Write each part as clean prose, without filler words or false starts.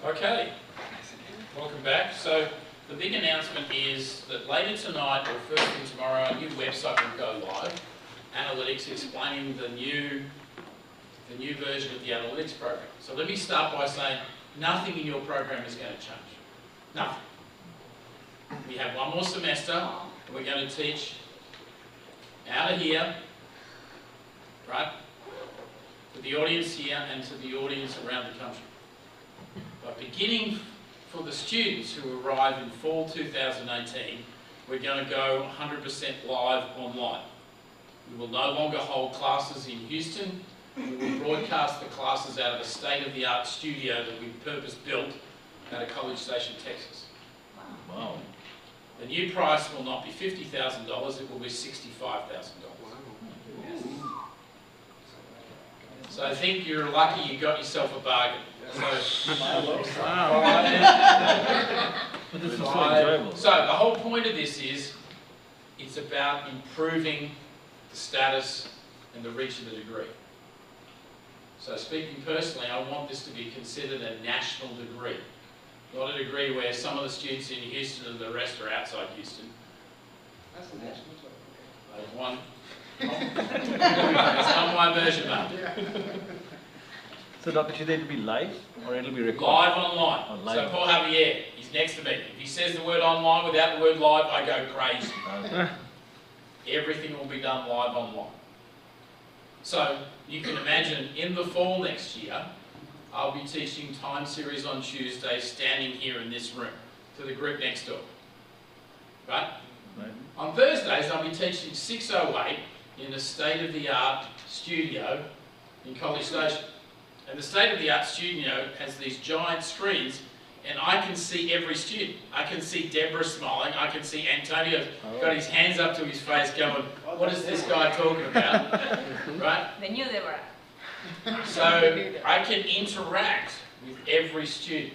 Okay, welcome back. So the big announcement is that later tonight or first thing tomorrow, a new website will go live. Analytics explaining the new version of the analytics program. So let me start by saying nothing in your program is going to change. Nothing. We have one more semester and we're going to teach out of here, right, to the audience here and to the audience around the country. But beginning for the students who arrive in fall 2018, we're going to go 100% live online. We will no longer hold classes in Houston. We will broadcast the classes out of a state-of-the-art studio that we've purpose-built out of College Station, Texas. Wow. The new price will not be $50,000, it will be $65,000. So I think you're lucky you got yourself a bargain. So the whole point of this is, it's about improving the status and the reach of the degree. So speaking personally, I want this to be considered a national degree. Not a degree where some of the students in Houston and the rest are outside Houston. That's a national degree. They've won. It's not my version, mate. So Dr. Chide, it'll be live or it'll be recorded? Live online. Online. So Paul Javier, he's next to me. If he says the word online without the word live, I go crazy. Everything will be done live online. So you can imagine in the fall next year, I'll be teaching time series on Tuesday, standing here in this room to the group next door. Right? Right. On Thursdays, I'll be teaching 608 in a state-of-the-art studio in College Station. And the state-of-the-art studio has these giant screens, and I can see every student. I can see Deborah smiling. I can see Antonio got his hands up to his face going, what is this guy talking about? Right? They knew they were. So I can interact with every student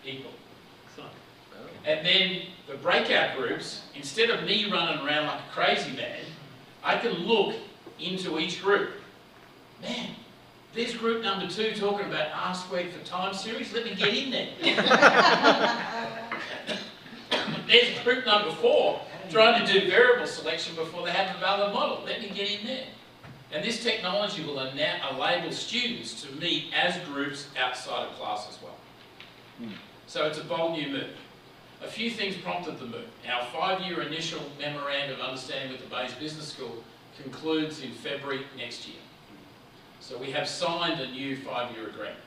equally. And then the breakout groups, instead of me running around like a crazy man, I can look into each group. Man, there's group number 2 talking about R² for time series. Let me get in there. There's group number 4 trying to do variable selection before they have a valid model. Let me get in there. And this technology will enable students to meet as groups outside of class as well. So it's a bold new move. A few things prompted the move. Our 5-year initial memorandum of understanding with the Bayes Business School concludes in February next year. So we have signed a new 5-year agreement.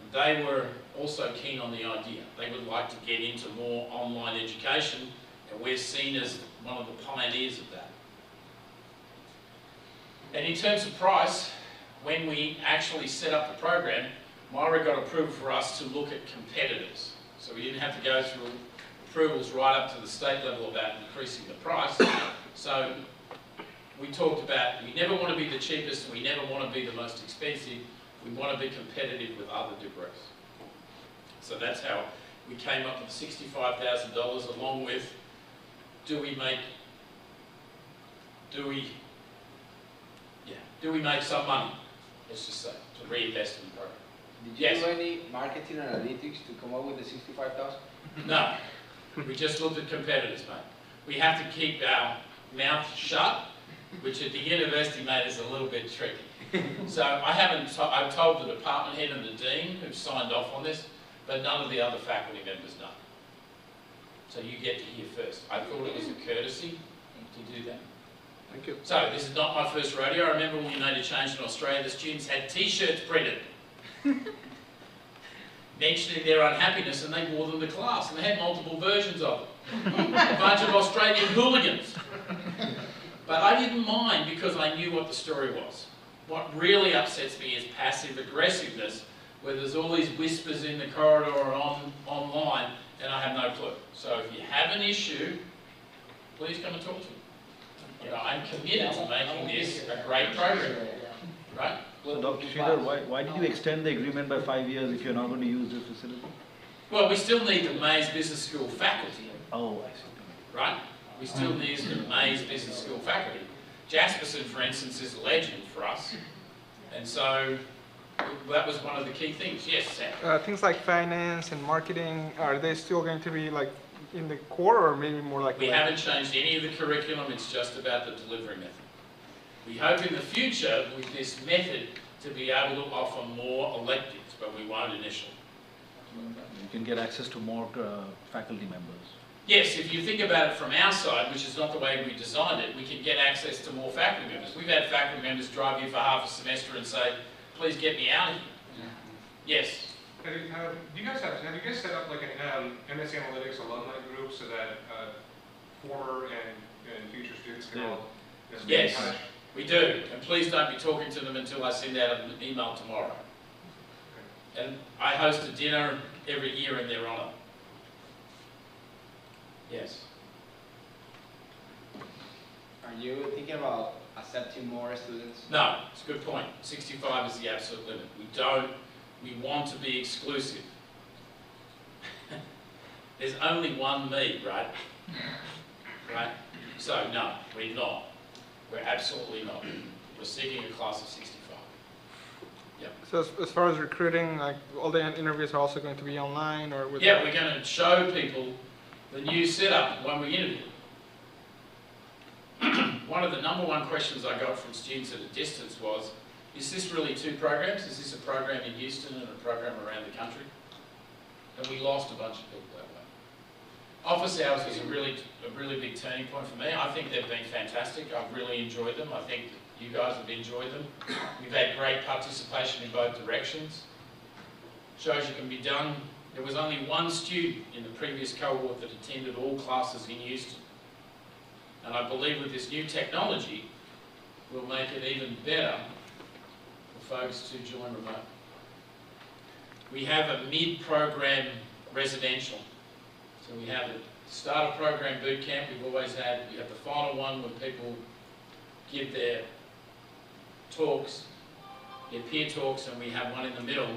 And they were also keen on the idea. They would like to get into more online education, and we're seen as one of the pioneers of that. And in terms of price, when we actually set up the program, Myra got approval for us to look at competitors. So we didn't have to go through approvals right up to the state level about increasing the price. So we talked about, we never want to be the cheapest, we never want to be the most expensive, we want to be competitive with other degrees. So that's how we came up with $65,000, along with, do we make some money, let's just say, to reinvest in the program. Did you do any marketing analytics to come up with the 65,000? No, we just looked at competitors, mate. We have to keep our mouth shut, which at the university, mate, is a little bit tricky. So I've told the department head and the dean who've signed off on this, but none of the other faculty members know. So you get to hear first. I thought it was a courtesy to do that. Thank you. So this is not my first rodeo. I remember when we made a change in Australia, the students had t-shirts printed mentioning their unhappiness, and they wore them to class, and they had multiple versions of them. A bunch of Australian hooligans. But I didn't mind because I knew what the story was. What really upsets me is passive aggressiveness, where there's all these whispers in the corridor or online, and I have no clue. So if you have an issue, please come and talk to me. You know, I'm committed to making this a great program, right? So Dr. Chide, why did you extend the agreement by 5 years if you're not going to use this facility? Well, we still need the Bayes Business School faculty, Oh, I see. right? We still need the Bayes Business School faculty. Jasperson, for instance, is a legend for us. And so That was one of the key things. Yes, Sam? Things like finance and marketing, are they still going to be like in the core or maybe more like? We haven't changed any of the curriculum, it's just about the delivery method. We hope in the future with this method to be able to offer more electives, but we won't initially. You can get access to more faculty members. Yes, if you think about it from our side, which is not the way we designed it, we can get access to more faculty members. We've had faculty members drive you for half a semester and say, please get me out of here. Yes? Have you guys set up like an MS Analytics alumni group so that former and future students can all stay in Yes, touch? we do. And please don't be talking to them until I send out an email tomorrow. And I host a dinner every year in their honour. Yes. Are you thinking about accepting more students? No, it's a good point. 65 is the absolute limit. We want to be exclusive. There's only one me, right? Right? So no, we're not. We're absolutely not. We're seeking a class of 65. Yep. So as far as recruiting, like all the interviews are also going to be online or with? Yeah, we're going to show people the new setup when we interview. One of the #1 questions I got from students at a distance was, is this really two programs? Is this a program in Houston and a program around the country? And we lost a bunch of people that way. Office hours was a really big turning point for me. I think they've been fantastic. I've really enjoyed them. I think that you guys have enjoyed them. We've had great participation in both directions. Shows you can be done. There was only one student in the previous cohort that attended all classes in Houston. And I believe with this new technology, we'll make it even better for folks to join remote. We have a mid-program residential. So we have the start of program boot camp we've always had. We have the final one when people give their talks, their peer talks, and we have one in the middle,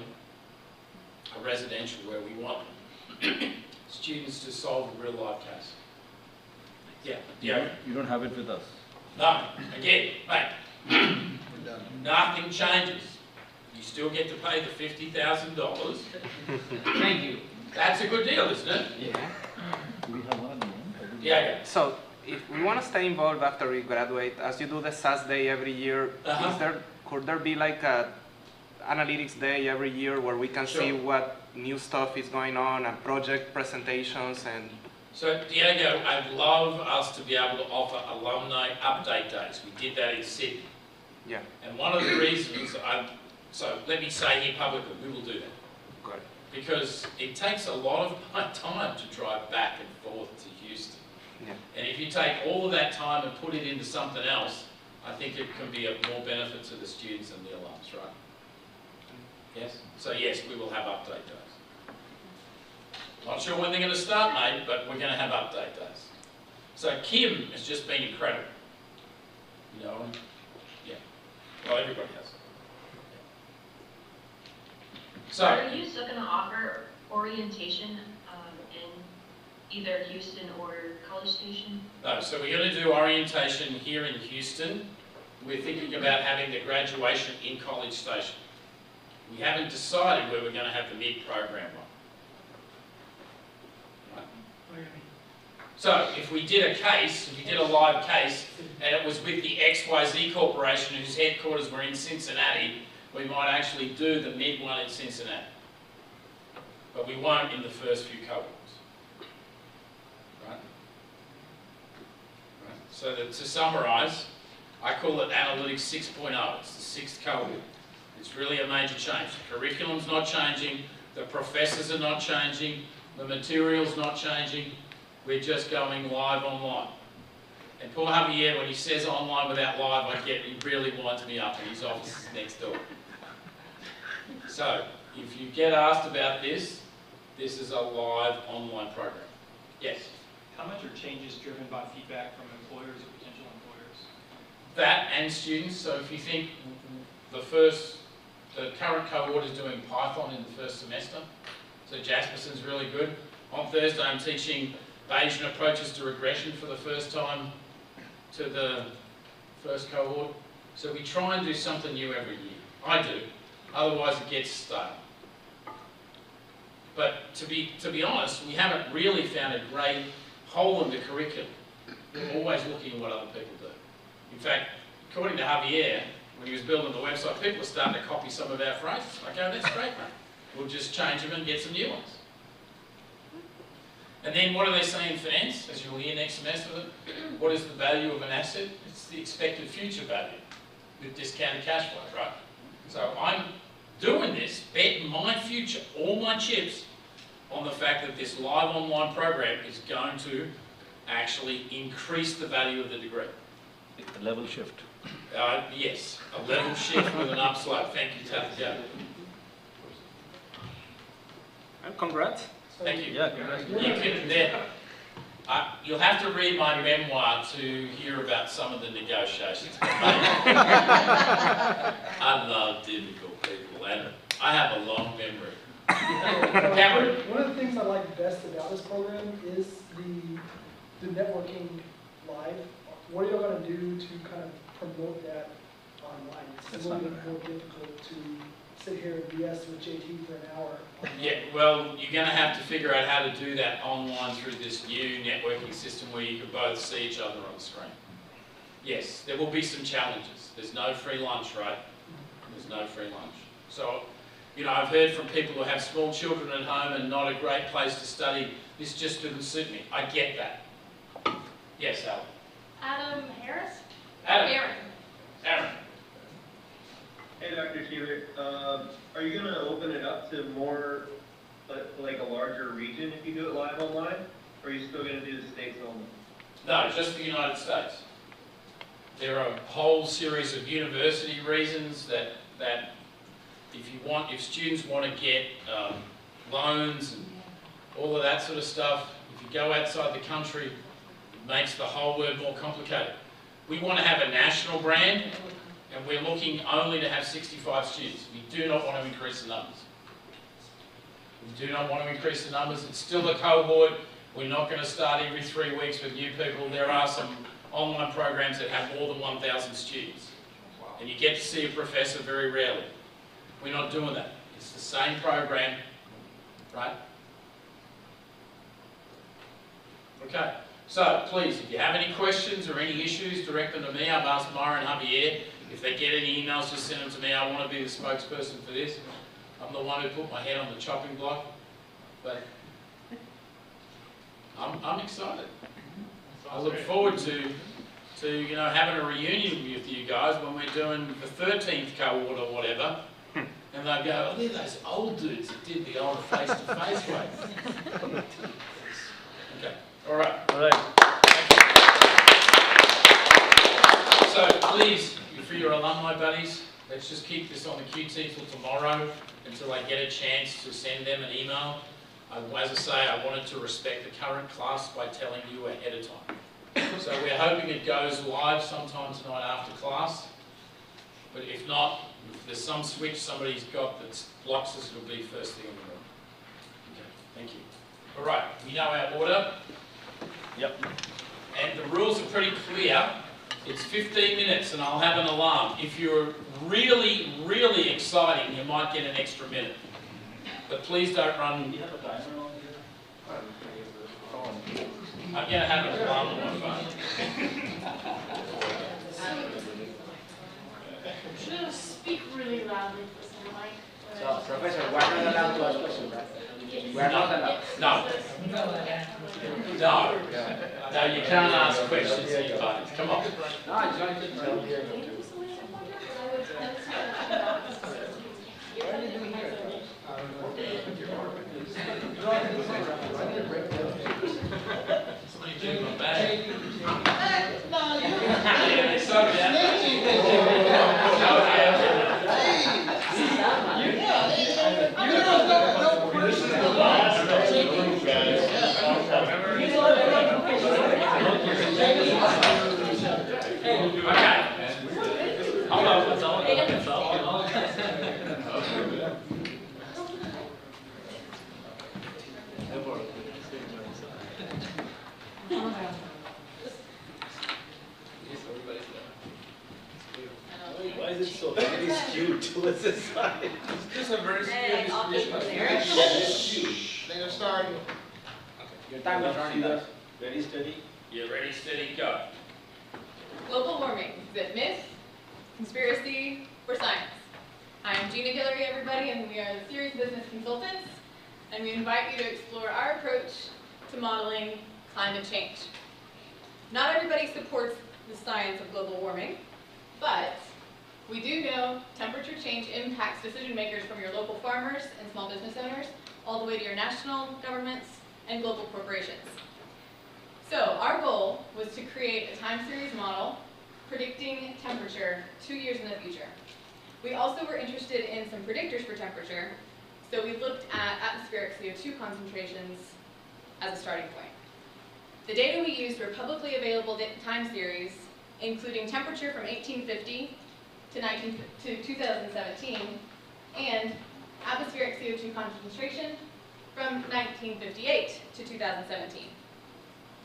a residential where we want students to solve a real life case. Yeah. You don't have it with us. No, again, mate, nothing changes. You still get to pay the $50,000. Thank you. That's a good deal, isn't it? Yeah. Do we have one at the end? Yeah. So, if we want to stay involved after we graduate, as you do the SAS Day every year, could there be like a analytics day every year where we can see what new stuff is going on and project presentations and... So, Diego, I'd love us to be able to offer alumni update days. We did that in Sydney. Yeah. And one of the reasons, so let me say here publicly, we will do that. Got it. Because it takes a lot of my time to drive back and forth to Houston. Yeah. And if you take all of that time and put it into something else, I think it can be of more benefit to the students and the alums, right? Yes? So yes, we will have update days. Not sure when they're going to start, mate, but we're going to have update days. So Kim has just been incredible. You know, yeah. Well, everybody has. So, are you still going to offer orientation in either Houston or College Station? no, so we're going to do orientation here in Houston. We're thinking about having the graduation in College Station. We haven't decided where we're going to have the mid-program one. So, if we did a live case, and it was with the XYZ Corporation, whose headquarters were in Cincinnati, we might actually do the mid one in Cincinnati. But we won't in the first few cohorts. Right? So to summarise, I call it Analytics 6.0. It's the sixth cohort. It's really a major change. The curriculum's not changing, the professors are not changing, the material's not changing. We're just going live online. And poor Javier, when he says online without live, he really winds me up, and his office is next door. So, if you get asked about this, this is a live online program. Yes? How much are changes driven by feedback from employers or potential employers? That and students. So if you think the current cohort is doing Python in the first semester. So Jasperson's really good. On Thursday I'm teaching Bayesian approaches to regression for the first time to the first cohort. So we try and do something new every year. I do. Otherwise it gets stale. But to be honest, we haven't really found a great hole in the curriculum. We're always looking at what other people do. In fact, according to Javier, when he was building the website, people are starting to copy some of our phrases. Like, oh, that's great, mate. We'll just change them and get some new ones. And then what do they say in finance, as you'll hear next semester? What is the value of an asset? It's the expected future value with discounted cash flow, right? So I'm doing this, betting my future, all my chips, on the fact that this live online program is going to actually increase the value of the degree. A level shift. Yes, a level shift with an upslope. Thank you, Tatiana. And congrats. Thank you. Yeah, congrats. You can, you'll have to read my memoir to hear about some of the negotiations. I love difficult people, and I have a long memory. Cameron? One of the things I like best about this program is the networking live. What are you going to do to kind of promote that online? It's a little bit more difficult to sit here and BS with JT for an hour. Yeah, well, you're going to have to figure out how to do that online through this new networking system where you can both see each other on the screen. Yes, there will be some challenges. There's no free lunch, right? There's no free lunch. So, you know, I've heard from people who have small children at home and not a great place to study. This just didn't suit me. I get that. Yes, Alan. Adam Harris? Adam. Aaron. Aaron. Hey, Dr. Sheeler, are you going to open it up to more, like a larger region if you do it live online? Or are you still going to do the States only? No, just the United States. There are a whole series of university reasons that if students want to get loans and all of that sort of stuff, if you go outside the country, it makes the whole world more complicated. We want to have a national brand, and we're looking only to have 65 students. We do not want to increase the numbers. We do not want to increase the numbers. It's still a cohort. We're not going to start every 3 weeks with new people. There are some online programs that have more than 1,000 students. And you get to see a professor very rarely. We're not doing that. It's the same program, right? Okay. So please, if you have any questions or any issues, direct them to me. I've asked Myra and Javier. If they get any emails, just send them to me. I want to be the spokesperson for this. I'm the one who put my head on the chopping block. But I'm excited. I look forward to you know, having a reunion with you guys when we're doing the 13th cohort or whatever. And they'll go, oh, they're those old dudes that did the old face-to-face way. Okay, all right. All right. So please, for your alumni buddies, let's just keep this on the QT till tomorrow until I get a chance to send them an email. As I say, I wanted to respect the current class by telling you ahead of time. So we're hoping it goes live sometime tonight after class. But if not, if there's some switch somebody's got that blocks us, it'll be first thing in the morning. Okay, thank you. All right, we know our order. Yep. And the rules are pretty clear. It's 15 minutes and I'll have an alarm. If you're really, really exciting, you might get an extra minute. But please don't run. Do you have a timer on here? I'm going to have an alarm on my phone. Just speak really loudly for someone. So, Professor, we're not allowed to ask questions, right? We're not allowed. No. No. No, you can't ask questions to your buddies. Come on. No, I joined it. What are you doing here? Somebody took my bag. No, Yeah, sorry, towards the side. Just a very severe Hey, I'll distribution of keep features. They're starting. Your time is running out. Very steady. You ready, steady, go. Global warming, is it myth, conspiracy, or science? I'm Gina Guillory, everybody, and we are the Series Business Consultants, and we invite you to explore our approach to modeling climate change. Not everybody supports the science of global warming, but we do know temperature change impacts decision makers from your local farmers and small business owners, all the way to your national governments and global corporations. So our goal was to create a time series model predicting temperature 2 years in the future. We also were interested in some predictors for temperature, so we looked at atmospheric CO2 concentrations as a starting point. The data we used were publicly available time series, including temperature from 1850 to 2017, and atmospheric CO2 concentration from 1958 to 2017.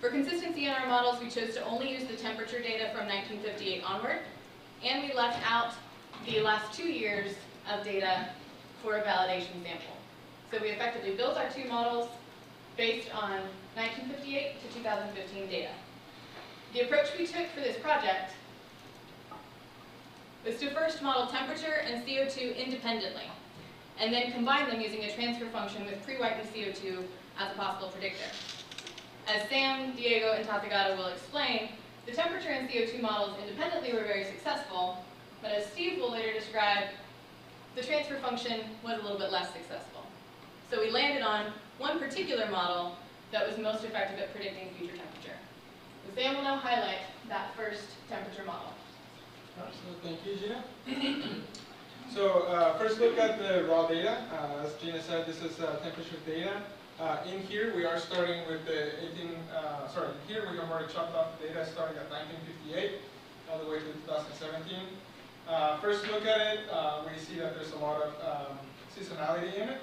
For consistency in our models, we chose to only use the temperature data from 1958 onward, and we left out the last 2 years of data for a validation sample. So we effectively built our two models based on 1958 to 2015 data. The approach we took for this project was to first model temperature and CO2 independently, and then combine them using a transfer function with pre-whitened CO2 as a possible predictor. As Sam, Diego, and Tatagata will explain, the temperature and CO2 models independently were very successful, but as Steve will later describe, the transfer function was a little bit less successful. So we landed on one particular model that was most effective at predicting future temperature. So Sam will now highlight that first temperature model. Thank you, Gina. So first look at the raw data. As Gina said, this is temperature data. In here, we are starting with the here we have already chopped off the data starting at 1958 all the way to 2017. First look at it, we see that there's a lot of seasonality in it,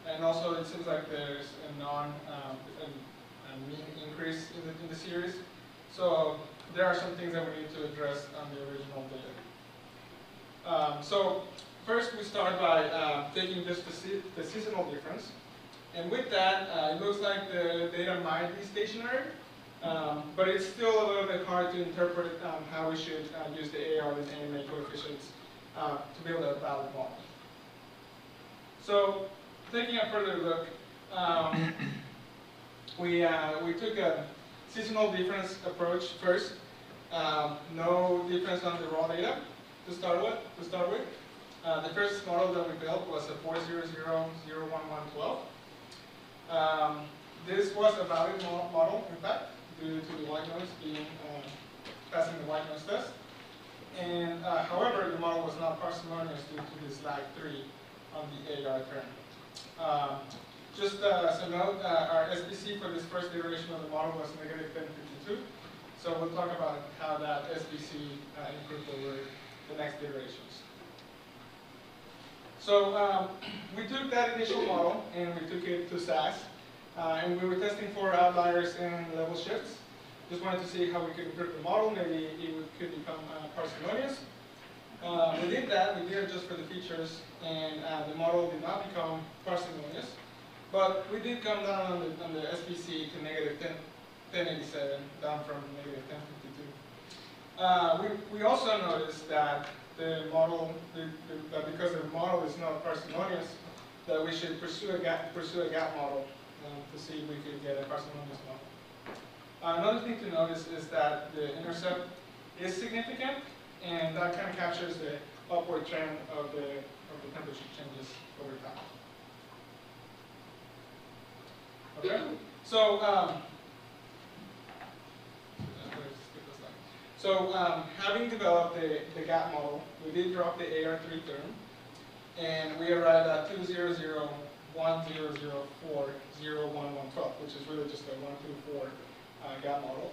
and also it seems like there's a mean increase in the series. So there are some things that we need to address on the original data. So first we start by taking just the seasonal difference. And with that, it looks like the data might be stationary, but it's still a little bit hard to interpret how we should use the AR and AMA coefficients to build a valid model. So taking a further look, we took a seasonal difference approach first. No difference on the raw data to start with. The first model that we built was a 400-01112. This was a valid model, in fact, due to the white noise passing the white noise test. And however, the model was not parsimonious due to this lag 3 on the AR term. Just as a note, our SBC for this first iteration of the model was -1052. So we'll talk about how that SBC improved over the next iterations. So we took that initial model and we took it to SAS, and we were testing for outliers and level shifts. Just wanted to see how we could improve the model. Maybe it could become parsimonious. We did that. We did adjust for the features, and the model did not become parsimonious. But we did come down on the SBC to -1087, down from -1052. We also noticed that the model, that because the model is not parsimonious, that we should pursue a gap model to see if we could get a parsimonious model. Another thing to notice is that the intercept is significant, and that kind of captures the upward trend of the temperature changes over time. Okay, so having developed the gap model, we did drop the AR3 term, and we arrived at 20010040112, which is really just a 1 through 4 gap model.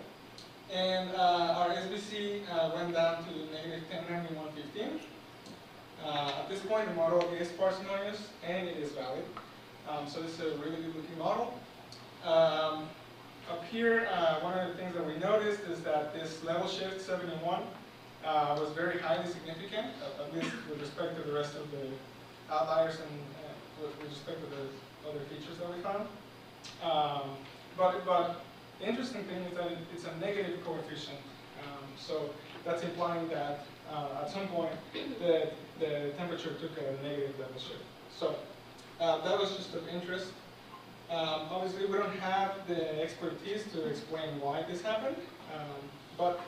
And our SBC went down to -109115. At this point, the model is parsimonious and it is valid. So this is a really good looking model. Up here, one of the things that we noticed is that this level shift 71 was very highly significant, at least with respect to the rest of the outliers and with respect to the other features that we found. But the interesting thing is that it's a negative coefficient. So that's implying that at some point the temperature took a negative level shift. So that was just of interest. Obviously, we don't have the expertise to explain why this happened, but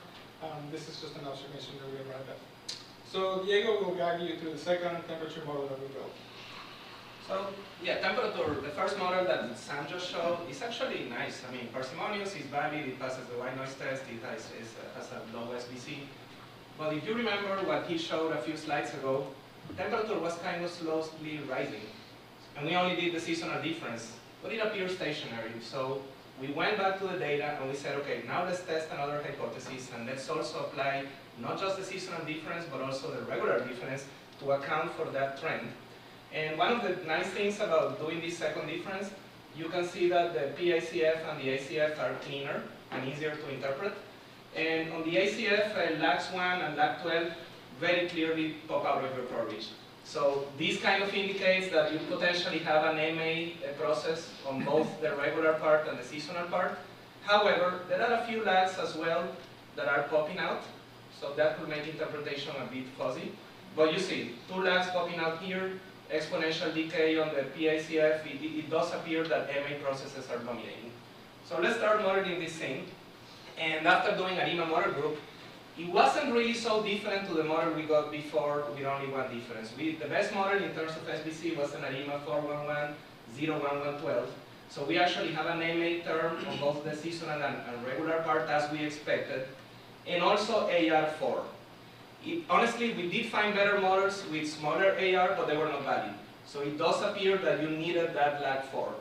this is just an observation that we arrived at. So Diego will guide you through the second temperature model that we built. So, yeah, temperature, the first model that Sam just showed is actually nice. I mean, parsimonious is valid, it passes the white noise test, it has a low SBC. But if you remember what he showed a few slides ago, temperature was kind of slowly rising. And we only did the seasonal difference, but it appeared stationary. So we went back to the data and we said, okay, now let's test another hypothesis and let's also apply not just the seasonal difference, but also the regular difference to account for that trend. And one of the nice things about doing this second difference, you can see that the PICF and the ACF are cleaner and easier to interpret. And on the ACF, LAX1 and LAC12 very clearly pop out of your coverage. So this kind of indicates that you potentially have an MA process on both the regular part and the seasonal part. However, there are a few lags as well that are popping out, so that could make interpretation a bit fuzzy. But you see, 2 lags popping out here, exponential decay on the PICF, it does appear that MA processes are dominating. So let's start modeling this thing. And after doing a RIMA model group, it wasn't really so different to the model we got before with only one difference. The best model in terms of SBC was an ARIMA 411, 01112. So we actually have an MA term on both the seasonal and regular part as we expected, and also AR4. Honestly, we did find better models with smaller AR, but they were not valid. So it does appear that you needed that lag 4.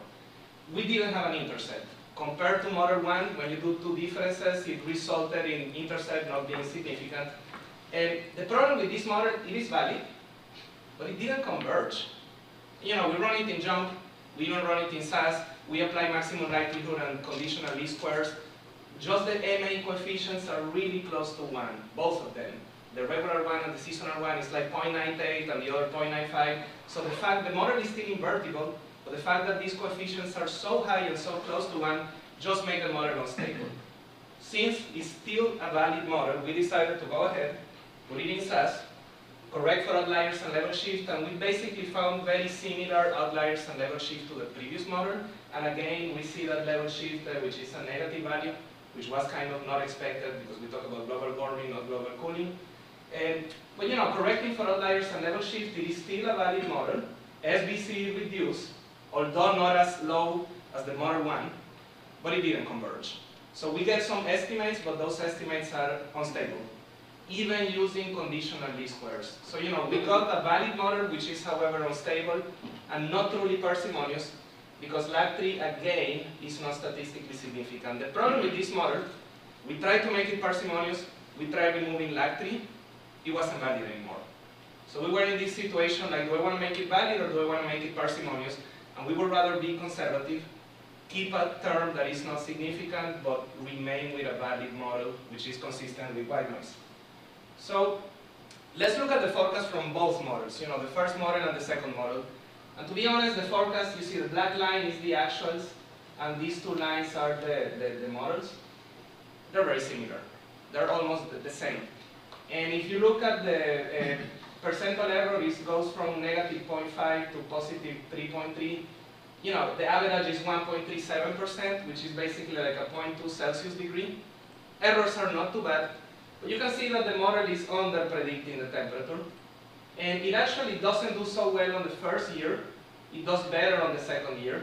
We didn't have an intercept. Compared to model 1, when you do 2 differences, it resulted in intercept not being significant. And the problem with this model, it is valid, but it didn't converge. You know, we run it in JUMP, we even run it in SAS, we apply maximum likelihood and conditional least squares. Just the MA coefficients are really close to 1, both of them. The regular one and the seasonal one is like 0.98 and the other 0.95. So the model is still invertible, but the fact that these coefficients are so high and so close to 1 just make the model unstable. Since it's still a valid model, we decided to go ahead, put it in SAS, correct for outliers and level shift, and we basically found very similar outliers and level shift to the previous model. And again, we see that level shift, which is a negative value, which was kind of not expected because we talk about global warming, not global cooling. But you know, correcting for outliers and level shift, it is still a valid model. SBC reduced, although not as low as the model 1, but it didn't converge. So we get some estimates, but those estimates are unstable, even using conditional least squares. So you know, we got a valid model, which is however unstable and not truly parsimonious, because lag3 again is not statistically significant. The problem with this model, we tried to make it parsimonious, we tried removing lag3, it wasn't valid anymore. So we were in this situation like, do I want to make it valid or do I want to make it parsimonious? And we would rather be conservative, keep a term that is not significant, but remain with a valid model which is consistent with white noise. So let's look at the forecast from both models, you know, the first model and the second model. And to be honest, the forecast, you see the black line is the actuals, and these 2 lines are the models. They're very similar. They're almost the same. And if you look at the percentile error, it goes from negative 0.5 to positive 3.3. You know, the average is 1.37%, which is basically like a 0.2 Celsius degree. Errors are not too bad, but you can see that the model is under-predicting the temperature. And it actually doesn't do so well on the first year. It does better on the second year.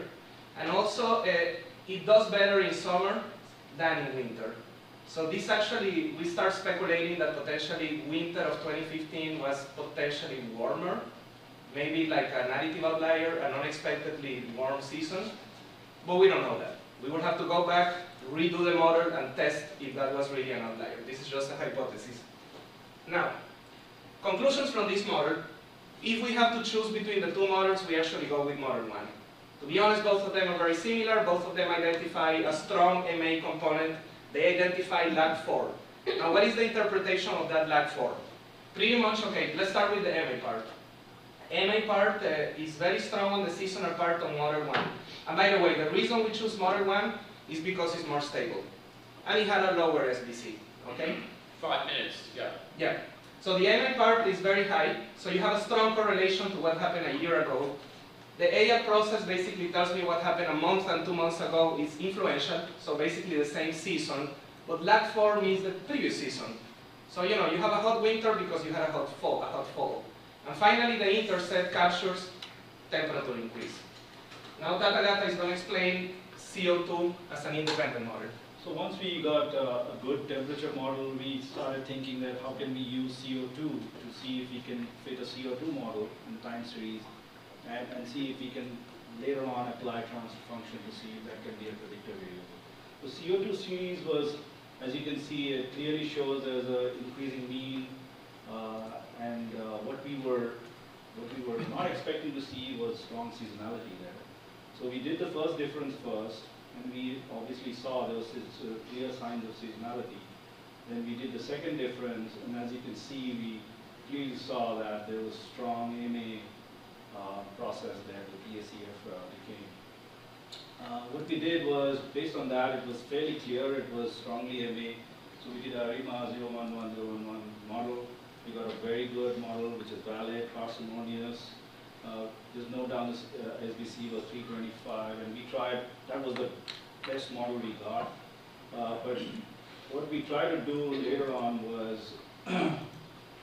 And also, it does better in summer than in winter. So this actually, we start speculating that potentially winter of 2015 was potentially warmer, maybe like an additive outlier, an unexpectedly warm season, but we don't know that. We will have to go back, redo the model, and test if that was really an outlier. This is just a hypothesis. Now, conclusions from this model, if we have to choose between the 2 models, we actually go with model 1. To be honest, both of them are very similar. Both of them identify a strong MA component. They identify lag 4. Now, what is the interpretation of that lag for? Pretty much, okay, let's start with the MA part. MA part is very strong on the seasonal part on Model 1. And by the way, the reason we choose Model 1 is because it's more stable. And it had a lower SBC, okay? 5 minutes, yeah. Yeah. So the MA part is very high, so you have a strong correlation to what happened a year ago. The AIA process basically tells me what happened a month and 2 months ago is influential, so basically the same season. But lag 4 means the previous season. So you know, you have a hot winter because you had a hot fall. And finally, the intercept captures temperature increase. Now Data is going to explain CO2 as an independent model. So once we got a good temperature model, we started thinking that how can we use CO2 to see if we can fit a CO2 model in the time series and see if we can later on apply transfer function to see if that can be a predictor variable. The CO2 series was, as you can see, it clearly shows there's an increasing mean, and what we were not expecting to see was strong seasonality there. So we did the first difference first, and we obviously saw there was clear signs of seasonality. Then we did the second difference, and as you can see, we clearly saw that there was strong MA process there, the PACF decay. What we did was, based on that, it was fairly clear it was strongly MA. So we did our ARIMA 011011 model. We got a very good model, which is valid, parsimonious. There's no down, SBC was 325, and we tried, that was the best model we got. But what we tried to do later on was,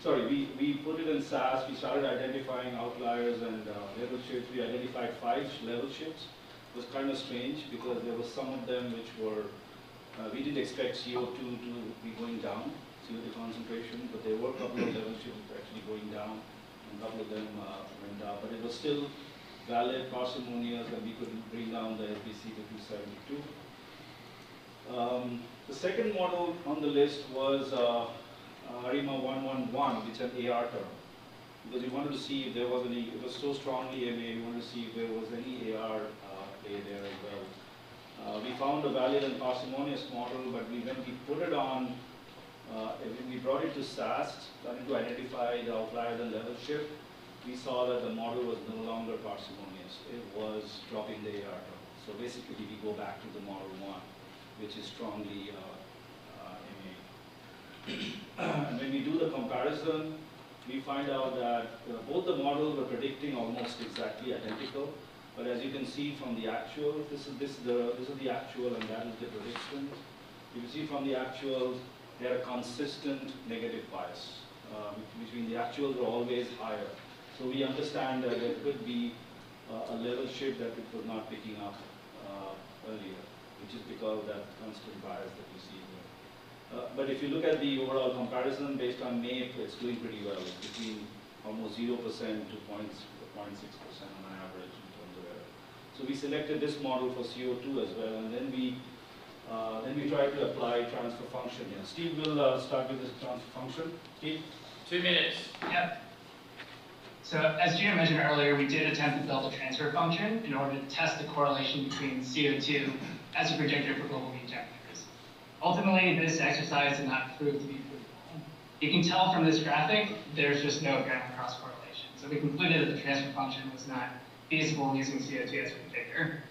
sorry, we put it in SAS, we started identifying outliers and level shifts. We identified 5 level shifts. It was kind of strange because there were some of them which were, we didn't expect CO2 to be going down, CO2 concentration, but there were a couple of level shifts actually going down. A couple of them went up, but it was still valid, parsimonious, and we could bring down the SBC to 272. The second model on the list was ARIMA 111, which is an AR term, because we wanted to see if there was any, it was so strongly MA, we wanted to see if there was any AR play there as well. We found a valid and parsimonious model, but when we put it on, when we brought it to SAS, trying to identify the outliers and level shift, we saw that the model was no longer parsimonious. It was dropping the AR term. So basically, we go back to the model 1, which is strongly MA. And when we do the comparison, we find out that both the models were predicting almost exactly identical. But as you can see from the actual, this is the actual, and that is the prediction. You can see from the actuals, they are a consistent negative bias. Between the actuals are always higher. So we understand that there could be a level shift that it was not picking up earlier, which is because of that constant bias that you see here. But if you look at the overall comparison based on MAPE, it's doing pretty well. It's between almost 0% to 0.6% on average in terms of error. So we selected this model for CO2 as well, and then we try to apply transfer function here. Steve will start with this transfer function. Steve? 2 minutes. Yep. So as Gina mentioned earlier, we did attempt to build a transfer function in order to test the correlation between CO2 as a predictor for global mean temperatures. Ultimately, this exercise did not prove to be fruitful. You can tell from this graphic, there's just no ground cross correlation. So we concluded that the transfer function was not feasible using CO2 as a predictor.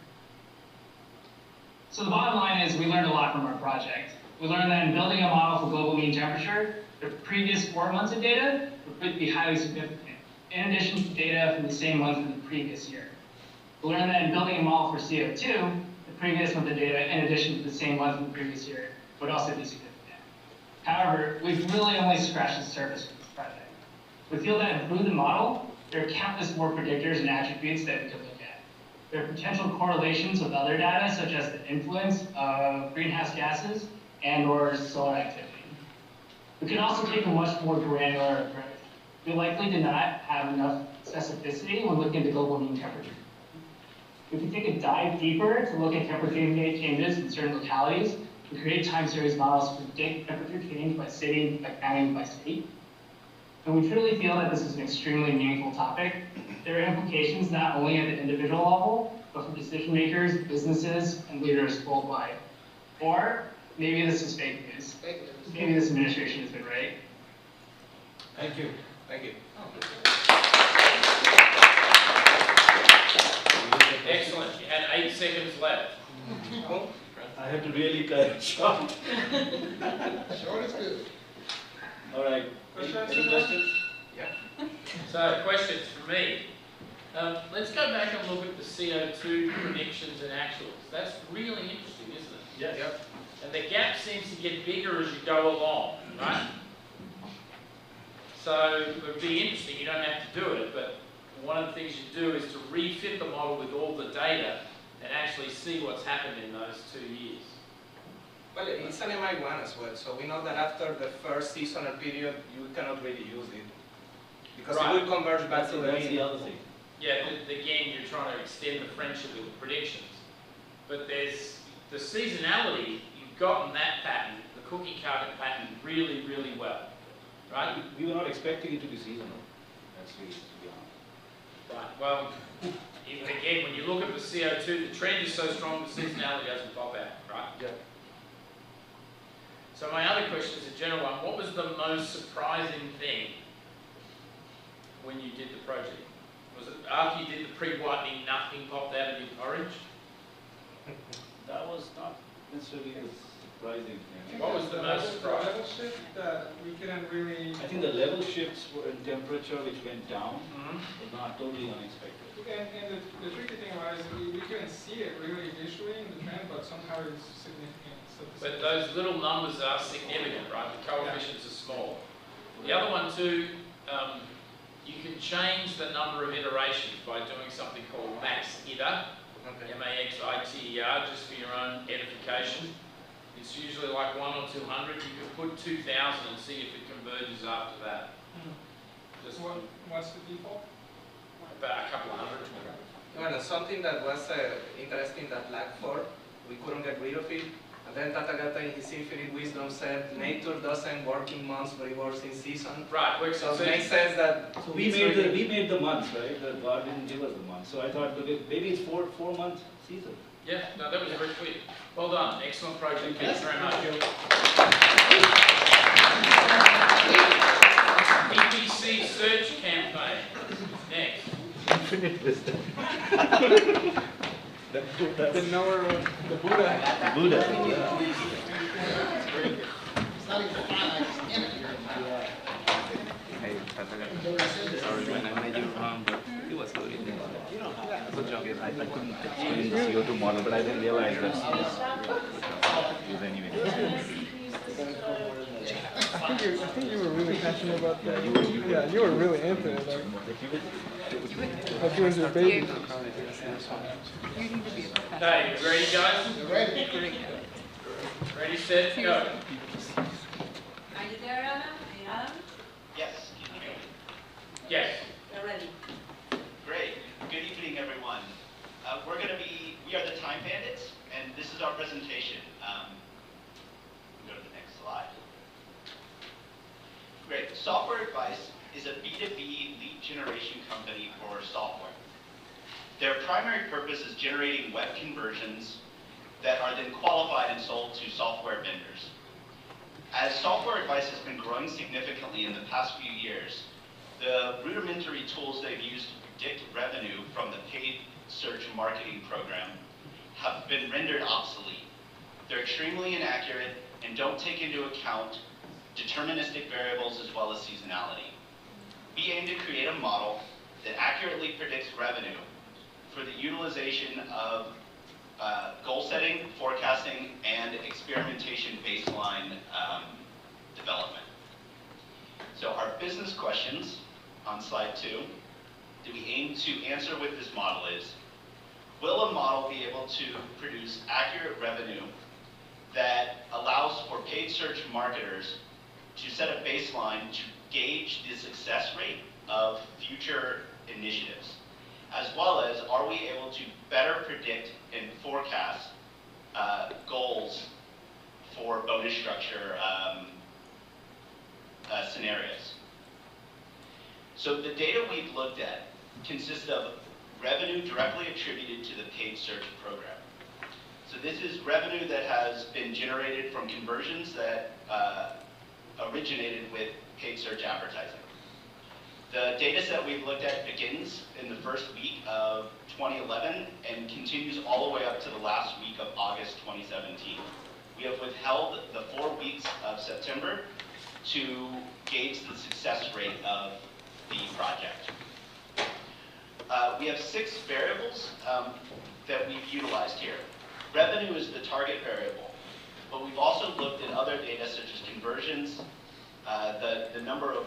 So the bottom line is we learned a lot from our project. We learned that in building a model for global mean temperature, the previous 4 months of data would prove to be highly significant, in addition to data from the same month in the previous year. We learned that in building a model for CO2, the previous month of data, in addition to the same month in the previous year, would also be significant. However, we've really only scratched the surface with this project. We feel that to improve the model, there are countless more predictors and attributes that we could look at. There are potential correlations with other data, such as the influence of greenhouse gases and/or solar activity. We can also take a much more granular approach. We likely did not have enough specificity when looking at the global mean temperature. We can take a dive deeper to look at temperature changes in certain localities and create time series models to predict temperature change by city, by county, by state. And we truly feel that this is an extremely meaningful topic. There are implications not only at the individual level, but for decision makers, businesses, and leaders worldwide. Or maybe this is fake news. Fake news. Maybe this administration has been right. Thank you. Thank you. Excellent. You had 8 seconds left. I have to really cut it short. Short is good. All right. Any questions? So, questions for me. Let's go back and look at the CO2 predictions and actuals. That's really interesting, isn't it? Yes. Yep. And the gap seems to get bigger as you go along, right? So it would be interesting, you don't have to do it, but one of the things you do is to refit the model with all the data and actually see what's happened in those 2 years. Well, it's an MI1 as well, so we know that after the first seasonal period, you cannot really use it. Because Right. it will converge back to the That's the mean. other thing. Yeah, again, you're trying to extend the friendship with the predictions. But there's the seasonality, you've gotten that pattern, the cookie cutter pattern, really, really well. Right? We were not expecting it to be seasonal. That's really, to be honest. Right, well, even again, when you look at the CO2, the trend is so strong, the seasonality doesn't pop out, right? Yeah. So my other question is a general one. What was the most surprising thing when you did the project? Was it after you did the pre-whitening, nothing popped out of your orange? That was not necessarily the surprising thing. What was the most surprising? level shift that we couldn't really, I think the level shifts were in temperature which went down, Mm-hmm. but not totally unexpected. and the tricky thing was we couldn't see it really visually in the trend, but somehow it's significant. But those little numbers are significant, right? The coefficients are small. The other one too, you can change the number of iterations by doing something called max iter, Okay. M-A-X-I-T-E-R, just for your own edification. It's usually like 1 or 200. You could put 2,000 and see if it converges after that. Just What's the default? about a couple of hundred. Well, something that was interesting that lag for, we couldn't get rid of it. And then Tathagata in his infinite wisdom said, nature doesn't work in months, but it works in season. Right, works So in it makes season. sense that So we made the months, right? The God didn't give us the months. So I thought, okay, maybe it's 4 month season. Yeah, no, that was very clear. Well done. Excellent project. Thank you very much. EPC search campaign. Next. Infinite wisdom. The knower of the Buddha. Buddha. It's not even finite, it's empty. Hey, Tathagata, sorry when I made you wrong, but it was good. Good job. I couldn't explain the CO2 model, but I didn't realize that anyway. I think you were really passionate about that. Yeah, you were really into it. Like it was your baby. Okay, you ready, guys? You're ready? Ready, set, go. Are you there, Anna? Adam? Yes, can you hear me? Yes. You're ready. Great. Good evening, everyone. We are the Time Bandits, and this is our presentation. Go to the next slide. Great. Software Advice is a B2B lead generation company for software. Their primary purpose is generating web conversions that are then qualified and sold to software vendors. As Software Advice has been growing significantly in the past few years, the rudimentary tools they've used to predict revenue from the paid search marketing program have been rendered obsolete. They're extremely inaccurate and don't take into account deterministic variables as well as seasonality. We aim to create a model that accurately predicts revenue for the utilization of goal setting, forecasting, and experimentation baseline development. So our business questions on slide 2 that we aim to answer with this model is, will a model be able to produce accurate revenue that allows for paid search marketers to set a baseline to gauge the success rate of future initiatives, as well as are we able to better predict and forecast goals for bonus structure scenarios. So the data we've looked at consists of revenue directly attributed to the paid search program. So So this is revenue that has been generated from conversions that originated with paid search advertising. The data set we've looked at begins in the first week of 2011 and continues all the way up to the last week of August 2017. We have withheld the 4 weeks of September to gauge the success rate of the project. We have 6 variables that we've utilized here. Revenue is the target variable, but we've also looked at other data such as conversions, the number of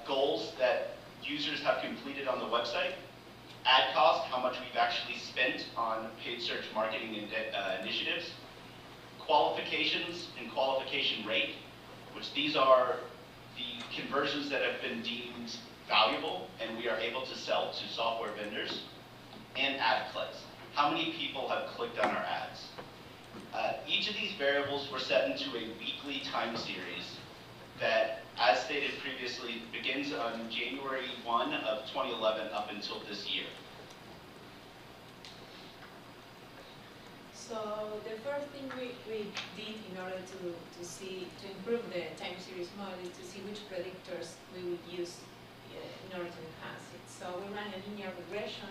goals that users have completed on the website, ad cost, how much we've actually spent on paid search marketing initiatives, qualifications and qualification rate, which these are the conversions that have been deemed valuable and we are able to sell to software vendors, and ad clicks. How many people have clicked on our ads? Each of these variables were set into a weekly time series that, as stated previously, begins on January 1 of 2011 up until this year. So the first thing we did in order to improve the time series model is to see which predictors we would use in order to enhance it. So we ran a linear regression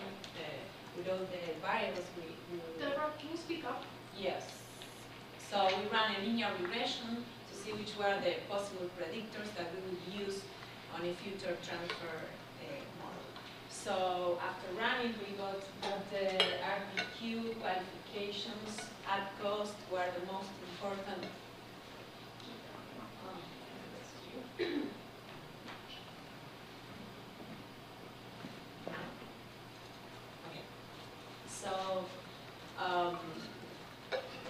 with all the variables Deborah, can you speak up? Yes. So we ran a linear regression to see which were the possible predictors that we would use on a future transfer model. So after running, we got that the RPQ, qualifications, ad cost were the most important. Okay. So,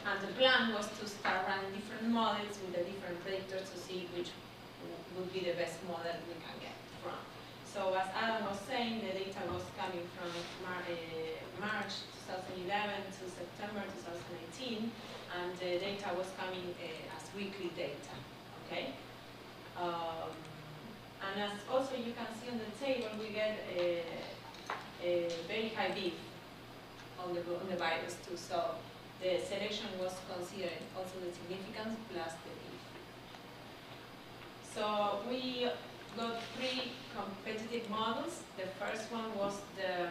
and the plan was to start running different models with the different predictors to see which would be the best model we can get from. So as Adam was saying, the data was coming from March 2011 to September 2018, and the data was coming as weekly data, okay? And as also you can see on the table, we get a very high beef on the virus too. So the selection was considered also the significance plus the beef. So we got 3 competitive models. The first one was the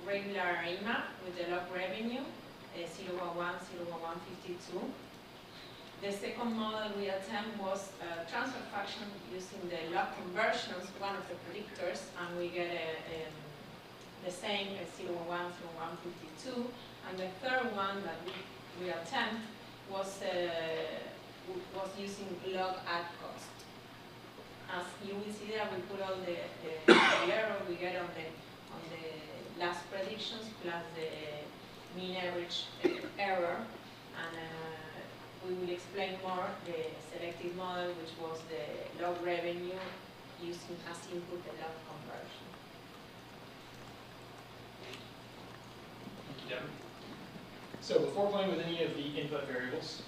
regular IMA with the log revenue, 011, 01152. The second model we attempt was transfer function using the log conversions, one of the predictors, and we get the same 011, 01152. And the third one that we attempt was using log ad cost. As you will see there, we put all the error we get on the last predictions plus the mean average error, and we will explain more the selective model, which was the log revenue using as input the log conversion. Thank you, Deborah. So before playing with any of the input variables,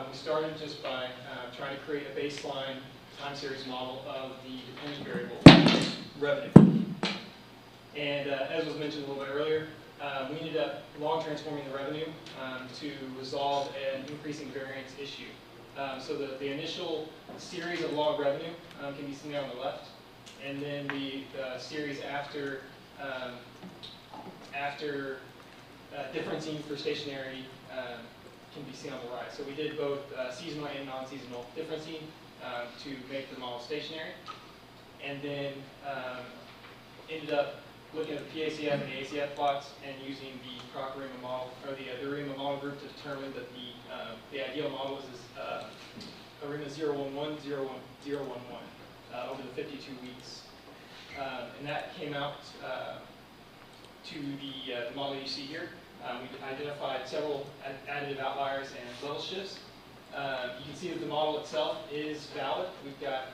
we started just by trying to create a baseline time series model of the dependent variable, revenue. And as was mentioned a little bit earlier, we ended up log transforming the revenue to resolve an increasing variance issue. So the initial series of log revenue can be seen there on the left, and then the series after differencing for stationary can be seen on the right. So we did both seasonal and non-seasonal differencing to make the model stationary, and then ended up looking at the PACF and the ACF plots and using the Croc-Riemann model, or the Riemann model group, to determine that the ideal model is a Riemann 011, 011 over the 52 weeks. And that came out to the model you see here. We identified several additive outliers and level shifts. You can see that the model itself is valid. We've got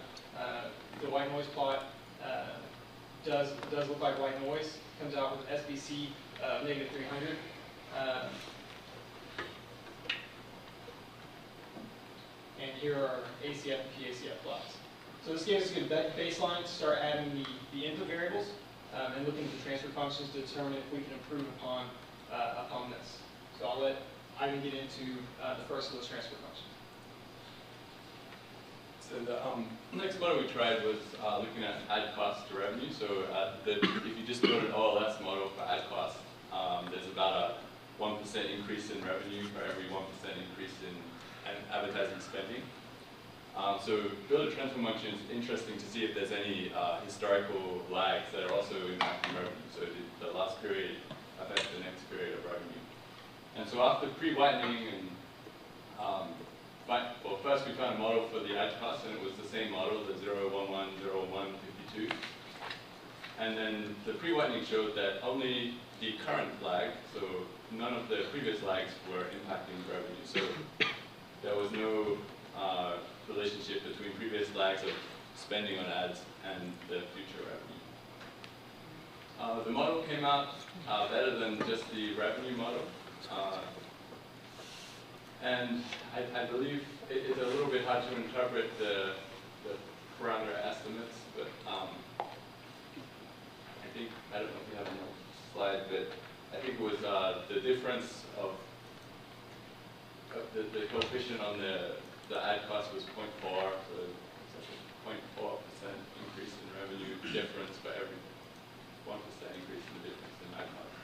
the white noise plot does look like white noise. Comes out with SBC negative 300. And here are ACF and PACF plots. So this gave us a good baseline to start adding the input variables and looking at the transfer functions to determine if we can improve upon this. So I'll let Ivan get into the first of those transfer functions. So the next model we tried was looking at ad cost to revenue. So if you just build an OLS model for ad cost, there's about a 1% increase in revenue for every 1% increase in advertising spending. So build a transfer function is interesting to see if there's any historical lags that are also impacting revenue. So did the last period affect the next period of revenue? And so after pre-whitening and well, first we found a model for the ad cost, and it was the same model, the 0, 1, 1, 0, 1, 52. And then the pre-whitening showed that only the current lag, so none of the previous lags were impacting revenue. So there was no relationship between previous lags of spending on ads and the future revenue. The model came out better than just the revenue model. And I believe it's a little bit hard to interpret the parameter estimates, but I think, I don't know if you have another slide, but I think it was the difference of the coefficient on the ad cost was 0.4, so it's a 0.4% increase in revenue difference for every 1% increase in the difference in ad cost.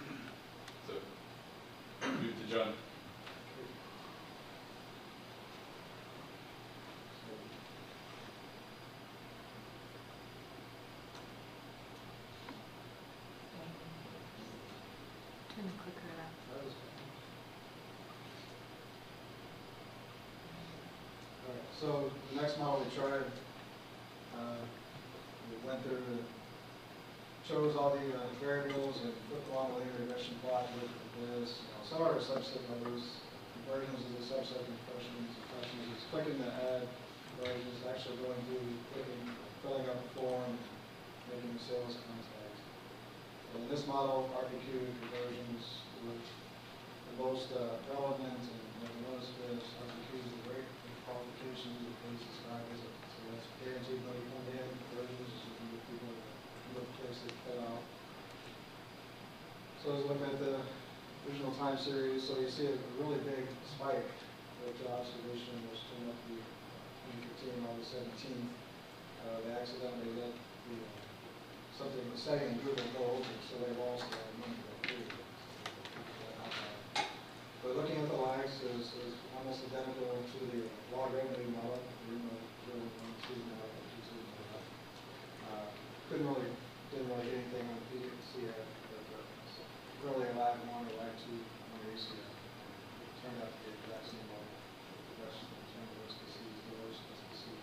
So, move to John. So the next model we tried, we went through, chose all the variables and put them on a linear regression plot, looked at this. Some are subset numbers. Conversions is a subset of impressions. Impressions is clicking the ad. Conversions is actually going through, clicking, filling out the form, making the sales contacts. So in this model, RPQ conversions were the most relevant, and notice this, RPQ is the rate of qualifications that they describe as it. So that's guaranteed money come in, conversions is looking at people in the place they cut out. So let's look at the original time series. So you see a really big spike, which observation was turned up to be 2015 on the 17th. They accidentally let the something was setting in Google go over, so they lost their money that period. But looking at the lags is almost identical to the log revenue model. Didn't really get anything on the PDC ad, but really a lag 1 or lag 2 on the ACF. Turned out to be the exact same model. The rest of the SPC is the worst SPC.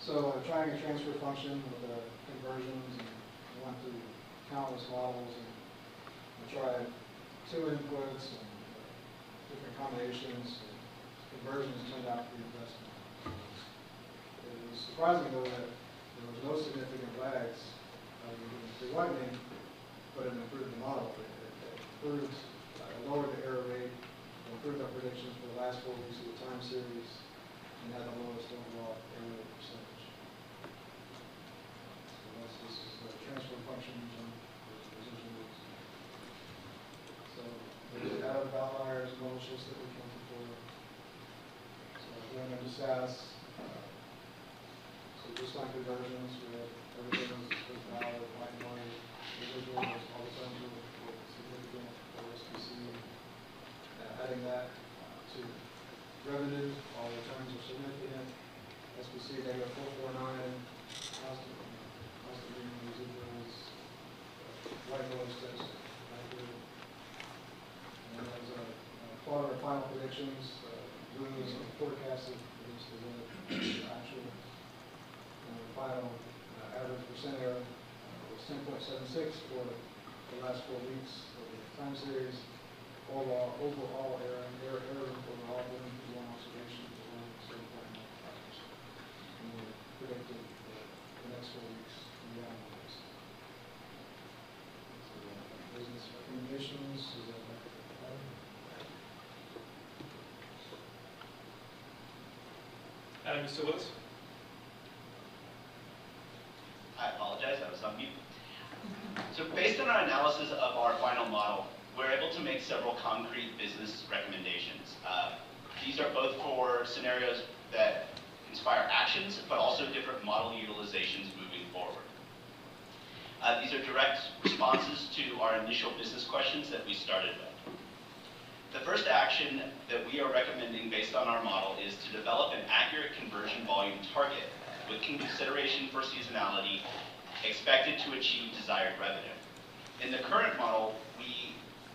So trying a transfer function with the conversions, and I went through countless models and I tried 2 inputs and different combinations. Conversions turned out to be the best one. It was surprising though that there was no significant lags in whitening, but it improved the model. It improved, lowered the error rate, improved our predictions for the last 4 weeks of the time series, and had the lowest overall error rate percentage. So this is the transfer functions and residuals. So there's the out of outliers, model shifts that we counted for. So going into SAS, so just like conversions, we had everything was valid, white noise, residuals, all the terms were significant for SPC. Adding that to revenue, all the terms are significant. SPC negative 449, constant residuals, white noise test, accurate. And then as a plot of our final predictions, blue is forecasted against the actual. And the final average percent error was 10.76 for the last 4 weeks of the time series. Overall error overall one observation was 7.95%. And we predicted the next 4 weeks beyond this. So business recommendations is that Adam, you still with us? I apologize, I was on mute. So based on our analysis of our final model, we're able to make several concrete business recommendations. These are both for scenarios that inspire actions, but also different model utilizations moving forward. These are direct responses to our initial business questions that we started with. The first action that we are recommending based on our model is to develop an accurate conversion volume target with consideration for seasonality expected to achieve desired revenue. In the current model,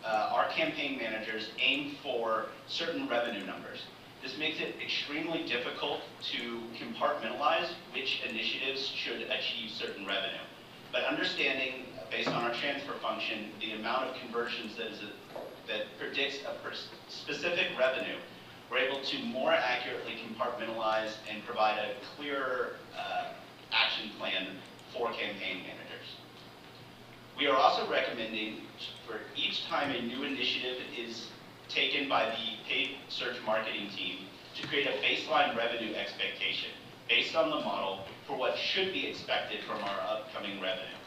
our campaign managers aim for certain revenue numbers. This makes it extremely difficult to compartmentalize which initiatives should achieve certain revenue. But understanding, based on our transfer function, the amount of conversions that predicts a specific revenue, we're able to more accurately compartmentalize and provide a clearer action plan for campaign managers. We are also recommending for each time a new initiative is taken by the paid search marketing team to create a baseline revenue expectation based on the model for what should be expected from our upcoming revenue.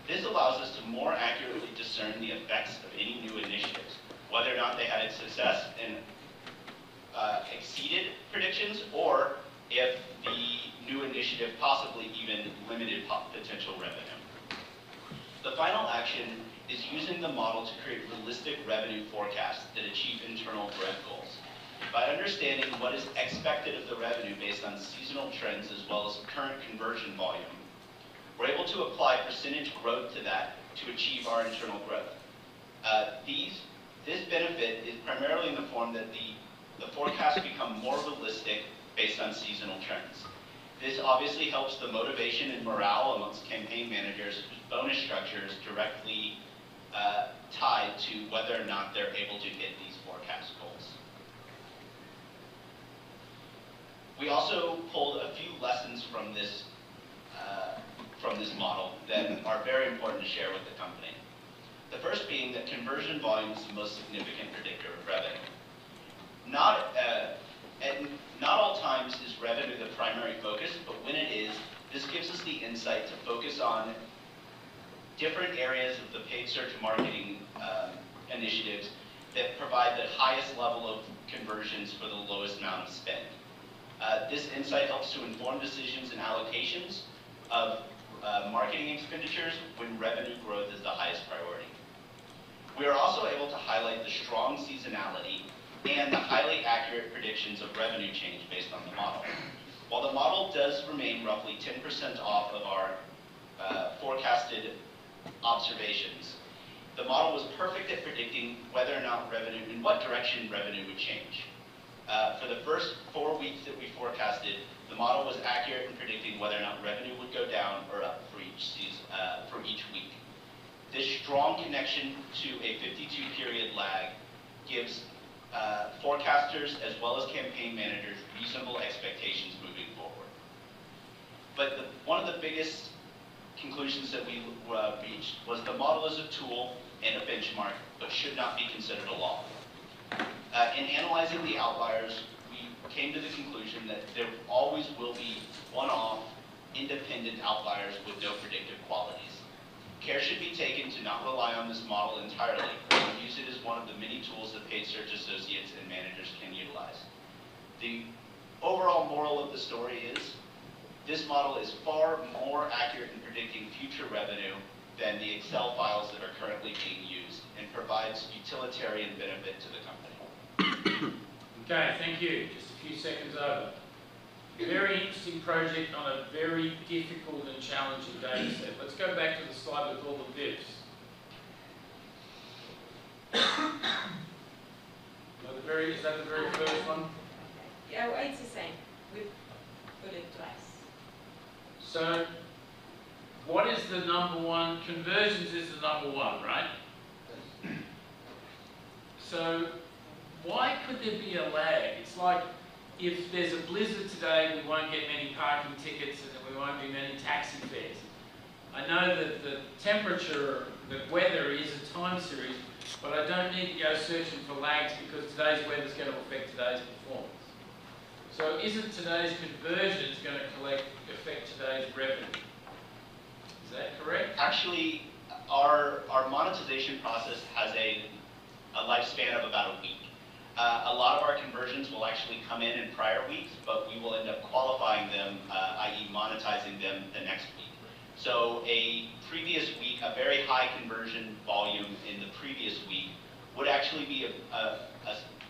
This allows us to more accurately discern the effects of any new initiatives, whether or not they had a success and exceeded predictions, or if the new initiative possibly even limited potential revenue. The final action is using the model to create realistic revenue forecasts that achieve internal growth goals. By understanding what is expected of the revenue based on seasonal trends as well as current conversion volume, we're able to apply percentage growth to that to achieve our internal growth. This benefit is primarily in the form that the forecasts become more realistic based on seasonal trends. This obviously helps the motivation and morale amongst campaign managers whose bonus structure is directly tied to whether or not they're able to hit these forecast goals. We also pulled a few lessons from this model that are very important to share with the company. The first being that conversion volume is the most significant predictor of revenue. Not all times is revenue the primary focus, but when it is, this gives us the insight to focus on different areas of the paid search marketing initiatives that provide the highest level of conversions for the lowest amount of spend. This insight helps to inform decisions and allocations of marketing expenditures when revenue growth is the highest priority. We are also able to highlight the strong seasonality and the highly accurate predictions of revenue change based on the model. While the model does remain roughly 10% off of our forecasted observations, the model was perfect at predicting whether or not revenue, in what direction revenue would change. For the first 4 weeks that we forecasted, the model was accurate in predicting whether or not revenue would go down or up for each week. This strong connection to a 52-period lag gives forecasters as well as campaign managers reasonable expectations moving forward. But one of the biggest conclusions that we reached was the model is a tool and a benchmark, but should not be considered a law. In analyzing the outliers, we came to the conclusion that there always will be one-off, independent outliers with no predictive qualities. Care should be taken to not rely on this model entirely, but use it as one of the many tools that paid search associates and managers can utilize. The overall moral of the story is, this model is far more accurate in predicting future revenue than the Excel files that are currently being used, and provides utilitarian benefit to the company. Okay, thank you. Just a few seconds over. Very interesting project on a very difficult and challenging data set. Let's go back to the slide with all the divs. Is that the very first one? Yeah, well, it's the same. We put it twice. So, what is the number one? Conversions is the number one, right? So, why could there be a lag? It's like, if there's a blizzard today, we won't get many parking tickets and we won't be many taxi fares. I know that the temperature, the weather is a time series, but I don't need to go searching for lags because today's weather is going to affect today's performance. So isn't today's conversions going to affect today's revenue? Is that correct? Actually, our monetization process has a lifespan of about a week. A lot of our conversions will actually come in prior weeks, but we will end up qualifying them, i.e. monetizing them the next week. So a previous week, a very high conversion volume in the previous week would actually be a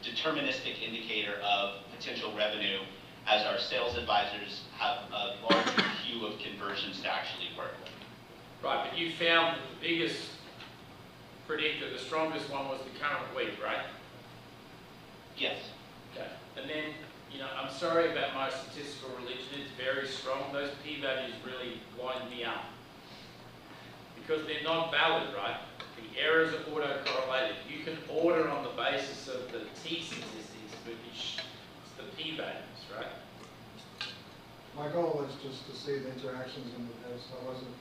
deterministic indicator of potential revenue, as our sales advisors have a larger queue of conversions to actually work with. Right, but you found that the biggest predictor, the strongest one was the current week, right? Yes. Okay. And then, you know, I'm sorry about my statistical religion, it's very strong. Those p-values really wind me up. Because they're not valid, right? The errors are autocorrelated. You can order on the basis of the t statistics, but it's the p-values, right? My goal was just to see the interactions in the test. I wasn't.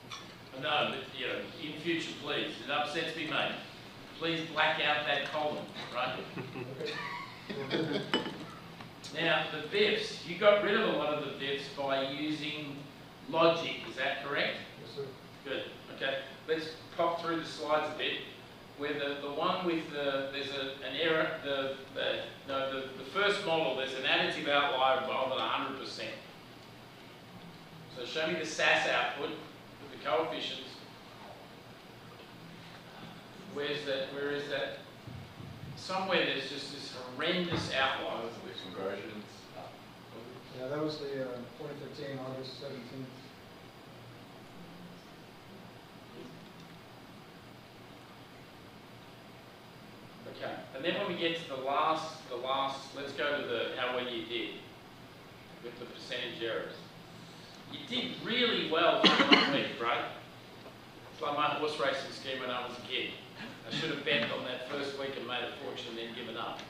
No, but you know, in future, please, it upsets me, mate. Please black out that column, right? Now, the BIFs, you got rid of a lot of the BIFs by using logic, is that correct? Yes, sir. Good, okay. Let's pop through the slides a bit. Where the one with there's an error, the first model, there's an additive outlier of more than 100%. So show me the SAS output with the coefficients. Where is that? Somewhere there's just this horrendous outlier. With conversions. Yeah, that was the 2015, August 17th. Okay, and then when we get to the last, let's go to the how well you did with the percentage errors. You did really well for 1 week, right? It's like my horse racing scheme when I was a kid. I should have bet on that first week and made a fortune and then given up.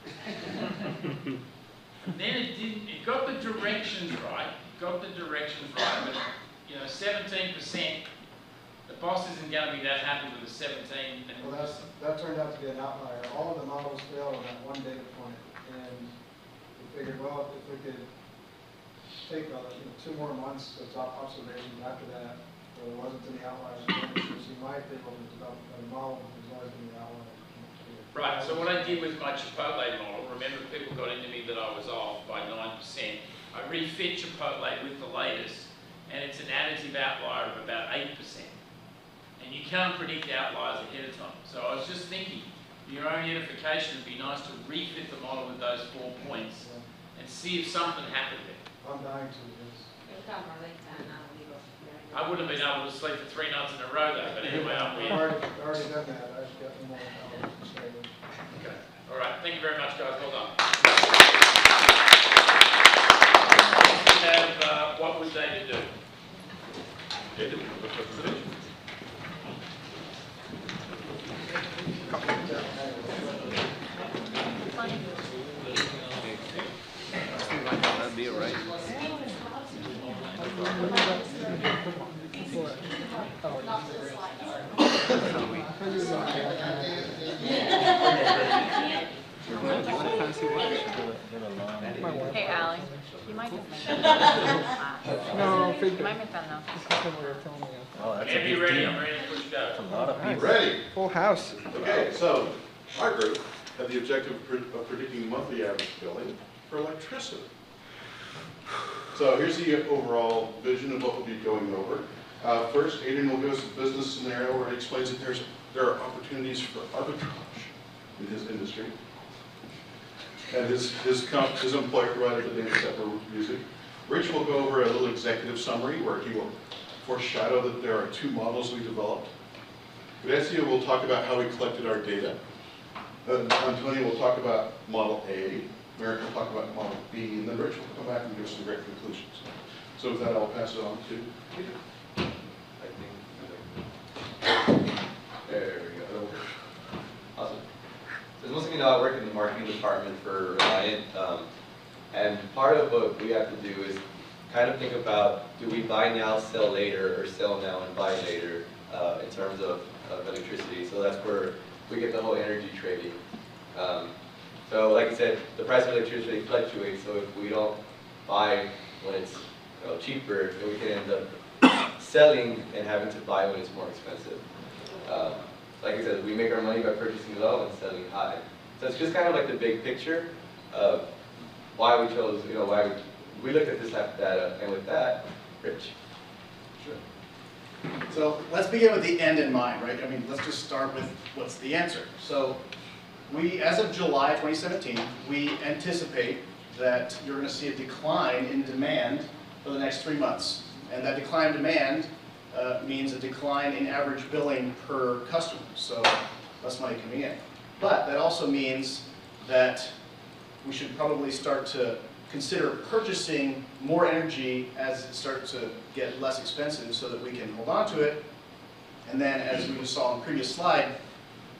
And then it got the directions right, but you know, 17%, the boss isn't going to be that happy with the 17. Well, that turned out to be an outlier. All of the models failed on that one data point, and we figured, well, if we could take 2 more months of observations after that, there wasn't any outliers, so you might be able to develop a model if there's always any outliers. Right, so what I did with my Chipotle model, remember people got into me that I was off by 9%. I refit Chipotle with the latest, and it's an additive outlier of about 8%. And you can't predict outliers ahead of time. So I was just thinking, for your own edification, it'd be nice to refit the model with those 4 points and see if something happened there. I'm dying to, yes. I wouldn't have been able to sleep for 3 nights in a row though, but anyway, I'm I've already done that. I've got more to say. Okay. All right. Thank you very much, guys. Well done. We have what was they to do? That'd be right. Hey, Allie, you might have mentioned that. No, You might have done that. Can't be ready. I'm ready to push go. Ready? Full house. Okay, so our group had the objective of predicting monthly average billing for electricity. So here's the overall vision of what we'll be going over. First, Adrian will give us a business scenario where he explains that there are opportunities for arbitrage in his industry. And his employer provided the data set we're using. Rich will go over a little executive summary where he will foreshadow that there are 2 models we developed. Venezia will talk about how we collected our data. Antonio will talk about Model A. Merrick will talk about Model B, and then Rich will come back and give us some great conclusions. So with that, I'll pass it on to Peter. There we go. Awesome. So as most of you know, I work in the marketing department for Reliant, and part of what we have to do is kind of think about, do we buy now, sell later, or sell now and buy later in terms of electricity. So that's where we get the whole energy trading. So like I said, the price of electricity fluctuates, so if we don't buy when it's cheaper, then we can end up selling and having to buy when it's more expensive. Like I said, we make our money by purchasing low and selling high. So it's just kind of like the big picture of why we chose, why we looked at this type of data, and with that, Rich. Sure. So let's begin with the end in mind, right? I mean, let's just start with what's the answer. So we, as of July 2017, we anticipate that you're going to see a decline in demand for the next 3 months. And that decline in demand means a decline in average billing per customer, so less money coming in. But that also means that we should probably start to consider purchasing more energy as it starts to get less expensive so that we can hold on to it. And then, as we just saw on the previous slide,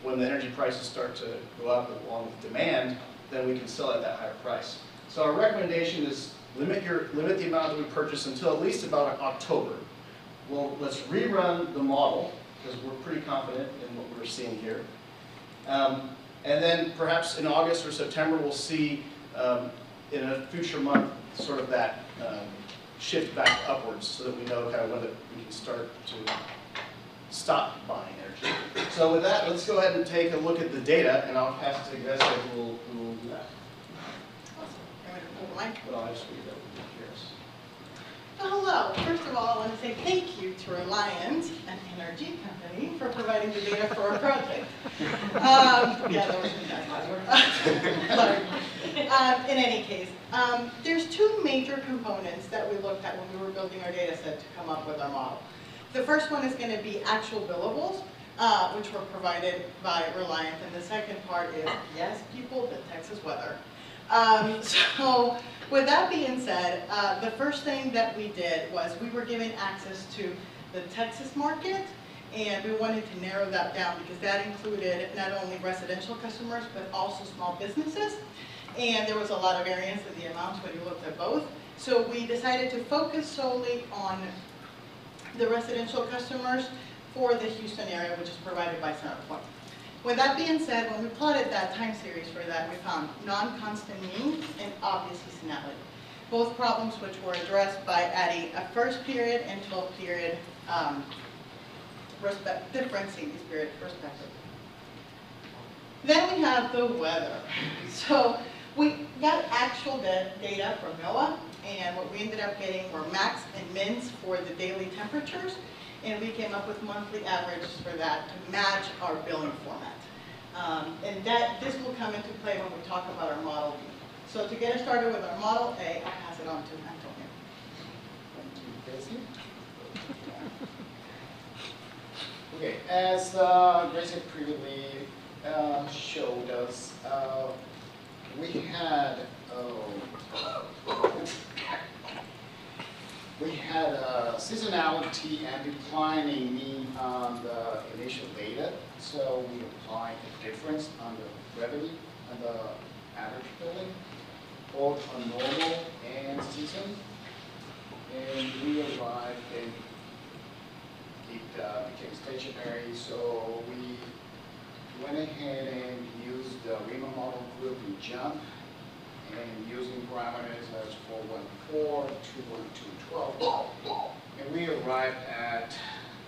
when the energy prices start to go up along with demand, then we can sell at that higher price. So our recommendation is limit the amount that we purchase until at least about October. Well, let's rerun the model, because we're pretty confident in what we're seeing here. And then perhaps in August or September, we'll see in a future month sort of that shift back upwards so that we know kind of when we can start to stop buying energy. So with that, let's go ahead and take a look at the data, and I'll pass it to Gessa who will do that. But I'll just read that with you. Well, hello. First of all, I want to say thank you to Reliant, an energy company, for providing the data for our project. Yeah, that was Sorry. In any case, there's two major components that we looked at when we were building our data set to come up with our model. The first one is going to be actual billables, which were provided by Reliant, and the second part is, yes, people, the Texas weather. So with that being said, the first thing that we did was we were given access to the Texas market, and we wanted to narrow that down because that included not only residential customers but also small businesses, and there was a lot of variance in the amounts when you looked at both. So we decided to focus solely on the residential customers for the Houston area, which is provided by CenterPoint. With that being said, when we plotted that time series for that, we found non-constant mean and obvious seasonality. Both problems which were addressed by adding a first period and 12 period difference in this period perspective. Then we have the weather. So we got actual data from NOAA, and what we ended up getting were max and mins for the daily temperatures, and we came up with monthly averages for that to match our billing format. And this will come into play when we talk about our model B. So to get us started with our model A, I'll pass it on to Antonio. Thank you, Okay, as Grace previously showed us, we had seasonality and declining mean on the initial data. So we applied the difference on the revenue and the average billing, both on normal and season. And we arrived and it became stationary. So we went ahead and used the RIMA model group in JUMP and using parameters as 414, 212, 12. And we arrived at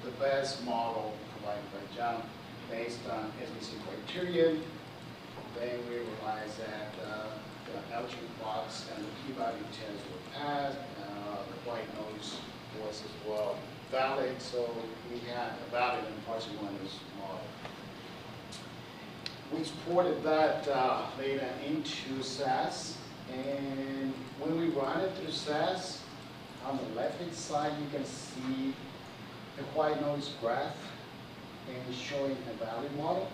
the best model provided by JUMP based on SBC criterion. Then we realized that the altitude box and the p-value tests were passed. The white noise was as well valid, so we had a valid and parsimonious model. We exported that data into SAS, and when we run it through SAS, on the left-hand side you can see the white noise graph and showing a valid model,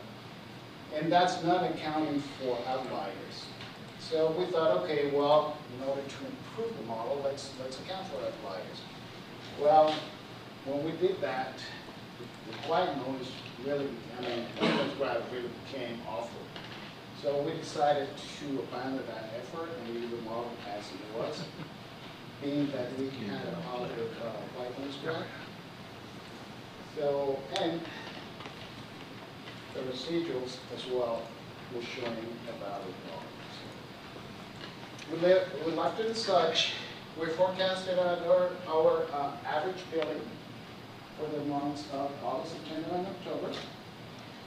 and that's not accounting for outliers. So we thought, okay, well, in order to improve the model, let's account for outliers. Well, when we did that, the white noise really, the graph really became awful. So we decided to abandon that effort and leave the model as it was, being that we had a positive white noise graph. So, and the residuals as well were showing a valid model. We left it as such. We forecasted our average billing for the months of August, September, and October.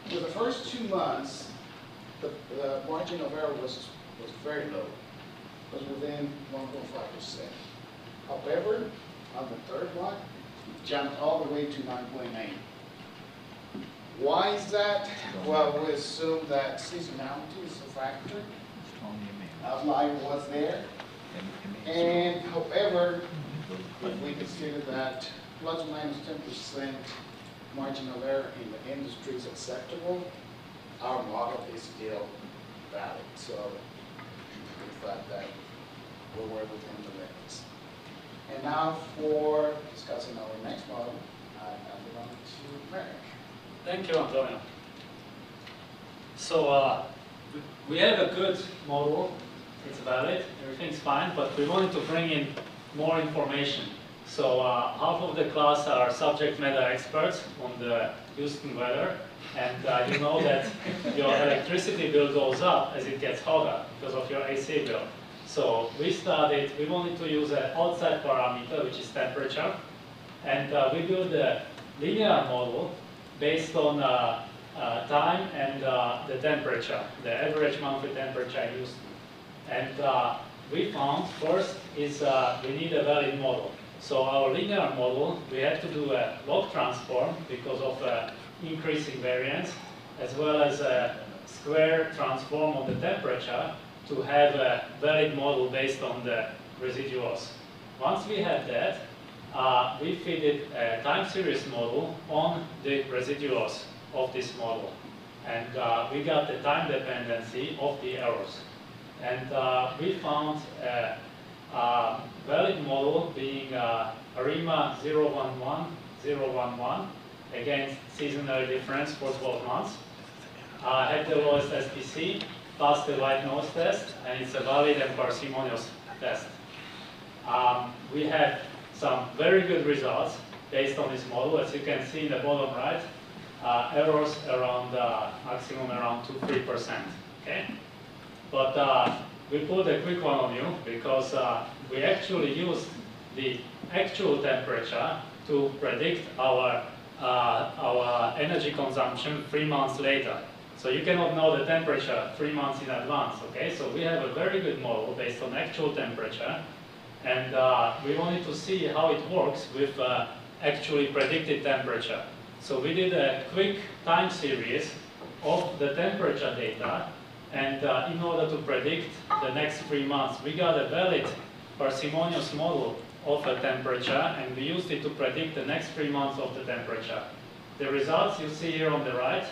For the first 2 months, the margin of error was very low. It was within 1.5%. However, on the third block, it jumped all the way to 9.9. Why is that? Well, we assume that seasonality is a factor. Outlier was there. And however, if we consider that plus or minus 10% margin of error in the industry is acceptable, our model is still valid. So we thought that we were within the limits. And now for discussing our next model, I hand it on to Merrick. Thank you, Antonio. So we have a good model. It's valid. Everything's fine. But we wanted to bring in more information. So half of the class are subject matter experts on the Houston weather. And you know that your electricity bill goes up as it gets hotter because of your AC bill. So we wanted to use an outside parameter, which is temperature. And we built a linear model based on time and the temperature, the average monthly temperature in Houston. And we found first is we need a valid model. So our linear model, we had to do a log transform because of increasing variance, as well as a square transform on the temperature to have a valid model based on the residuals. Once we had that, we fitted a time series model on the residuals of this model. And we got the time dependency of the errors. And we found a valid model being ARIMA 011, against seasonal difference for 12 months. Had the lowest SPC, passed the white nose test, and it's a valid and parsimonious test. We had some very good results based on this model. As you can see in the bottom right, errors around maximum around 2-3%. Okay, but we put a quick one on you because we actually used the actual temperature to predict our energy consumption 3 months later. So you cannot know the temperature 3 months in advance. Okay, so we have a very good model based on actual temperature. And we wanted to see how it works with actually predicted temperature. So we did a quick time series of the temperature data. And in order to predict the next 3 months, we got a valid parsimonious model of a temperature. And we used it to predict the next 3 months of the temperature. The results you see here on the right,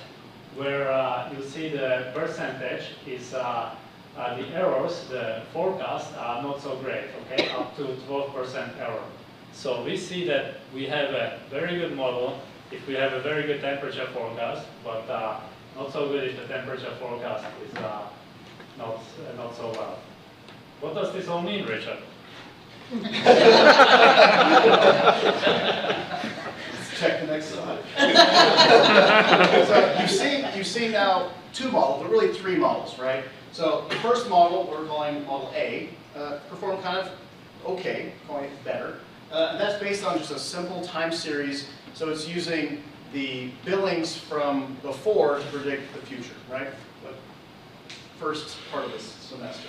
where you see the percentage is the errors, the forecasts are not so great, okay, up to 12% error. So we see that we have a very good model if we have a very good temperature forecast, but not so good if the temperature forecast is not so well. What does this all mean, Richard? Check the next slide. So you've seen now two models, but really three models, right? So the first model, we're calling Model A, performed kind of okay, calling it better. And that's based on just a simple time series. So it's using the billings from before to predict the future, right? The first part of this semester.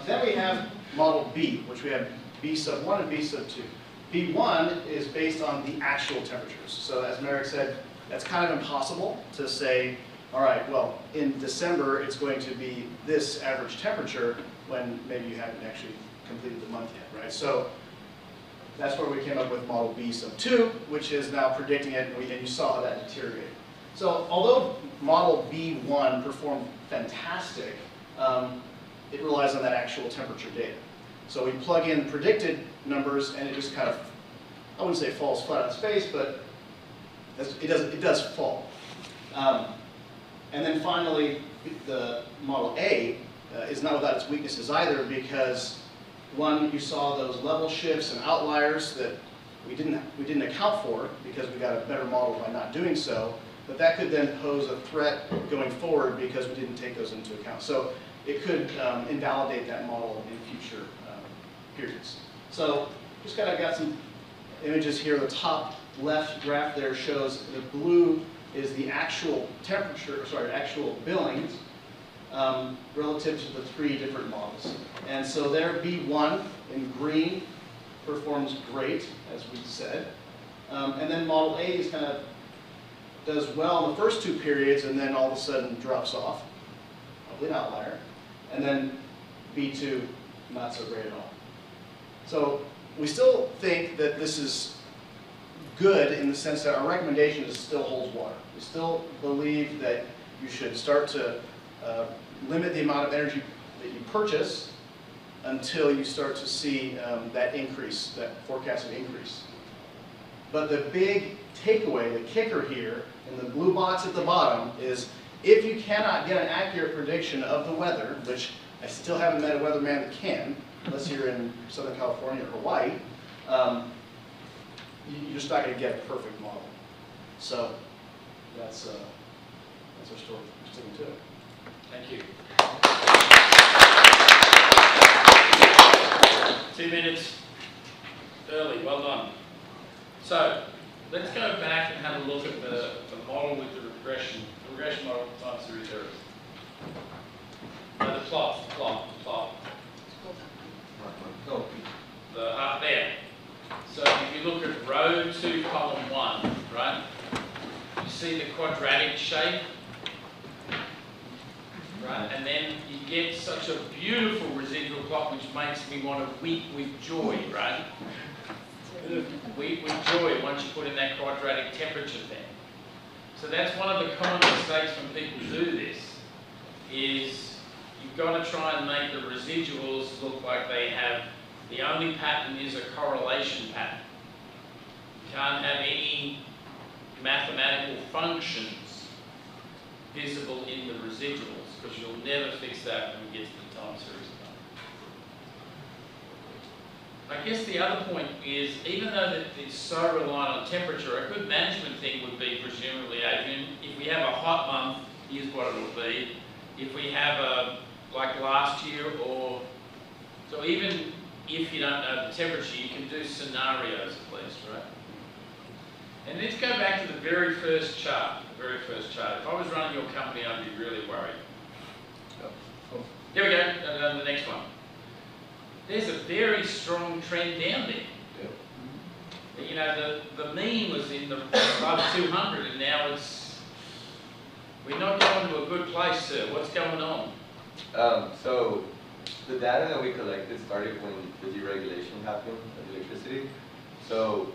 Then we have Model B, which we have B sub 1 and B sub 2. B1 is based on the actual temperatures. So as Merrick said, that's kind of impossible to say, all right, well, in December it's going to be this average temperature when maybe you haven't actually completed the month yet, right? So that's where we came up with Model B sub 2, which is now predicting it, and you saw how that deteriorated. So although Model B1 performed fantastic, it relies on that actual temperature data. So we plug in predicted numbers, and it just kind of, I wouldn't say falls flat on its face, but it does fall. And then finally, the Model A is not without its weaknesses either, because one, you saw those level shifts and outliers that we didn't account for because we got a better model by not doing so. But that could then pose a threat going forward because we didn't take those into account. So it could invalidate that model in future periods. So just kind of got some images here. The top left graph there shows the blue is the actual temperature, sorry, actual billings, relative to the 3 different models. And so there, B1 in green performs great, as we said. And then model A is kind of does well in the first 2 periods and then all of a sudden drops off. Probably an outlier. And then B2, not so great at all. So we still think that this is good in the sense that our recommendation still holds water. We still believe that you should start to limit the amount of energy that you purchase until you start to see that increase, that forecasted increase. But the big takeaway, the kicker here, in the blue box at the bottom, is if you cannot get an accurate prediction of the weather, which I still haven't met a weatherman that can, unless you're in Southern California or Hawaii, you're just not going to get a perfect model. So that's our story. We're sticking to it. Thank you. 2 minutes early, well done. So let's go back and have a look at the model with the regression model time series errors. No, the plot. There. So if you look at row 2, column 1, right? You see the quadratic shape, right? And then you get such a beautiful residual plot which makes me want to weep with joy, right? Weep with joy once you put in that quadratic temperature thing. So that's one of the common mistakes when people do this, is you've got to try and make the residuals look like they have, the only pattern is a correlation pattern. You can't have any mathematical functions visible in the residuals, because you'll never fix that when you get to the time series. I guess the other point is, even though that it's so reliant on temperature, a good management thing would be, presumably, Adrian, if we have a hot month, here's what it will be. If we have a, like last year, or, so even if you don't know the temperature, you can do scenarios at least, right? And let's go back to the very first chart, If I was running your company, I'd be really worried. Here we go, go to the next one. There's a very strong trend down there. Yep. You know, the mean was in the above 200, and now we're not going to a good place, sir. What's going on? So the data that we collected started when the deregulation happened of electricity. So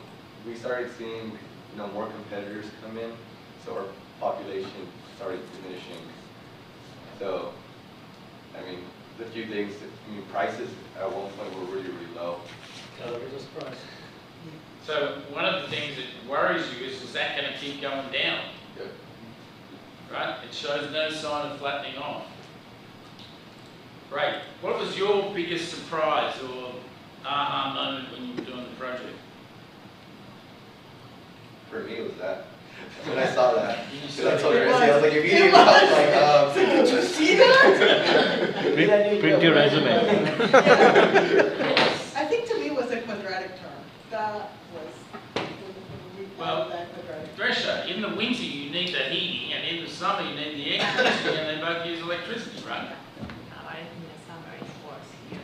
we started seeing, more competitors come in. So our population started diminishing. So, I mean, the few things, prices at one point were really, really low. So one of the things that worries you is that going to keep going down? Yep. Right? It shows no sign of flattening off. Great. What was your biggest surprise or aha moment when you were doing the project? For me, it was that. When I saw that, I told her, I was like, immediately, I was like, did you see that? Print your resume. I think to me it was a quadratic term. That was, well, that quadratic. Drescher, in the winter you need the heating, and in the summer you need the air conditioning, and they both use electricity, right? I think the summer is worse here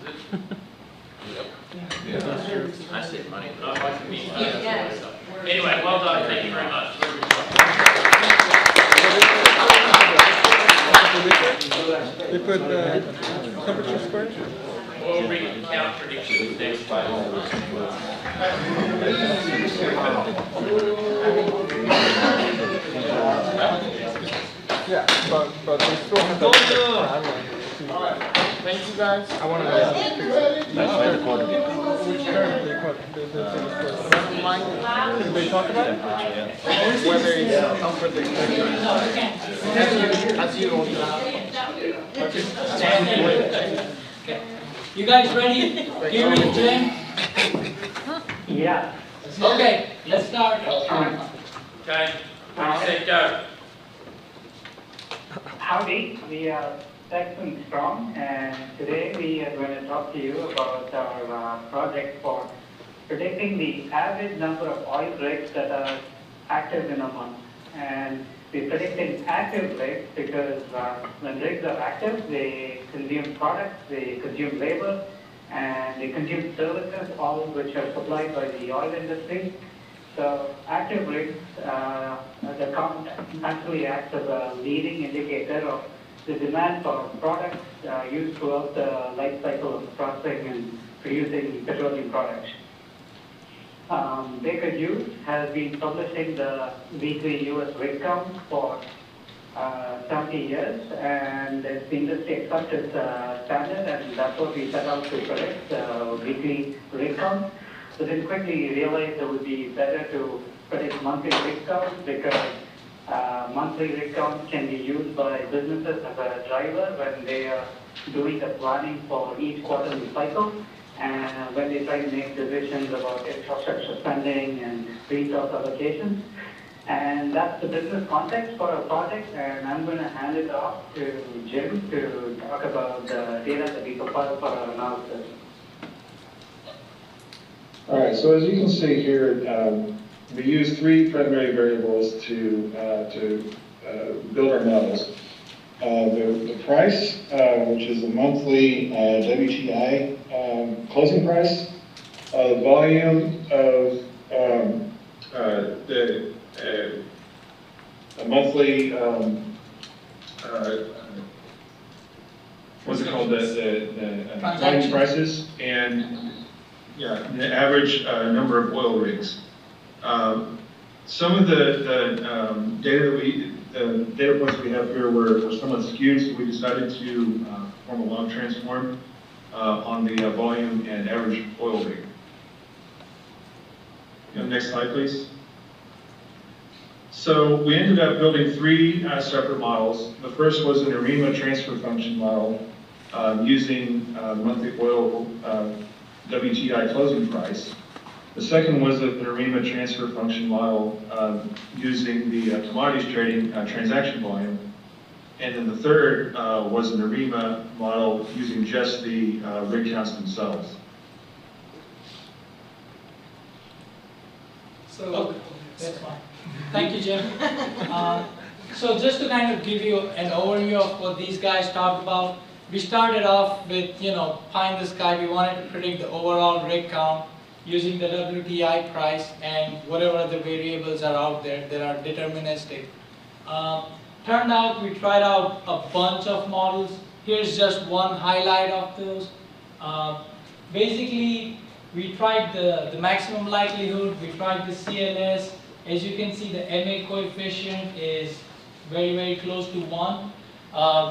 than winter. Yeah. I said money, but I like to be Yeah. Anyway, well done. Thank you very much. They put temperature square? We'll recount predictions next time. Yeah, but they still have that. Thank you guys. I want to know. Which term they put? Mine. Did they talk about it? Whether it's unpredictable. As you don't You guys ready? Give me a Jim? Yeah. Okay, let's start. Okay, say go. Howdy, we are STAT626 Strong, and today we are going to talk to you about our project for predicting the average number of oil rigs that are active in a month. And we're predicting active rigs because when rigs are active, they consume products, they consume labor, and they consume services, all of which are supplied by the oil industry. So active rigs, the count actually acts as a leading indicator of the demand for products used throughout the life cycle of processing and producing petroleum products. Baker Hughes has been publishing the weekly U.S. rig count for 70 years, and it's the industry accepted standard, and that's what we set out to predict, weekly rig count. So then quickly realized it would be better to predict monthly rig count because monthly rig count can be used by businesses as a driver when they are doing the planning for each quarterly cycle. And when they try to make decisions about infrastructure spending and resource allocations. And that's the business context for our project, and I'm going to hand it off to Jim to talk about the data that we compiled for our analysis. All right, so as you can see here, we use three primary variables to build our models. The price, which is the monthly WTI closing price, the volume of a monthly, what's it called, the volume prices, and yeah, the average number of oil rigs. Some of the data that the data points we have here were somewhat skewed, so we decided to perform a log transform on the volume and average oil rig. Next slide, please. So we ended up building three separate models. The first was an ARIMA transfer function model using monthly oil WTI closing price. The second was an ARIMA transfer function model using the commodities trading transaction volume. And then the third was an ARIMA model using just the rig counts themselves. So, that's fine. Thank you, Jim. So just to kind of give you an overview of what these guys talked about, we started off with, pie in the sky. We wanted to predict the overall rig count using the WTI price and whatever other variables are out there that are deterministic. Turned out we tried out a bunch of models. Here's just one highlight of those. Basically, we tried the maximum likelihood, we tried the CLS. As you can see, the MA coefficient is very, very close to 1.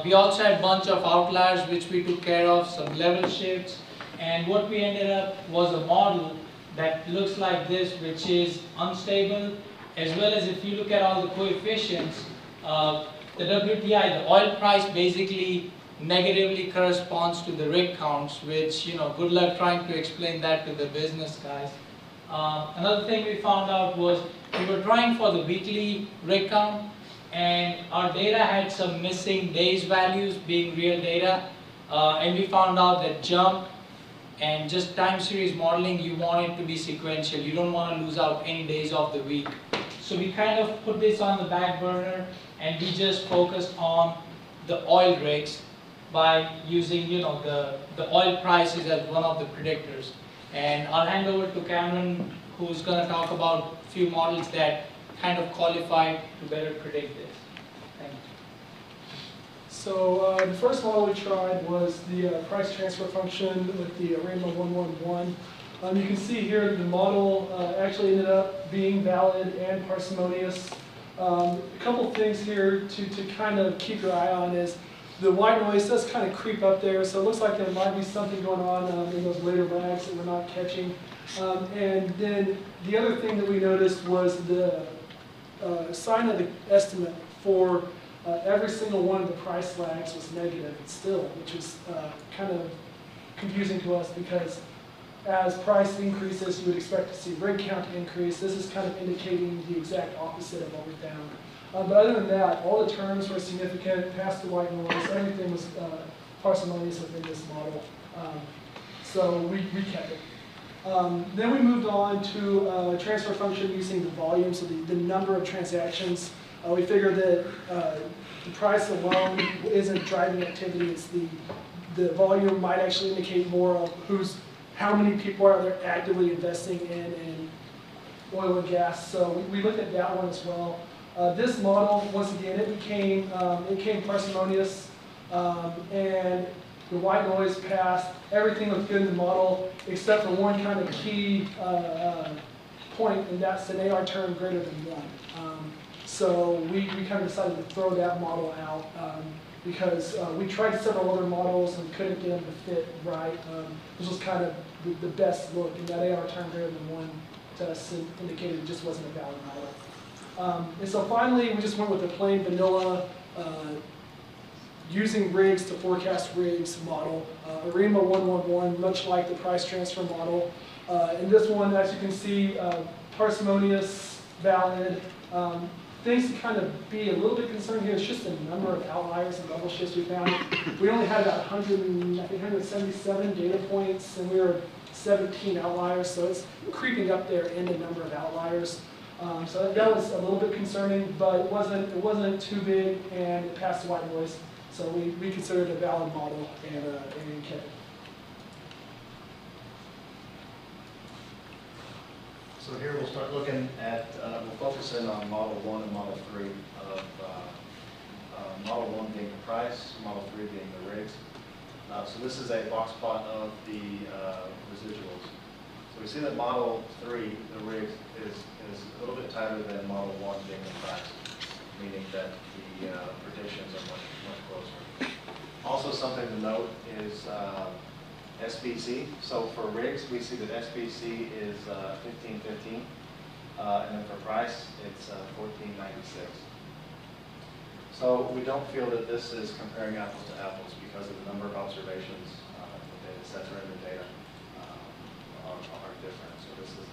We also had a bunch of outliers which we took care of, some level shifts, and what we ended up was a model that looks like this, which is unstable, as well as if you look at all the coefficients, the WTI, the oil price basically negatively corresponds to the rig counts, which, good luck trying to explain that to the business guys. Another thing we found out was we were trying for the weekly rig count, and our data had some missing days values being real data, and we found out that jump and just time series modeling, you want it to be sequential. You don't want to lose out any days of the week. So we kind of put this on the back burner, and we just focused on the oil rigs by using, the oil prices as one of the predictors. And I'll hand over to Cameron, who's going to talk about a few models that kind of qualify to better predict this. Thank you. So the first model we tried was the price transfer function with the ARIMA 111. You can see here that the model actually ended up being valid and parsimonious. A couple things here to kind of keep your eye on is the white noise does kind of creep up there, so it looks like there might be something going on in those later lags that we're not catching. And then the other thing that we noticed was the sign of the estimate for every single one of the price lags was negative still, which is kind of confusing to us because as price increases, you would expect to see rig count increase. This is kind of indicating the exact opposite of what we found. But other than that, all the terms were significant, past the white noise, everything was parsimonious within this model. So we kept it. Then we moved on to a transfer function using the volume, so the number of transactions We figured that the price alone isn't driving activity, it's the volume might actually indicate more of how many people are there actively investing in oil and gas. So we looked at that one as well. This model, once again, it became parsimonious, and the white noise passed. Everything looked good in the model, except for one kind of key point, and that's an AR term greater than 1. So we kind of decided to throw that model out because we tried several other models and couldn't get them to fit right. This was kind of the best look, and that AR term greater than 1 to us indicated it just wasn't a valid model. And so finally, we just went with a plain vanilla using rigs to forecast rigs model. ARIMA 111, much like the price transfer model. In this one, as you can see, parsimonious, valid. Things to kind of be a little bit concerned here is just the number of outliers and level shifts we found. We only had about 177 data points, and we were 17 outliers, so it's creeping up there in the number of outliers. So that was a little bit concerning, but it wasn't too big, and it passed the white noise. So we considered it a valid model and kept it. So here we'll start looking at, we'll focus in on Model 1 and Model 3 of Model 1 being the price, Model 3 being the rigs. So this is a box plot of the residuals. So we see that Model 3, the rigs, is a little bit tighter than Model 1 being the price, meaning that the predictions are much closer. Also something to note is SBC. So for rigs, we see that SBC is 1515, and then for price, it's 1496. So we don't feel that this is comparing apples to apples because of the number of observations, the data sets or in the data are different. So this is,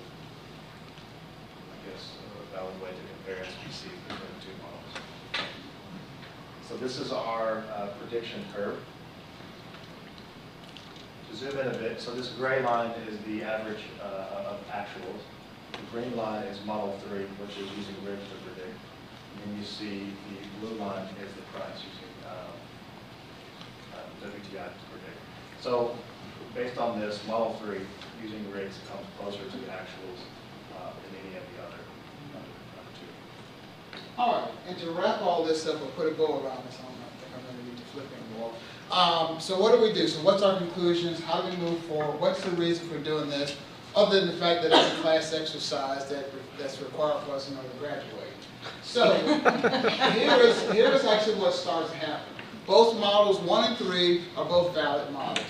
I guess, a valid way to compare SBC between the two models. So this is our prediction curve. To zoom in a bit, so this gray line is the average of actuals. The green line is Model 3, which is using rigs to predict. And then you see the blue line is the price using WTI to predict. So based on this, Model 3 using rigs comes closer to the actuals than any of the other two. All right, and to wrap all this up, we'll put a bow around this. I don't think I'm going to need to flip anymore. So what do we do? So what's our conclusions? How do we move forward? What's the reason for doing this? Other than the fact that it's a class exercise that's required for us in order to graduate. So here is actually what starts to happen. Both models 1 and 3 are both valid models.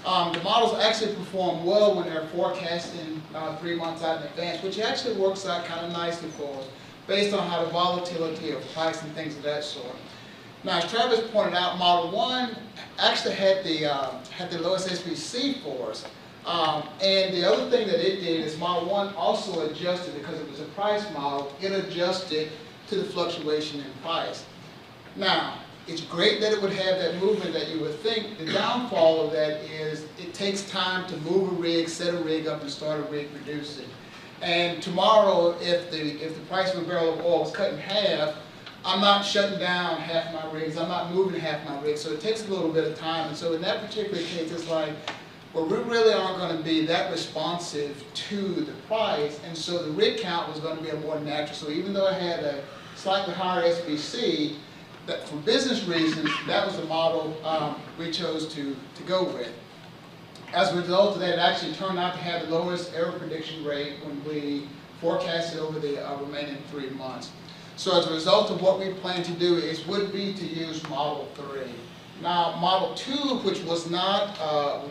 The models actually perform well when they're forecasting 3 months out in advance, which actually works out kind of nicely for us, based on how the volatility of price and things of that sort. Now, as Travis pointed out, Model 1 actually had the lowest SBC for us. And the other thing that it did is Model 1 also adjusted, because it was a price model, it adjusted to the fluctuation in price. Now, it's great that it would have that movement that you would think. The downfall of that is it takes time to move a rig, set a rig up, and start a rig producing. And tomorrow, if the price of a barrel of oil was cut in half, I'm not shutting down half my rigs, I'm not moving half my rigs, so it takes a little bit of time. And so in that particular case, it's like, well, we really aren't going to be that responsive to the price, and so the rig count was going to be a more natural. So even though I had a slightly higher SBC, that for business reasons, that was the model we chose to go with. As a result of that, it actually turned out to have the lowest error prediction rate when we forecasted over the remaining 3 months. So as a result of what we plan to do would be to use Model 3. Now, Model 2, which is not a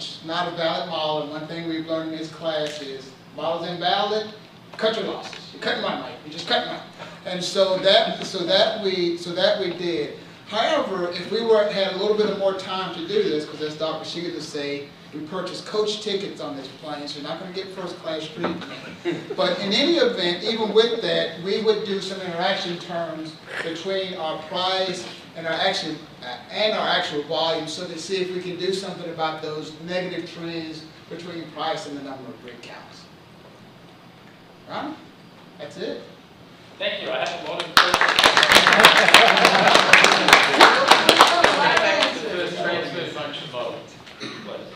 valid model, and one thing we've learned in this class is models invalid, cut your losses. You're cutting my money. You're just cutting mine. And so that we did. However, if we had a little bit more time to do this, because as Dr. Shiga would say, we purchased coach tickets on this plane, so you're not going to get first-class treatment. But in any event, even with that, we would do some interaction terms between our price and our actual volume, so to see if we can do something about those negative trends between price and the number of rig counts. Right? That's it. Thank you. I have a lot of questions. Back to the first transfer function model, please.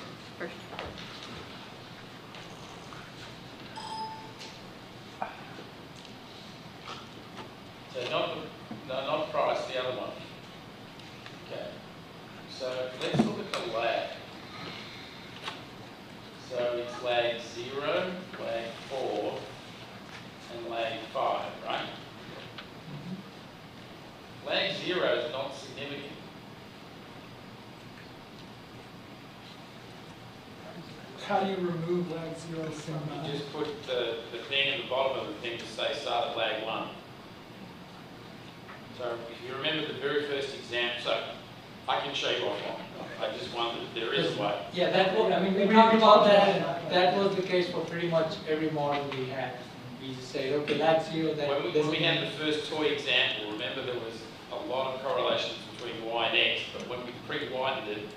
So not price, the other one. Okay. So let's look at the lag. So it's lag 0, lag 4, and lag 5, right? Lag 0 is not significant. How do you remove lag 0 from You just put the thing at the bottom of the thing to say start at lag 1. So if you remember the very first example, so I can show you offline. I just wondered if there is a way. Yeah, that was, I mean, we talked about that. That was the case for pretty much every model we had. We just say, okay, lag 0, that When we had the first toy example, remember there was a lot of correlations between Y and X, but when we pre-widened it,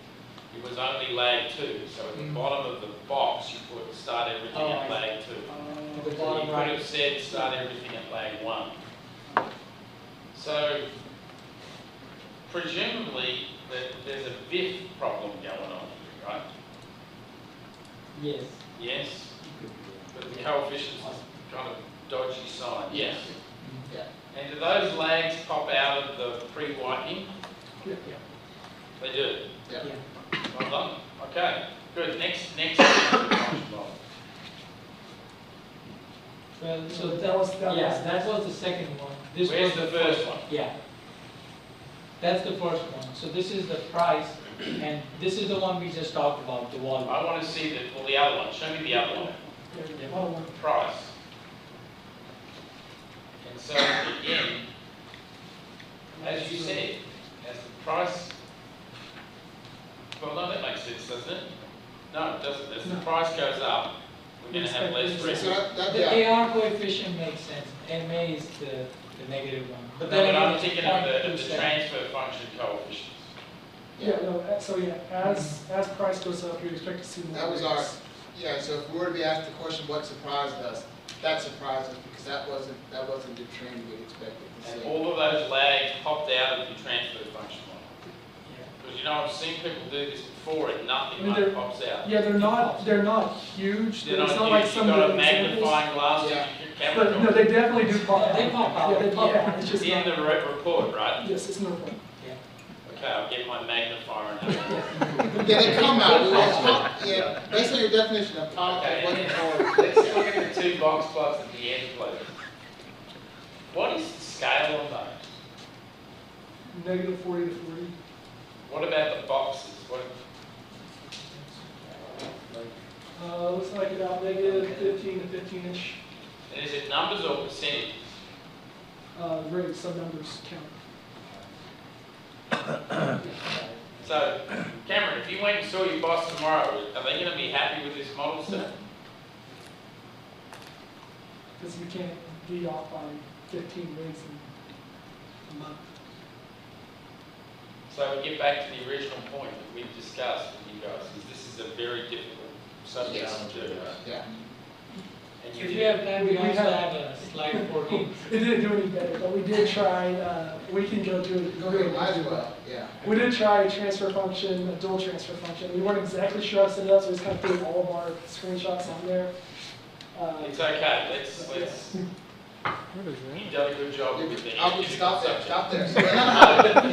it was only lag 2. So at the bottom of the box, you put start everything at lag 2. the So bottom you could have said start everything at lag 1. So presumably there's a BIF problem going on here, right? Yes. Yes? But the coefficients is kind of dodgy sign. Yes. Yeah. And do those lags pop out of the pre-whitening? Yeah. They do? Yeah. Well done. Okay, good. Next function model. Well, so that was the second one. This Where's was the first one? Yeah. That's the first one. So this is the price, and this is the one we just talked about, the volume. I want to see the other one. Show me the other one. Price. And so again, as you said, as the price, well, no, that makes sense, doesn't it? No, it doesn't. As the price goes up, we're going to have less revenue. The AR coefficient makes sense. MA is the negative one. But then I'm thinking of the transfer function coefficients. Yeah, no, so yeah, as price goes up, you expect to see more. That was our, yeah, so if we were to be asked the question, what surprised us, that surprised us because that wasn't the trend we'd expected to see. And all of those lags popped out of the transfer function model. Because you know, I've seen people do this before and nothing much pops out. Yeah, they're not huge. They're It's not like huge. some You've got of a the magnifying examples. glass Yeah. in your camera. But no, they definitely do pop out. They pop out. Yeah, they pop out. It's It's just in not, the report, right? yes, it's no point. Okay, I'll get my magnifier and have it. Yeah, they come out. Yeah, based on your definition of pop, Okay, what and it's then called. let's look at the two box plots at the end, please. What is the scale on those? -40 to 40. What about the boxes? Looks like about -15 to 15-ish. And is it numbers or percentages? Rate, some numbers count. So, Cameron, if you went and saw your boss tomorrow, are they going to be happy with this model set? Because you can't be off by 15 rates in a month. So we get back to the original point that we've discussed with you guys, is this is a very difficult subject to do. Yeah. And If you have time, we also have a slide 14. It didn't do any better, but we did try, we can go through it. Go ahead, might as well, yeah. We did try a transfer function, a dual transfer function. We weren't exactly sure how to set it up, so we just kind of threw all of our screenshots on there. It's okay, let's, you've done a good job with it. I'll stop there. So you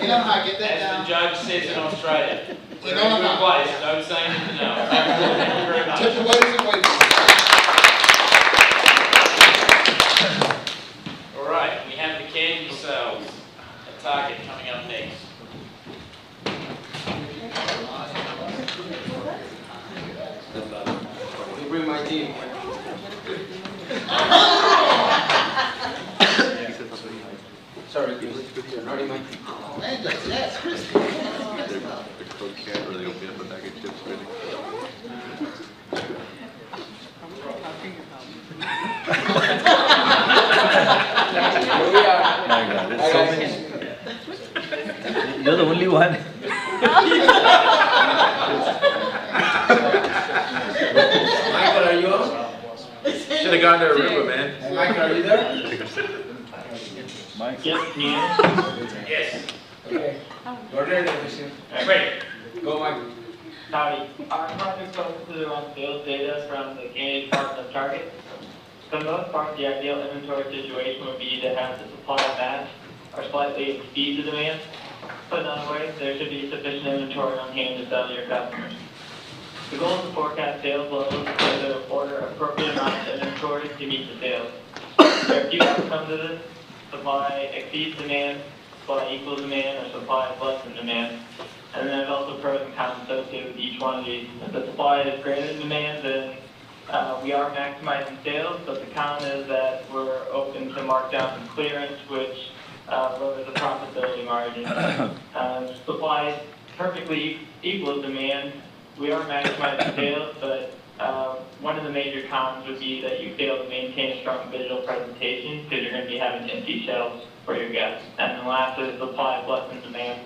know how I get that down? As the judge says in Australia, we're in know a good how- place, don't say anything else. Thank you very much. Take the waiters and waiters. All right, we have the candy sales at Target coming up next. Let me bring my team. Sorry, already my team. Man, yes, Chris. The cook can't really open up a bag of chips really. Here we are. My God, there's so many. You're the only one. Michael, are you on? Should have gone to Aruba, man. Michael, are you there? Mike? Yes, can you hear me? Yes. Okay. Go ahead, Mission. Ready. Go, Mike. Howdy. Our project focuses on sales data from the Canadian Department of Target. For the most part, the ideal inventory situation would be to have the supply match or slightly exceed the demand. Put another way, there should be sufficient inventory on hand to sell to your customers. The goal is to forecast sales levels and to order appropriate amounts of inventory to meet the sales. There are a few outcomes of this. Supply exceeds demand, supply equals demand, or supply is less than demand. And then there's also pros and cons associated with each one of these. If the supply is greater than demand, then we are maximizing sales, but the con is that we're open to markdowns and clearance, which lowers the profitability margin. Supply perfectly equals demand. We are maximizing sales, but one of the major cons would be that you fail to maintain a strong visual presentation because you're going to be having empty shelves for your guests. And then lastly, supply is less than demand.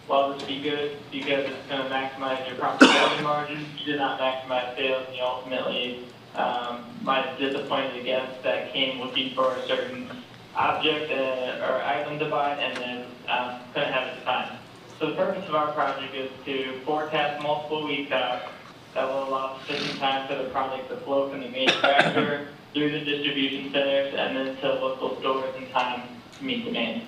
While this would be good because it's going to maximize your profitability margin, you did not maximize sales, and you ultimately might have disappointed the guests that came looking for a certain object or item to buy and then couldn't have it at the time. So the purpose of our project is to forecast multiple weeks out that will allow sufficient time for the product to flow from the manufacturer through the distribution centers and then to local stores in time to meet demand.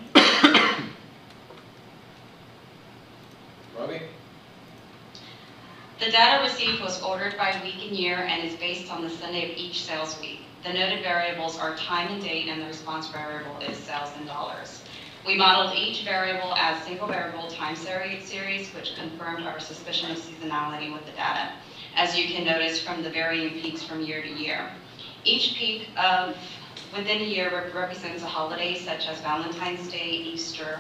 Robbie? The data received was ordered by week and year and is based on the Sunday of each sales week. The noted variables are time and date, and the response variable is sales in dollars. We modeled each variable as single variable time series, which confirmed our suspicion of seasonality with the data, as you can notice from the varying peaks from year to year. Each peak within a year represents a holiday such as Valentine's Day, Easter,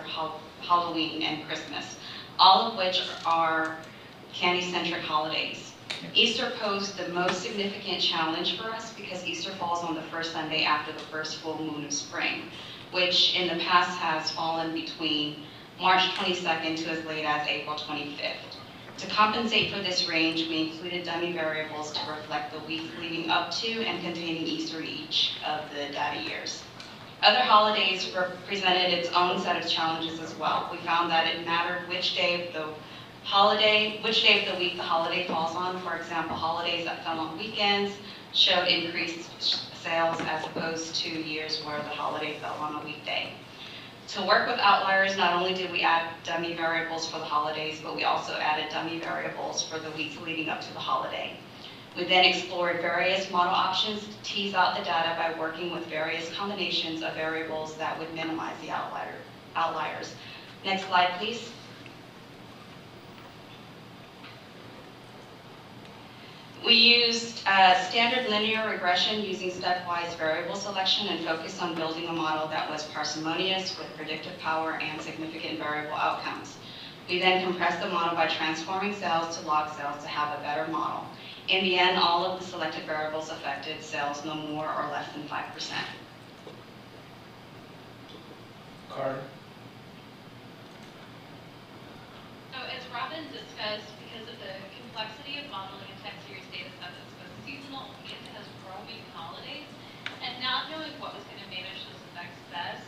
Halloween, and Christmas, all of which are candy-centric holidays. Easter posed the most significant challenge for us because Easter falls on the first Sunday after the first full moon of spring, which in the past has fallen between March 22nd to as late as April 25th. To compensate for this range, we included dummy variables to reflect the weeks leading up to and containing Easter each of the data years. Other holidays represented its own set of challenges as well. We found that it mattered which day of the week the holiday falls on. For example, holidays that fell on weekends showed increased sales as opposed to years where the holiday fell on a weekday. To work with outliers, not only did we add dummy variables for the holidays, but we also added dummy variables for the weeks leading up to the holiday. We then explored various model options to tease out the data by working with various combinations of variables that would minimize the outliers. Next slide, please. We used standard linear regression using stepwise variable selection and focused on building a model that was parsimonious with predictive power and significant variable outcomes. We then compressed the model by transforming sales to log sales to have a better model. In the end, all of the selected variables affected sales no more or less than 5%. Carter? So as Robin discussed, because of the complexity of modeling a time series data set that's both seasonal and has growing holidays, and not knowing what was going to manage those effects best,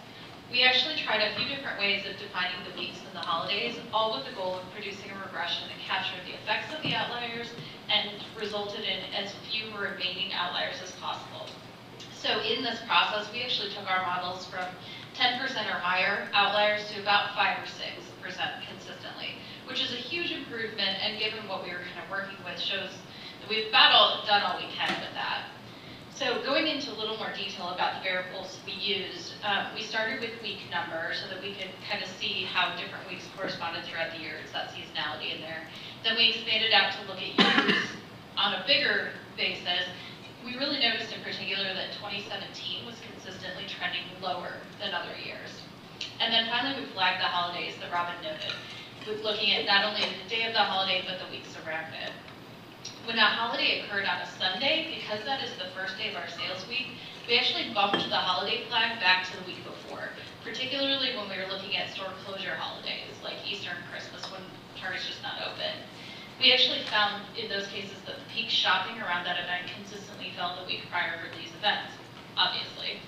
we actually tried a few different ways of defining the weeks and the holidays, all with the goal of producing a regression that captured the effects of the outliers and resulted in as few remaining outliers as possible. So in this process, we actually took our models from 10% or higher outliers to about 5 or 6% consistently, which is a huge improvement, and given what we were kind of working with, shows that we've about done all we can with that. So going into a little more detail about the variables we used, we started with week number so that we could kind of see how different weeks corresponded throughout the year. It's that seasonality in there. Then we expanded out to look at years on a bigger basis. We really noticed in particular that 2017 was consistently trending lower than other years. And then finally we flagged the holidays that Robin noted, with looking at not only the day of the holiday, but the weeks around it. When a holiday occurred on a Sunday, because that is the first day of our sales week, we actually bumped the holiday flag back to the week before, particularly when we were looking at store closure holidays, like Easter and Christmas, when Target's just not open. We actually found in those cases that the peak shopping around that event consistently fell the week prior for these events, obviously.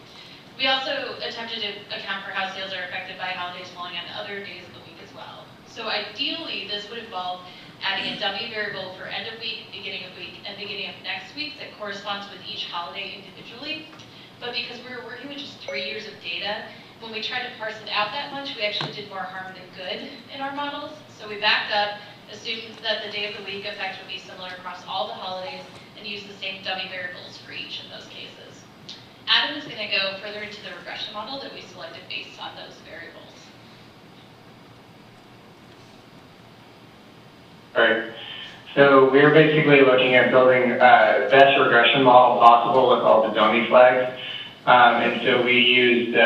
We also attempted to account for how sales are affected by holidays falling on other days of the week as well. So ideally, this would involve adding a dummy variable for end of week, and beginning of next week that corresponds with each holiday individually. But because we were working with just 3 years of data, when we tried to parse it out that much, we actually did more harm than good in our models. So we backed up, assumed that the day of the week effect would be similar across all the holidays, and used the same dummy variables for each of those cases. Adam is going to go further into the regression model that we selected based on those variables. All right. So we're basically looking at building best regression model possible with all the dummy flags. And so we used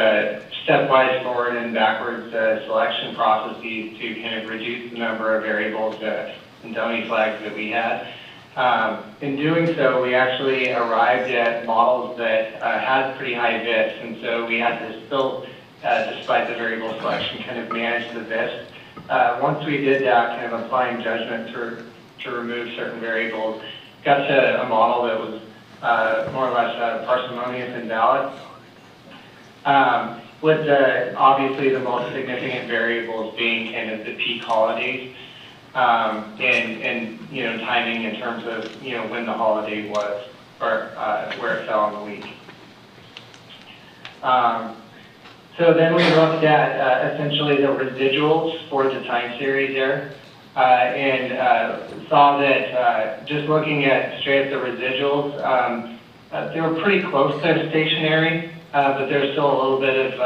stepwise forward and backwards selection processes to kind of reduce the number of variables and dummy flags that we had. In doing so, we actually arrived at models that had pretty high VIFs, and so we had to still, despite the variable selection, kind of manage the VIFs. Once we did that, kind of applying judgment to remove certain variables, got to a model that was more or less parsimonious and valid. With obviously the most significant variables being kind of the peak holidays and you know, timing in terms of, you know, when the holiday was or where it fell in the week. So then we looked at essentially the residuals for the time series there, and saw that just looking at straight at the residuals, they were pretty close to stationary, but there's still a little bit of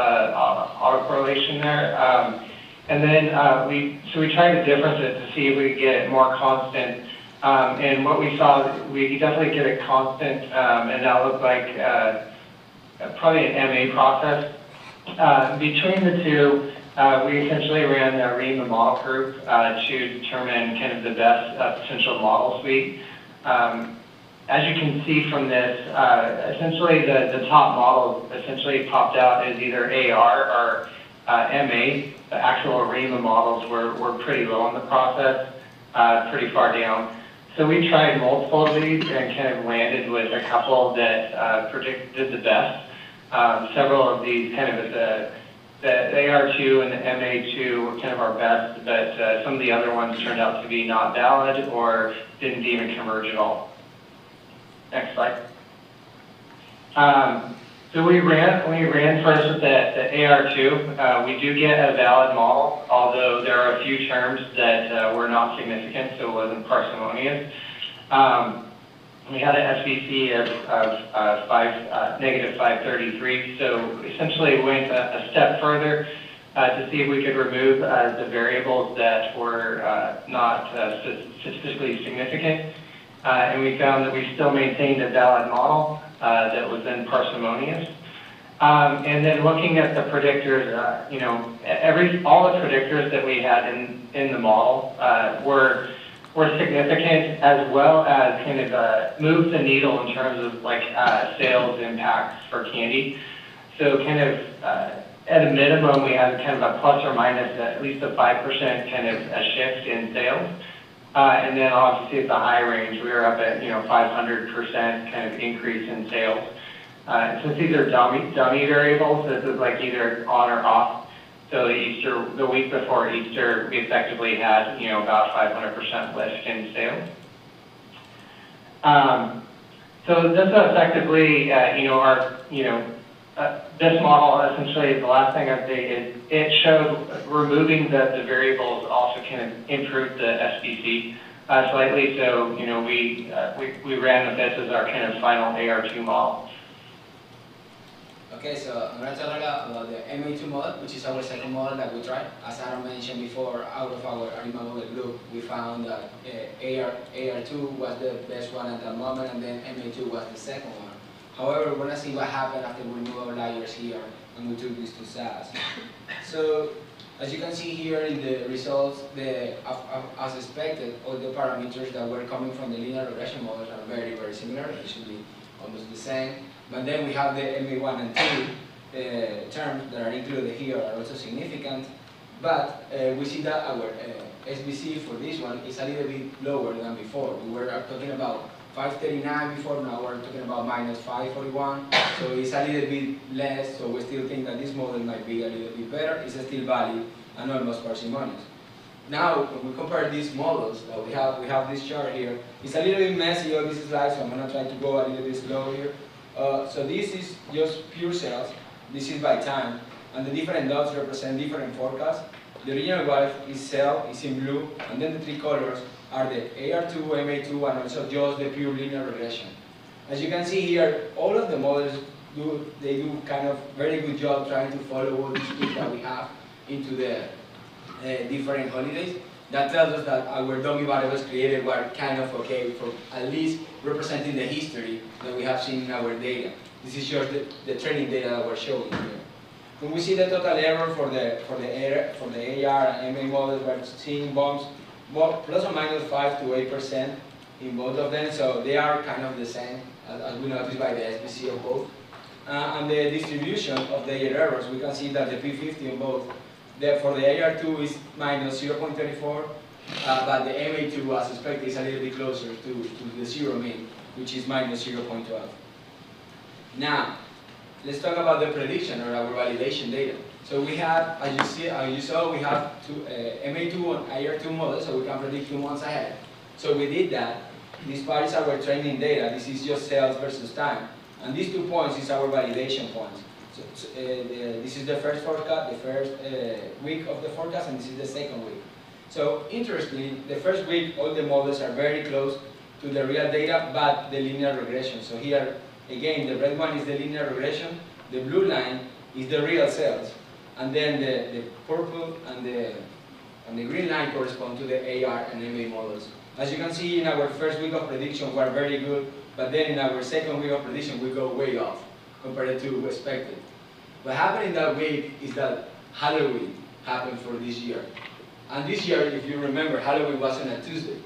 autocorrelation there. And then we tried to difference it to see if we could get it more constant. And what we saw, we definitely get it constant, and that looked like probably an MA process. Between the two, we essentially ran the REMA model group to determine kind of the best potential model suite. As you can see from this, essentially the top model essentially popped out as either AR or MA. The actual REMA models were pretty low in the process, pretty far down. So we tried multiple of these and kind of landed with a couple that did the best. Several of these kind of at the AR2 and the MA2 were kind of our best, but some of the other ones turned out to be not valid or didn't even converge at all. Next slide. So we ran first with the AR2. We do get a valid model, although there are a few terms that were not significant, so it wasn't parsimonious. We had an SVC of negative 533, so essentially went a step further to see if we could remove the variables that were not statistically significant. And we found that we still maintained a valid model that was then parsimonious. And then looking at the predictors, you know, all the predictors that we had in the model were significant, as well as kind of moved the needle in terms of like sales impacts for candy. So kind of at a minimum, we had kind of a plus or minus at least a 5% kind of a shift in sales. And then obviously at the high range, we were up at, you know, 500% kind of increase in sales. Since these are dummy variables, this is like either on or off. So the week before Easter, we effectively had, you know, about 500% lift in sales. So this effectively, you know, this model essentially, the last thing I'd say is it showed removing the variables also can improve the SBC slightly. So, you know, we ran with this as our kind of final AR2 model. Okay, so I'm going to talk about the MA2 model, which is our second model that we tried. As Aaron mentioned before, out of our REMA model group, we found that AR2 was the best one at the moment, and then MA2 was the second one. However, we're going to see what happened after we remove our layers here, and we took this to SAS. So, as you can see here in the results, as expected, all the parameters that were coming from the linear regression models are very, very similar. They should be almost the same. But then we have the MA1 and 2 terms that are included here are also significant. But we see that our SBC for this one is a little bit lower than before. We were talking about 539 before, now we're talking about minus 541. So it's a little bit less, so we still think that this model might be a little bit better. It's still valid and almost parsimonious. Now, when we compare these models, we have this chart here. It's a little bit messy on this slide, so I'm going to try to go a little bit slow here. So this is just pure sales. This is by time, and the different dots represent different forecasts. The original graph is sell, is in blue, and then the three colors are the AR2, MA2, and also just the pure linear regression. As you can see here, all of the models do kind of very good job trying to follow all these peaks that we have into the different holidays. That tells us that our dummy variables created were kind of okay for at least representing the history that we have seen in our data. This is just the training data that we're showing here. When we see the total error for the AR and MA models, we're seeing bumps plus or minus 5 to 8% in both of them, so they are kind of the same as we noticed by the SBC of both. And the distribution of the errors, we can see that the P50 on both. For the AR2 is minus 0.34, but the MA2, as expected, is a little bit closer to the zero mean, which is minus 0.12. Now, let's talk about the prediction or our validation data. So we have, as you saw, we have MA2 and AR2 models, so we can predict 2 months ahead. So we did that. This part is our training data. This is just sales versus time. And these 2 points is our validation points. So, this is the first forecast, the first week of the forecast, and this is the second week. So interestingly, the first week, all the models are very close to the real data, but the linear regression. So here, again, the red one is the linear regression, the blue line is the real sales, and then the purple and the green line correspond to the AR and MA models. As you can see, in our first week of prediction, we're very good, but then in our second week of prediction, we go way off compared to expected. What happened in that week is that Halloween happened for this year. And this year, if you remember, Halloween wasn't a Tuesday.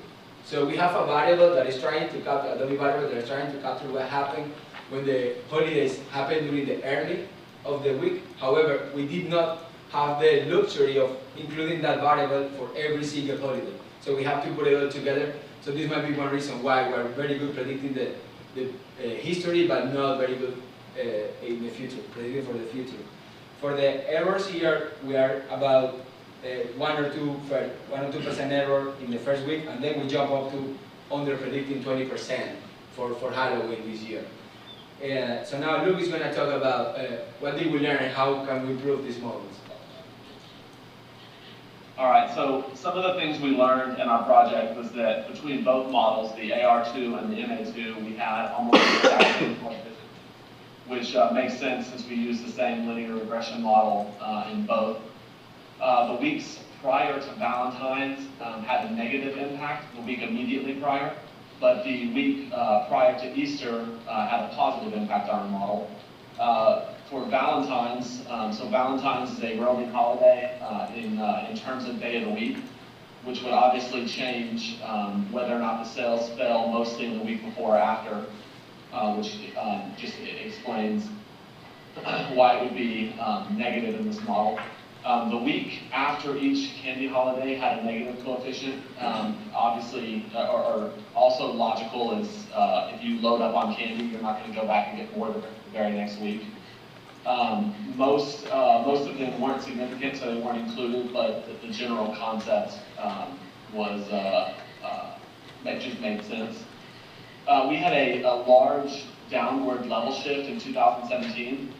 So we have a variable that is trying to capture, a dummy variable that is trying to capture what happened when the holidays happened during the early of the week. However, we did not have the luxury of including that variable for every single holiday. So we have to put it all together. So this might be one reason why we're very good predicting the history, but not very good in the future, predicting for the future. For the errors here, we are about 1 or 2% error in the first week, and then we jump up to under predicting 20% for Halloween this year. So now Luke is going to talk about what did we learn and how can we improve these models. All right, so some of the things we learned in our project was that between both models, the AR2 and the MA2, we had almost the exact same coefficient, which makes sense since we use the same linear regression model in both. The weeks prior to Valentine's had a negative impact, the week immediately prior, but the week prior to Easter had a positive impact on our model. For Valentine's, so Valentine's is a Roman holiday in terms of day of the week, which would obviously change whether or not the sales fell mostly in the week before or after, which just explains why it would be negative in this model. The week after each candy holiday had a negative coefficient. Obviously, or also logical is if you load up on candy, you're not going to go back and get more the very next week. Most of them weren't significant, so they weren't included, but the general concept was that just made sense. We had a large downward level shift in 2017.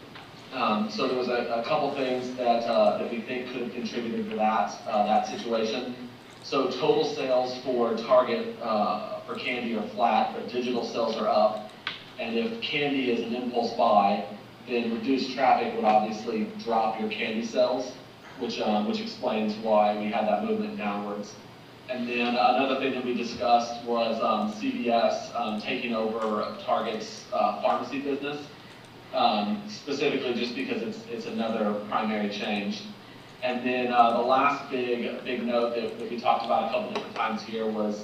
So there was a couple things that we think could have contributed to that situation. So total sales for Target for candy are flat, but digital sales are up. And if candy is an impulse buy, then reduced traffic would obviously drop your candy sales, which explains why we had that movement downwards. And then another thing that we discussed was CVS taking over Target's pharmacy business. Specifically just because it's another primary change. And then the last big note that we talked about a couple different times here was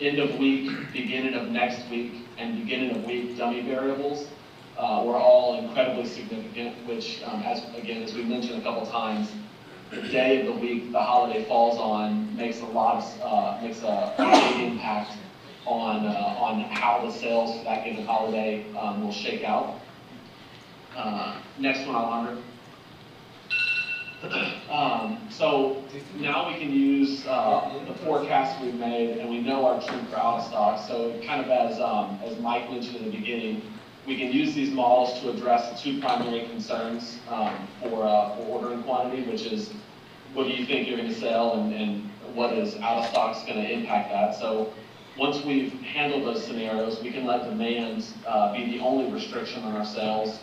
end of week, beginning of next week, and beginning of week dummy variables were all incredibly significant, which as we mentioned a couple times, the day of the week the holiday falls on makes a big impact on how the sales for that given holiday will shake out. Next one, Alejandro. So now we can use the forecast we've made, and we know our trend for out of stock. So kind of as Mike mentioned in the beginning, we can use these models to address the two primary concerns for ordering quantity, which is what do you think you're going to sell, and what is out of stock is going to impact that. So once we've handled those scenarios, we can let demand be the only restriction on our sales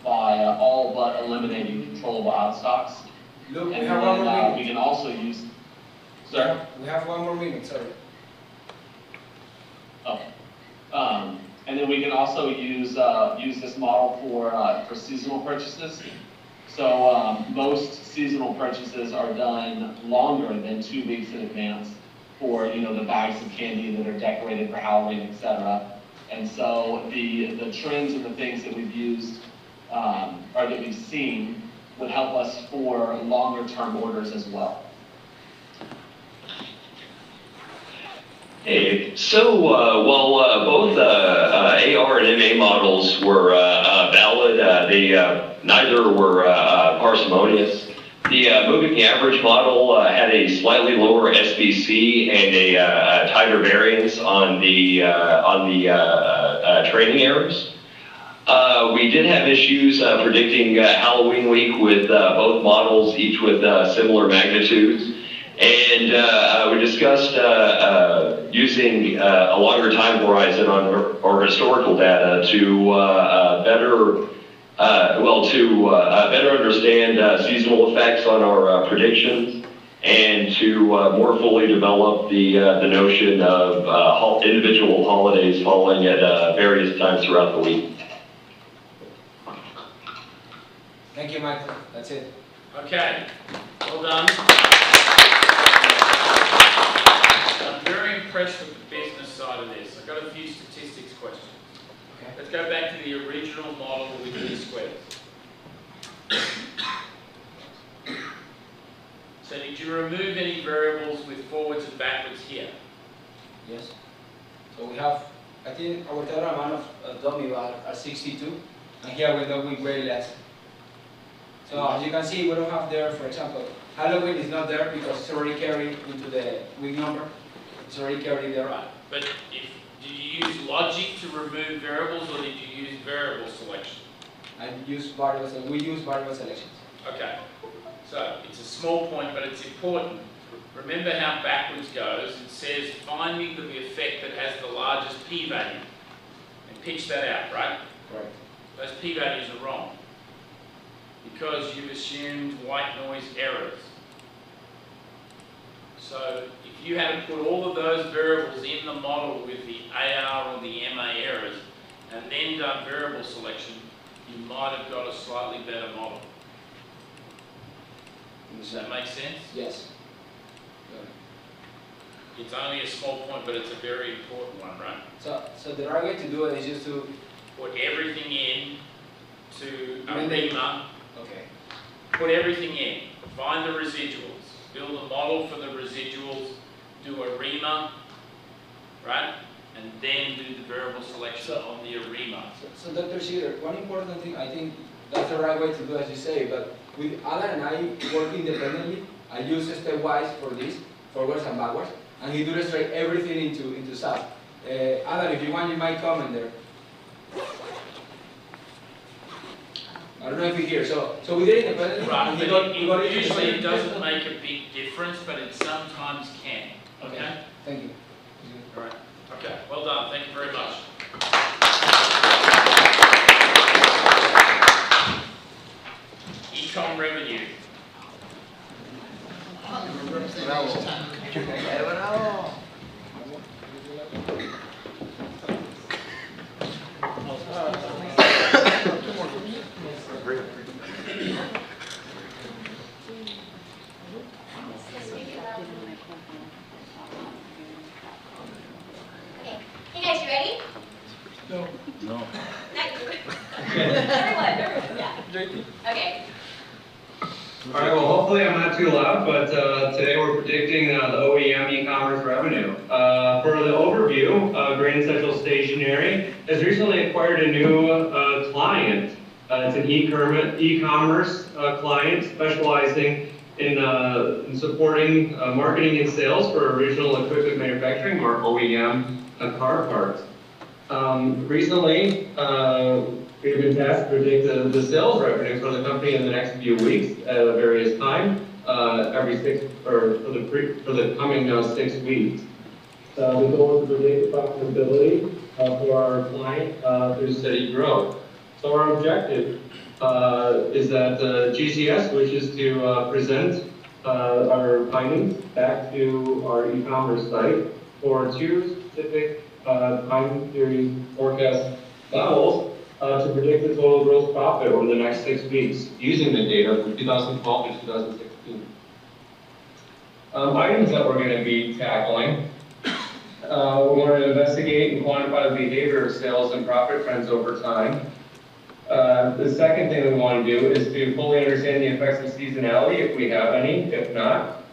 by all but eliminating controllable out of stocks. Look, we And have one more then minute. we can also use. Sorry. We have one more minute. Sorry. Oh. And then we can also use this model for seasonal purchases. So most seasonal purchases are done longer than 2 weeks in advance for the bags of candy that are decorated for Halloween, etc. And so the trends and the things that we've used or that we've seen would help us for longer term orders as well. Hey, so while both AR and MA models were valid, neither were parsimonious. The moving average model had a slightly lower SBC and a tighter variance on the training errors. We did have issues predicting Halloween week with both models, each with similar magnitudes. And we discussed using a longer time horizon on our historical data to better understand seasonal effects on our predictions, and to more fully develop the notion of individual holidays falling at various times throughout the week. Thank you, Michael. That's it. Okay, well done. I'm very impressed with the business side of this. I've got a few statistics questions. Okay. Let's go back to the original model with D-squares. So did you remove any variables with forwards and backwards here? Yes. So we have, I think our total amount of dummy are 62, and here we go with way less. So as you can see, we don't have there, for example, Halloween is not there because it's already carried into the week number. It's already carried there. Right, but did you use logic to remove variables, or did you use variable selection? We use variable selections. Okay, so it's a small point, but it's important. Remember how backwards goes. It says finding the effect that has the largest p-value, and pitch that out, right? Right. Those p-values are wrong, because you've assumed white noise errors. So if you had put all of those variables in the model with the AR or the MA errors, and then done variable selection, you might have got a slightly better model. Does that make sense? Yes. It's only a small point, but it's a very important one, right? So the right way to do it is just to put everything in to a REMA. Okay. Put everything in. Find the residuals. Build a model for the residuals. Do a REMA, right? And then do the variable selection on the REMA. So Dr. Shearer, one important thing, I think that's the right way to do, as you say, but with Alan and I work independently. I use stepwise for this, forwards and backwards, and he illustrates everything into SAP. Alan, if you want, you might comment there. I don't know if you hear. So we did it independently. Right, but usually it doesn't make a big difference, but it sometimes can. Okay? Thank you. All right. Okay, well done. Thank you very much. Econ revenue. Hey guys, you ready? No. No. Not you. Everyone, yeah. Okay. All right, well, hopefully I'm not too loud, but today we're predicting the OEM e-commerce revenue. For the overview, you, Grand Central Stationery, has recently acquired a new client. It's an e-commerce client specializing in supporting marketing and sales for original equipment manufacturing, or OEM, car parts. Recently, we've been tasked to predict the sales revenue for the company in the next few weeks at various times, for the coming 6 weeks. The goal is to predict profitability for our client through steady growth. So our objective is that GCS wishes to present our findings back to our e-commerce site for 2 specific time series forecast models to predict the total gross profit over the next 6 weeks using the data from 2012 to 2016. Items that we're going to be tackling. We want to investigate and quantify the behavior of sales and profit trends over time. The second thing we want to do is to fully understand the effects of seasonality, if we have any. If not,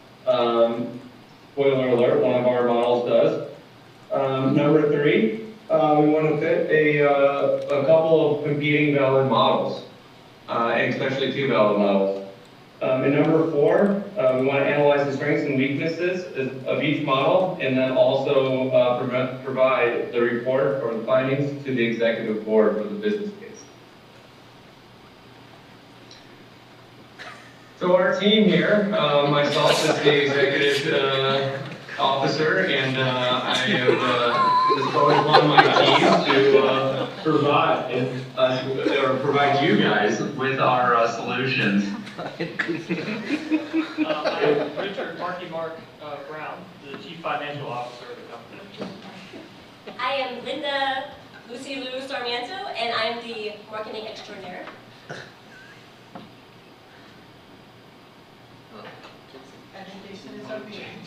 spoiler alert, one of our models does. Number 3, we want to fit a couple of competing valid models, and especially 2 valid models. And number 4, we want to analyze the strengths and weaknesses of each model, and then also provide the report or the findings to the executive board for the business case. So our team here, myself as the executive officer, and I have disposed one of my team to provide you guys with our solutions. I'm Richard Marky Mark Brown, the Chief Financial Officer of the company. I am Linda Lucy Lou Sarmiento, and I'm the marketing extraordinaire.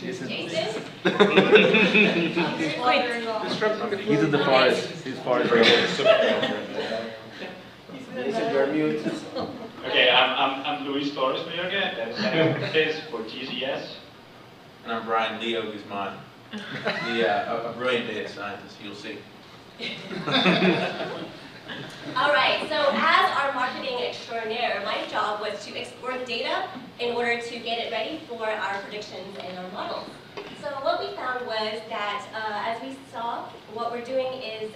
Jason? He's in the forest. He's forest. Okay, I'm Luis Torres Mayorga, that's Benefits for GCS. And I'm Brian Leo Guzman, a brilliant data scientist, you'll see. All right, so as our marketing extraordinaire, my job was to explore the data in order to get it ready for our predictions and our models. So what we found was that, as we saw, what we're doing is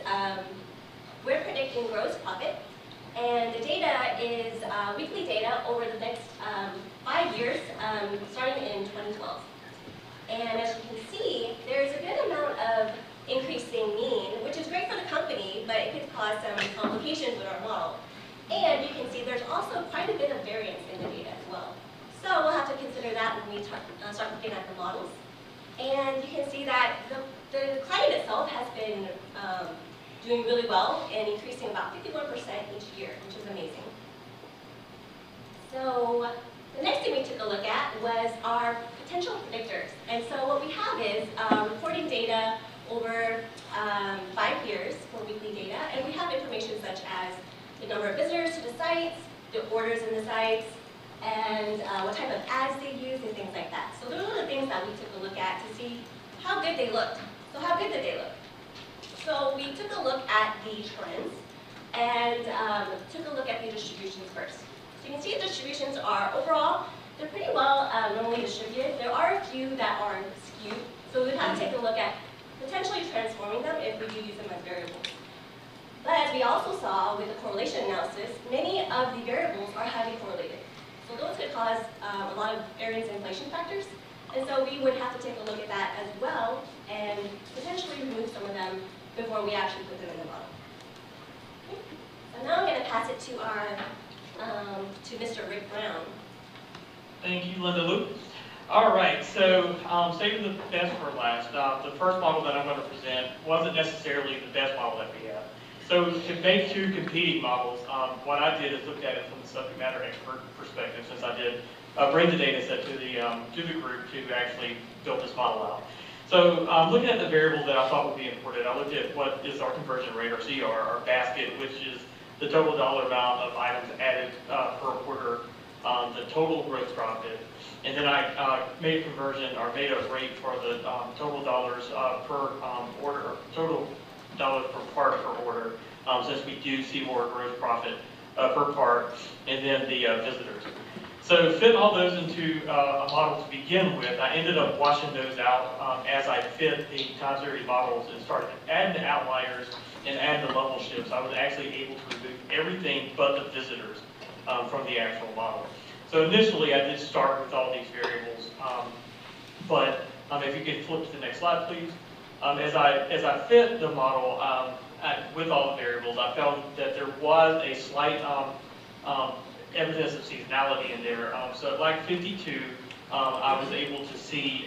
we're predicting gross profit, and the data is weekly data over the next 5 years, starting in 2012. And as you can see, there's a good amount of increasing mean, which is great for the company, but it could cause some complications with our model. And you can see there's also quite a bit of variance in the data as well. So we'll have to consider that when we start looking at the models. And you can see that the client itself has been doing really well and increasing about 51% each year, which is amazing. So the next thing we took a look at was our potential predictors. And so what we have is reporting data over 5 years for weekly data, and we have information such as the number of visitors to the sites, the orders in the sites, and what type of ads they use and things like that. So those are the things that we took a look at to see how good they looked. So how good did they look? So we took a look at the trends and took a look at the distributions first. So you can see the distributions are overall, they're pretty well normally distributed. There are a few that are skewed, so we'd have to take a look at potentially transforming them if we do use them as variables. But as we also saw with the correlation analysis, many of the variables are highly correlated. So those could cause a lot of variance in inflation factors. And so we would have to take a look at that as well and potentially remove some of them before we actually put them in the model. Okay. So now I'm going to pass it to to Mr. Rick Brown. Thank you, Linda Luke. All right, so saving the best for last. The first model that I'm going to present wasn't necessarily the best model that we have. So to make 2 competing models, what I did is looked at it from the subject matter expert perspective, since I did bring the data set to the group to actually build this model out. So looking at the variables that I thought would be important, I looked at what is our conversion rate, or CR, our basket, which is the total dollar amount of items added per order, the total gross profit, and then I made a conversion, or made a rate for the total dollars per order, total dollars per part per order, since we do see more gross profit per part, and then the visitors. So fit all those into a model to begin with. I ended up washing those out as I fit the time series models and started adding the outliers and add the level shifts. I was actually able to remove everything but the visitors from the actual model. So initially I did start with all these variables, but if you could flip to the next slide, please. As I fit the model with all the variables, I found that there was a slight evidence of seasonality in there. So at like 52, I was able to see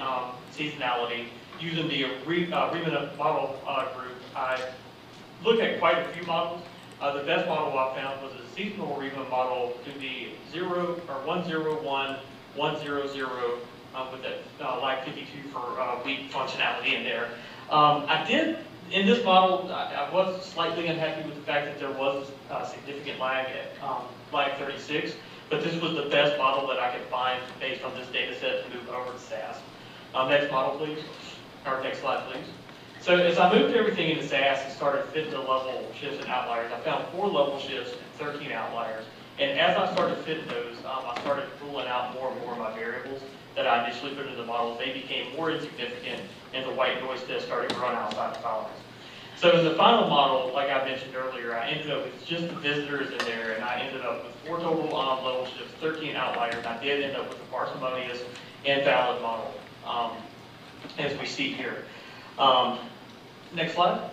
seasonality using the Riemann model group. I looked at quite a few models. The best model I found was a seasonal Riemann model to be 101, 100, with that like 52 for week functionality in there. I did, in this model, I was slightly unhappy with the fact that there was a significant lag at lag 36, but this was the best model that I could find based on this data set to move over to SAS. Next model, please, or next slide, please. So as I moved everything into SAS and started fitting the level shifts and outliers, I found 4 level shifts and 13 outliers. And as I started fitting those, I started ruling out more and more of my variables that I initially put into the models. They became more insignificant, and the white noise test started to run outside the tolerance. So in the final model, like I mentioned earlier, I ended up with just the visitors in there, and I ended up with 4 total level shifts, 13 outliers. I did end up with a parsimonious and valid model, as we see here. Next slide.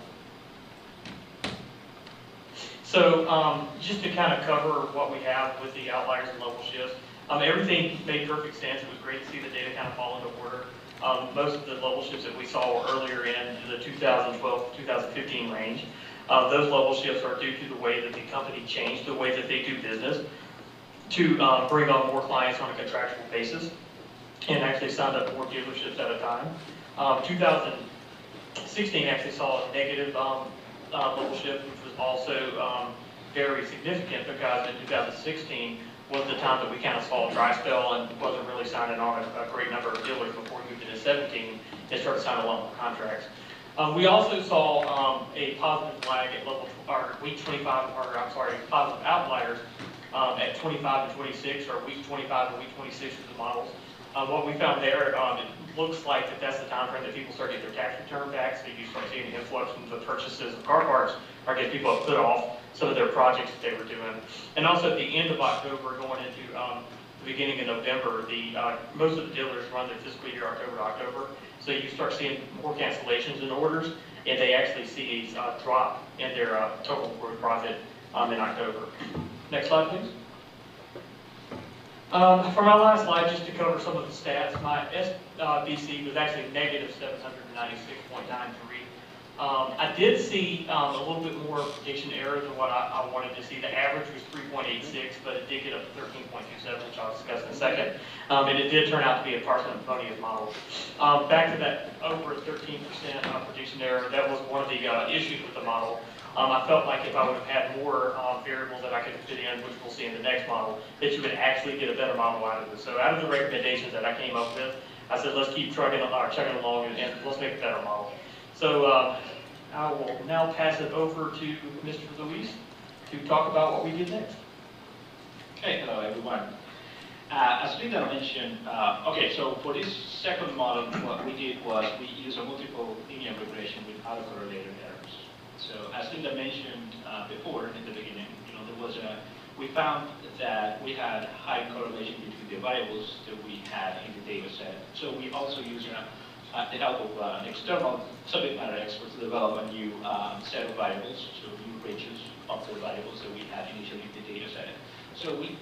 So just to kind of cover what we have with the outliers and level shifts, everything made perfect sense. It was great to see the data kind of fall into order. Most of the level shifts that we saw were earlier in the 2012 to 2015 range. Those level shifts are due to the way that the company changed the way that they do business to bring on more clients on a contractual basis and actually signed up more dealerships at a time. 2016 actually saw a negative level shift, which was also very significant because in 2016 was the time that we kind of saw a dry spell and wasn't really signing on a great number of dealers before we moved into 17 and started signing a lot more contracts. We also saw a positive lag at week 25, positive outliers at 25 and 26, or week 25 and week 26 of the models. What we found there, it looks like that's the time frame that people start getting their tax return back, so you start seeing an influx from the purchases of car parts, or get people to put off some of their projects that they were doing. And also at the end of October, going into the beginning of November, most of the dealers run their fiscal year October to October, so you start seeing more cancellations in orders, and they actually see a drop in their total gross profit in October. Next slide, please. For my last slide, just to cover some of the stats, my SBC was actually negative 796.93. I did see a little bit more prediction error than what I wanted to see. The average was 3.86, but it did get up to 13.27, which I'll discuss in a second. And it did turn out to be a parsimonious model. Back to that over 13% prediction error, that was one of the issues with the model. I felt like if I would have had more variables that I could fit in, which we'll see in the next model, that you would actually get a better model out of this. So out of the recommendations that I came up with, I said, let's keep chugging along and let's make a better model. So I will now pass it over to Mr. Luis to talk about what we did next. Okay, hello everyone. As Linda mentioned, okay, so for this second model, what we did was we used a multiple linear regression with autocorrelated errors. So as Linda mentioned before in the beginning, we found that we had high correlation between the variables that we had in the data set. So we also used the help of an external subject matter expert to develop a new set of variables, so new ratios of the variables that we had initially in the data set. So we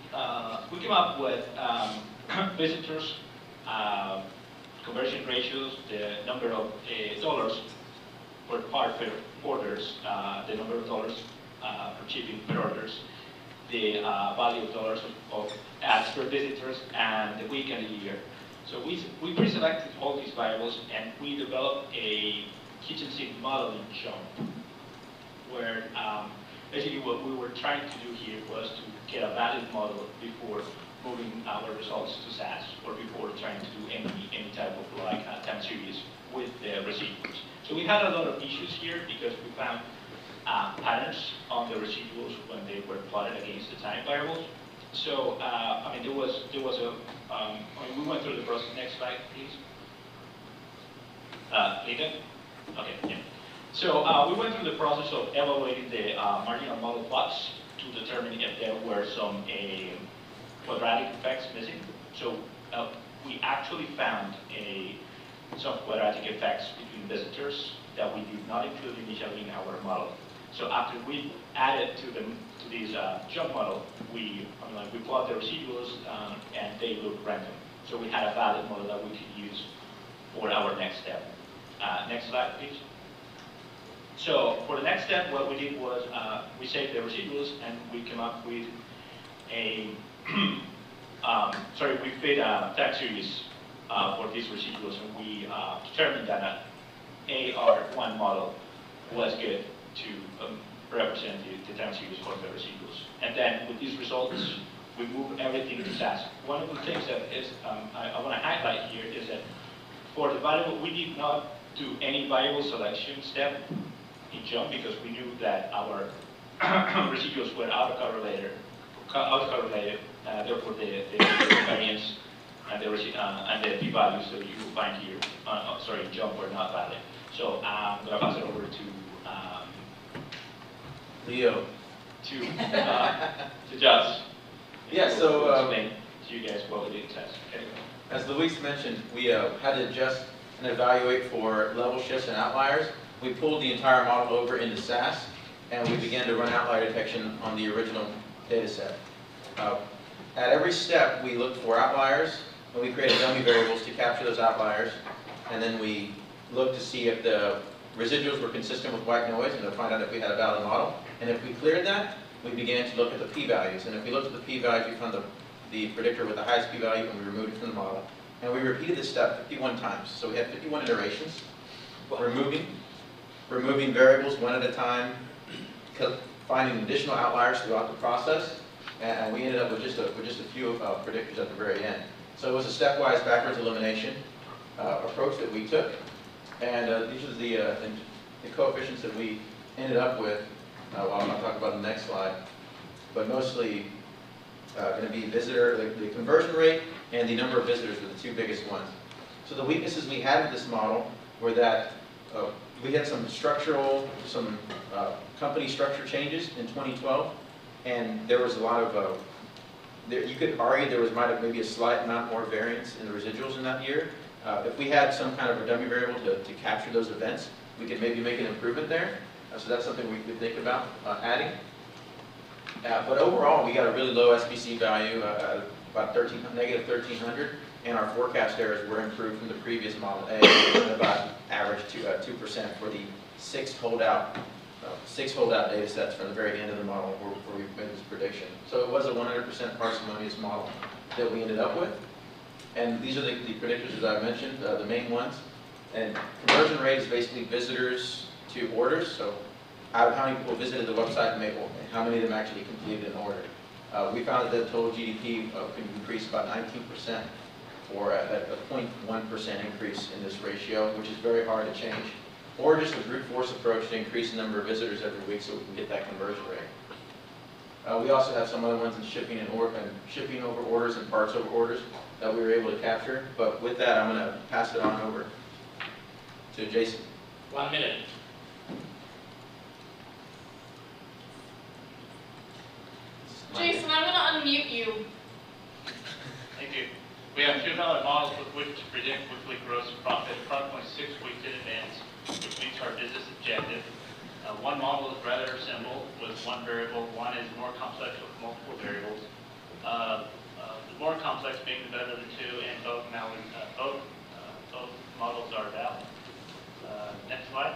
came up with visitors, conversion ratios, the number of dollars per part per orders, the number of dollars per shipping per orders, the value of dollars of ads per visitors, and the week and the year. So we pre-selected all these variables and we developed a kitchen sink modeling jump where basically what we were trying to do here was to get a valid model before moving our results to SAS or before trying to do any type of like time series with the residuals. So we had a lot of issues here because we found patterns on the residuals when they were plotted against the time variables. So I mean, there was a I mean, we went through the process. Next slide, please. Linda? Okay, yeah. So we went through the process of evaluating the marginal model plots to determine if there were some quadratic effects missing. So we actually found some quadratic effects between visitors that we did not include initially in our model. So after we added to this jump model, we plot the residuals and they look random. So we had a valid model that we could use for our next step. Next slide, please. So for the next step, what we did was we saved the residuals and we came up with a we fit a time series for these residuals, and we determined that an AR1 model was good to represent the time series for the residuals. And then with these results, we move everything to SAS. One of the things that is I want to highlight here is that for the variable, we did not do any variable selection step in jump because we knew that our residuals were autocorrelated. Therefore, the variance and the p-values that you will find here, in jump were not valid. So I'm going to pass it over to Leo. To Josh. Yeah, so explain to you guys what we did test. Okay. As Luis mentioned, we had to adjust and evaluate for level shifts and outliers. We pulled the entire model over into SAS, and we began to run outlier detection on the original data set. At every step, we looked for outliers, and we created dummy variables to capture those outliers, and then we looked to see if the residuals were consistent with white noise and to find out if we had a valid model. And if we cleared that, we began to look at the p-values. And if we looked at the p-values, we found the predictor with the highest p-value, and we removed it from the model. And we repeated this step 51 times. So we had 51 iterations, removing variables one at a time, finding additional outliers throughout the process, and we ended up with just a few predictors at the very end. So it was a stepwise backwards elimination approach that we took, and these are the coefficients that we ended up with. I'll talk about in the next slide, but mostly going to be the conversion rate and the number of visitors were the two biggest ones. So the weaknesses we had with this model were that we had some company structure changes in 2012, and there was a lot of, you could argue there was maybe a slight amount more variance in the residuals in that year. If we had some kind of a dummy variable to capture those events, we could maybe make an improvement there. So that's something we could think about adding. But overall, we got a really low SBC value, about negative 1,300, and our forecast errors were improved from the previous model A, at about average 2% for the six holdout data sets from the very end of the model where we made this prediction. So it was a 100% parsimonious model that we ended up with. And these are the predictors, as I mentioned, the main ones. And conversion rate is basically visitors to orders. So out of how many people visited the website and how many of them actually completed an order. We found that the total GDP could increase about 19% or a 0.1% increase in this ratio, which is very hard to change. Or just a brute force approach to increase the number of visitors every week so we can get that conversion rate. We also have some other ones in shipping over orders and parts over orders that we were able to capture. But with that, I'm going to pass it on over to Jason. 1 minute. Jason, I'm going to unmute you. Thank you. We have two valid models with which to predict weekly gross profit approximately 6 weeks in advance, which meets our business objective. One model is rather simple with one variable. One is more complex with multiple variables. The more complex being the better of the two, and both models are valid. Next slide.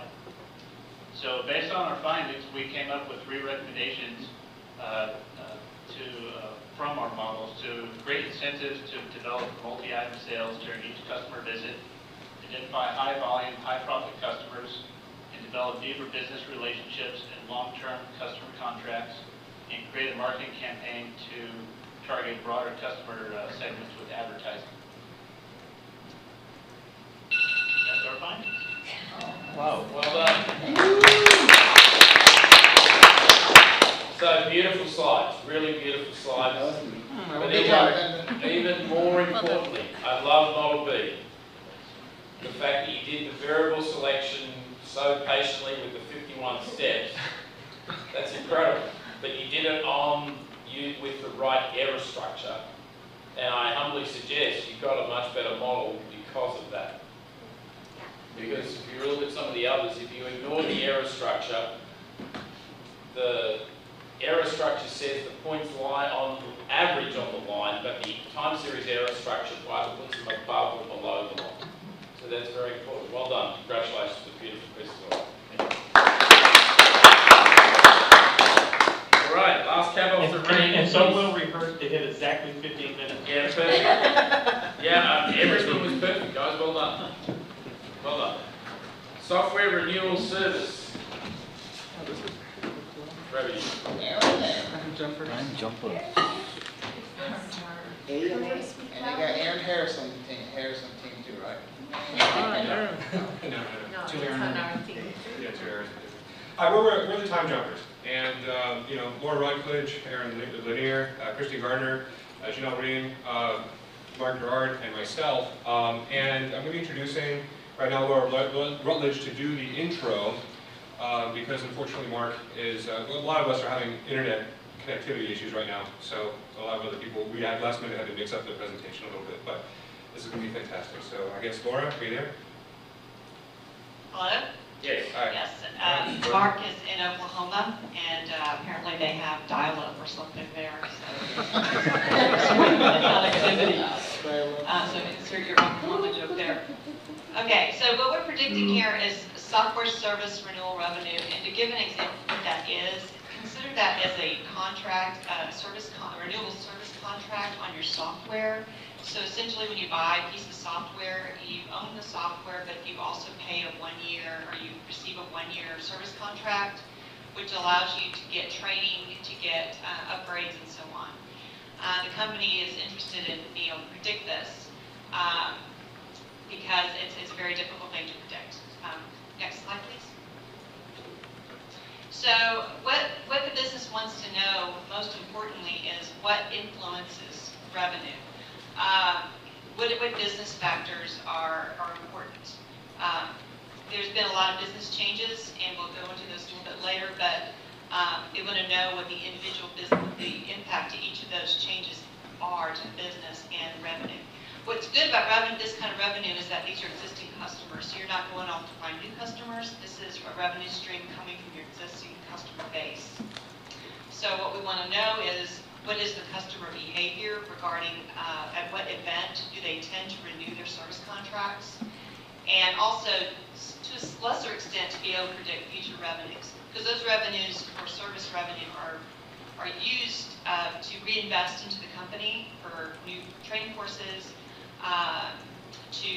So based on our findings, we came up with 3 recommendations from our models to create incentives to develop multi-item sales during each customer visit, identify high-volume, high-profit customers, and develop deeper business relationships and long-term customer contracts, and create a marketing campaign to target broader customer segments with advertising. That's our findings. Wow, well done. So beautiful slides, really beautiful slides. But even more importantly, I love Model B. The fact that you did the variable selection so patiently with the 51 steps, that's incredible. But you did it with the right error structure. And I humbly suggest you got a much better model because of that. Because if you look at some of the others, if you ignore the error structure, the error structure says the points lie on average on the line, but the time series error structure either puts them above or below the line. So that's very important. Well done. Congratulations for the beautiful presentation. All right, last cap off the range. And so well rehearsed to hit exactly 15 minutes. Yeah, perfect. Yeah, everything was perfect, guys. Well done. Well done. Software renewal service. Ravi. Jumper. I'm jumper. And they got Aaron Harrison team too, right? No, it's on our team. Yeah, 2 Aarons. We're the time jumpers, and Laura Rutledge, Aaron Lanier, Christy Gardner, Janelle Ream, Mark Gerard, and myself. And I'm going to be introducing right now Laura Rutledge to do the intro, because unfortunately Mark is, a lot of us are having internet connectivity issues right now, so a lot of other people, we had last minute had to mix up the presentation a little bit, but this is going to be fantastic. So I guess Laura, are you there? Hello? Yes. Hi. Yes. Mark is in Oklahoma, and apparently they have dial-up or something there. So connectivity. So insert your Oklahoma joke there. Okay, so what we're predicting here is software service renewal revenue, and to give an example of what that is, consider that as a contract, renewable service contract on your software. So essentially when you buy a piece of software, you own the software, but you also pay a 1 year, or you receive a 1 year service contract, which allows you to get training, to get upgrades, and so on. The company is interested in being able to predict this because it's a very difficult thing to predict. Next slide, please. So what the business wants to know, most importantly, is what influences revenue. What business factors are important? There's been a lot of business changes, and we'll go into this a little bit later, but they want to know what the individual business, the impact to each of those changes are to the business and revenue. What's good about this kind of revenue is that these are existing customers, so you're not going off to find new customers. This is a revenue stream coming from your existing customer base. So what we want to know is, what is the customer behavior regarding at what event do they tend to renew their service contracts? And also, to a lesser extent, to be able to predict future revenues. Because those revenues, or service revenue, are used to reinvest into the company for new training courses, to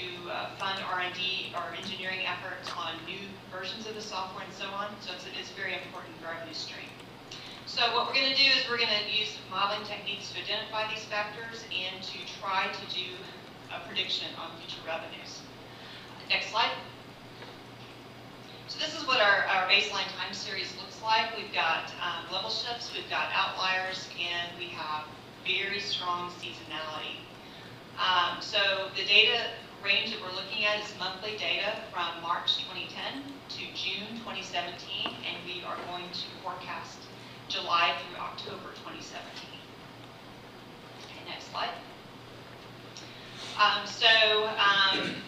fund R&D or engineering efforts on new versions of the software and so on. So it's a very important revenue stream. So what we're going to do is we're going to use modeling techniques to identify these factors and to try to do a prediction on future revenues. Next slide. So this is what our baseline time series looks like. We've got level shifts, we've got outliers, and we have very strong seasonality. So the data range that we're looking at is monthly data from March 2010 to June 2017, and we are going to forecast July through October 2017. Okay, next slide.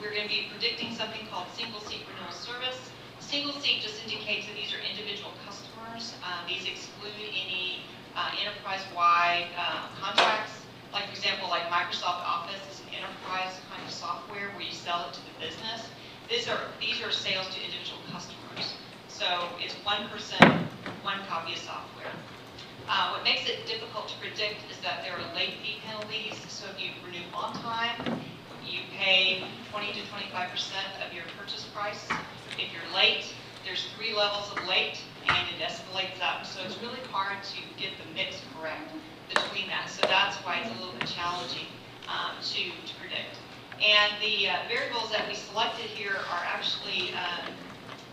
We're going to be predicting something called single seat renewal service. Single seat just indicates that these are individual customers. These exclude any enterprise-wide contracts. Like, for example, like Microsoft Office is an enterprise kind of software where you sell it to the business. These are sales to individual customers. So it's one person, one copy of software. What makes it difficult to predict is that there are late fee penalties. So if you renew on time, you pay 20 to 25% of your purchase price. If you're late, there's 3 levels of late, and it escalates up. So it's really hard to get the mix correct between that. So that's why it's a little bit challenging to predict. And the variables that we selected here are actually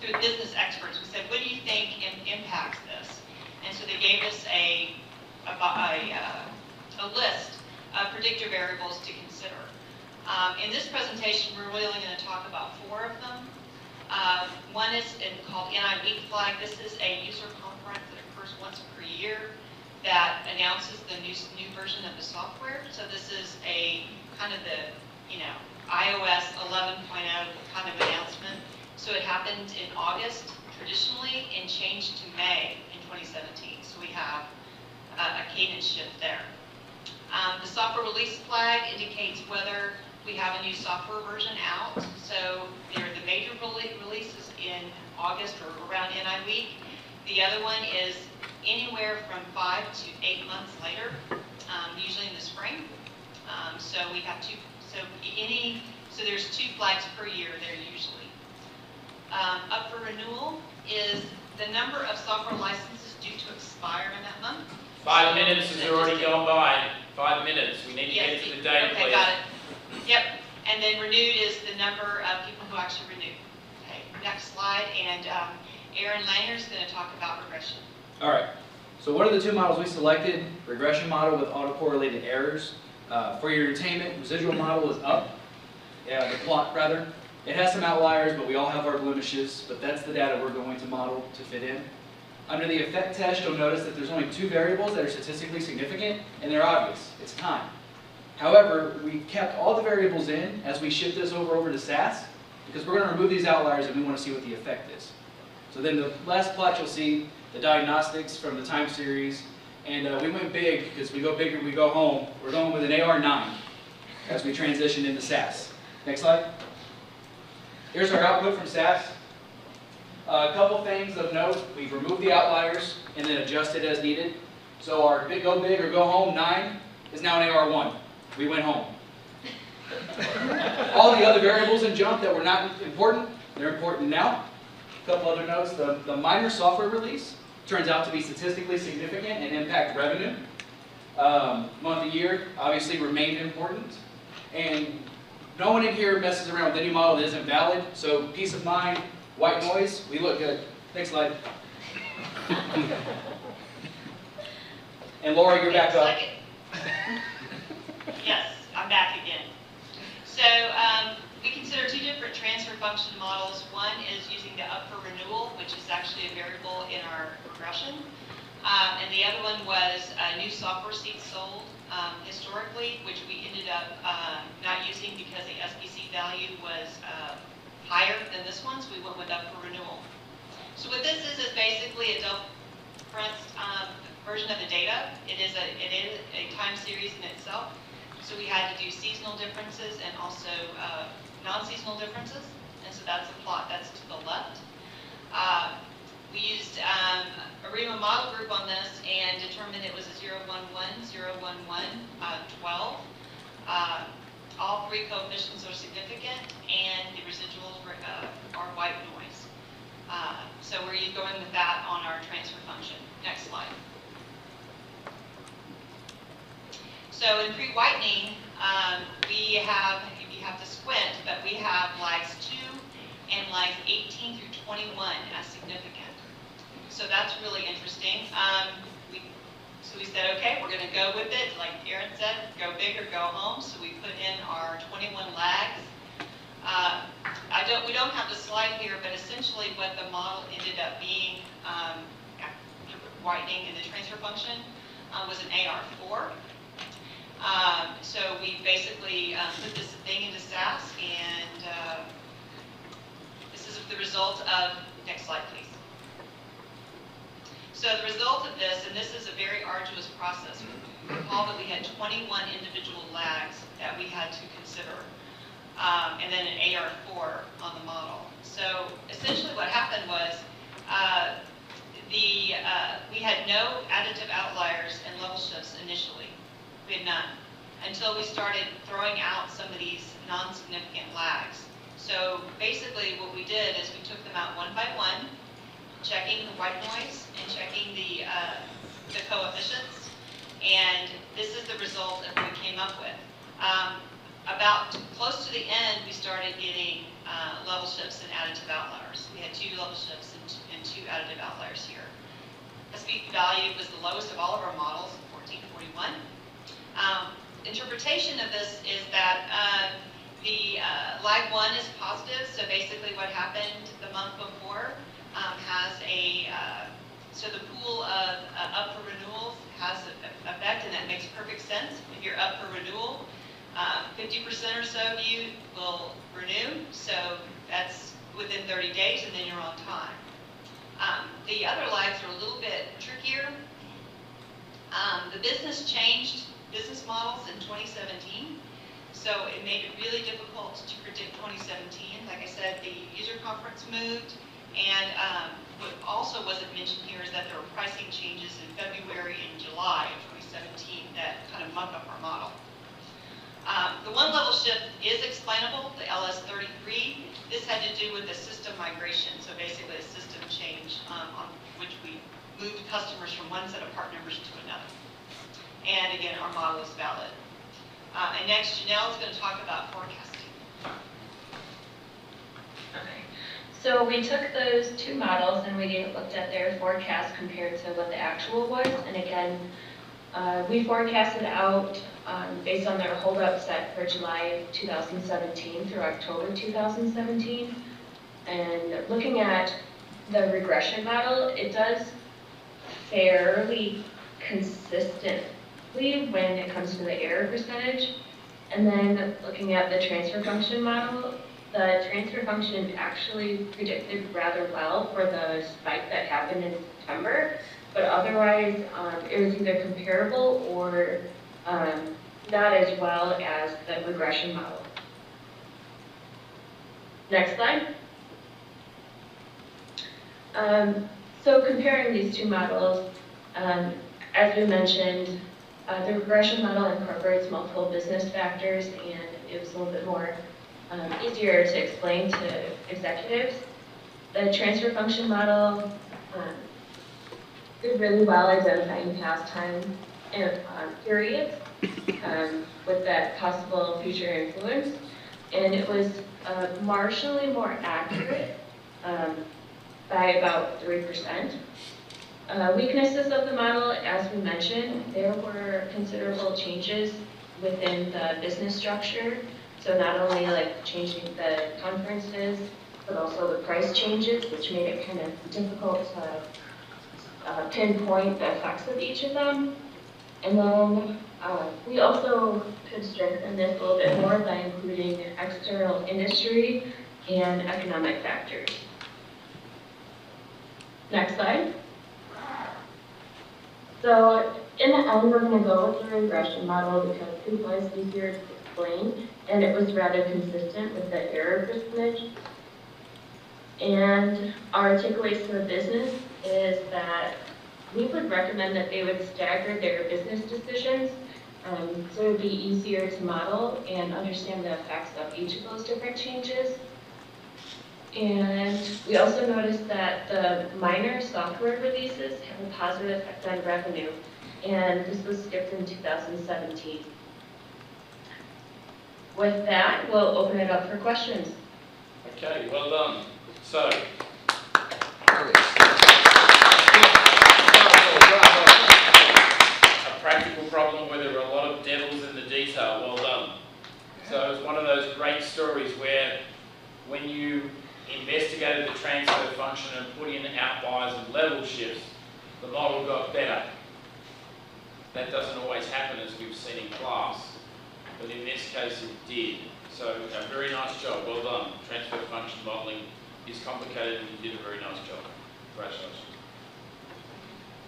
through business experts. We said, what do you think impacts this? And so they gave us a list of predictor variables to consider. In this presentation, we're really only going to talk about 4 of them. One is called NI Week Flag. This is a user conference that occurs once per year that announces the new version of the software. So this is a kind of the, iOS 11.0 kind of announcement. So it happened in August traditionally and changed to May in 2017. So we have a cadence shift there. The software release flag indicates whether we have a new software version out. So there are the major releases in August or around NI Week. The other one is anywhere from 5 to 8 months later, usually in the spring. So we have so there's 2 flags per year there usually. Up for renewal is the number of software licenses due to expire in that month. 5 minutes has already gone by. 5 minutes. We need to get to the date, okay, please. got it. Yep. And then renewed is the number of people who actually renew. Okay, next slide. And Aaron Langer is going to talk about regression. All right. So what are the 2 models we selected? Regression model with autocorrelated errors. For your entertainment, residual model is up. The plot, rather. It has some outliers, but we all have our blemishes. But that's the data we're going to model to fit in. Under the effect test, you'll notice that there's only 2 variables that are statistically significant, and they're obvious. It's time. However, we kept all the variables in as we shift this over to SAS, because we're going to remove these outliers and we want to see what the effect is. So then the last plot you'll see the diagnostics from the time series, and we went big because we go big or we go home. We're going with an AR9 as we transition into SAS. Next slide. Here's our output from SAS. A couple things of note. We've removed the outliers and then adjusted as needed. So our go big or go home 9 is now an AR1. We went home. All the other variables in jump that were not important, they're important now. A couple other notes. The minor software release turns out to be statistically significant and impact revenue. Month of year obviously remained important. And no one in here messes around with any model that isn't valid. So peace of mind, white noise, we look good. Next slide. And Laura, you're back up. Yes, I'm back again. So we consider 2 different transfer function models. One is using the up for renewal, which is actually a variable in our regression. And the other one was new software seats sold historically, which we ended up not using because the SPC value was higher than this one, so we went with up for renewal. So what this is basically a different version of the data. It is a time series in itself. So we had to do seasonal differences and also non-seasonal differences. And so that's the plot that's to the left. We used a REMA model group on this and determined it was a 0, 1, 1, 0, 1, 1, 12. All 3 coefficients are significant and the residuals are white noise. So we're going with that on our transfer function. Next slide. So in pre-whitening, you have to squint, but we have lags 2 and lags 18 through 21 as significant. So that's really interesting. So we said, okay, we're going to go with it. Like Aaron said, go big or go home. So we put in our 21 lags. We don't have the slide here, but essentially what the model ended up being whitening in the transfer function was an AR4. So we basically put this thing into SAS, and this is the result of, next slide please. So the result of this, and this is a very arduous process, recall that we had 21 individual lags that we had to consider, and then an AR4 on the model. So essentially what happened was we had no additive outliers and level shifts initially. We had none until we started throwing out some of these non-significant lags. So basically what we did is we took them out one by one, checking the white noise and checking the coefficients. And this is the result of what we came up with. About close to the end, we started getting level shifts and additive outliers. We had 2 level shifts and 2 additive outliers here. SB value was the lowest of all of our models, 1441. Interpretation of this is that the lag 1 is positive, so basically what happened the month before has a, so the pool of up for renewals has an effect, and that makes perfect sense. If you're up for renewal, 50% or so of you will renew, so that's within 30 days, and then you're on time. The other lags are a little bit trickier. The business changed business models in 2017, so it made it really difficult to predict 2017. Like I said, the user conference moved, and what also wasn't mentioned here is that there were pricing changes in February and July of 2017 that kind of muck up our model. The one level shift is explainable, the LS33. This had to do with the system migration, so basically a system change on which we moved customers from one set of part numbers to another. And again, our model is valid. And next, Janelle is going to talk about forecasting. Okay. So we took those 2 models and we looked at their forecast compared to what the actual was. And again, we forecasted out based on their hold-up set for July 2017 through October 2017. And looking at the regression model, it does fairly consistently when it comes to the error percentage. And then looking at the transfer function model, the transfer function actually predicted rather well for the spike that happened in September, but otherwise it was either comparable or not as well as the regression model. Next slide. So comparing these 2 models, as we mentioned, the regression model incorporates multiple business factors, and it was a little bit more easier to explain to executives. The transfer function model did really well identifying past time periods with that possible future influence, and it was marginally more accurate by about 3%. Weaknesses of the model, as we mentioned, there were considerable changes within the business structure. So not only like changing the conferences, but also the price changes, which made it kind of difficult to pinpoint the effects of each of them. And then we also could strengthen this a little bit more by including external industry and economic factors. Next slide. So in the end, we're going to go with the regression model because it was easier to explain, and it was rather consistent with the error percentage. And our takeaways to the business is that we would recommend that they would stagger their business decisions so it would be easier to model and understand the effects of each of those different changes. And we also noticed that the minor software releases have a positive effect on revenue, and this was skipped in 2017. With that, we'll open it up for questions. Okay, well done. So, a practical problem where there were a lot of devils in the detail. Well done. So it was one of those great stories where when you investigated the transfer function and put in outliers and level shifts, the model got better. That doesn't always happen, as we've seen in class, but in this case it did. So a very nice job, well done. Transfer function modeling is complicated and you did a very nice job. Congratulations.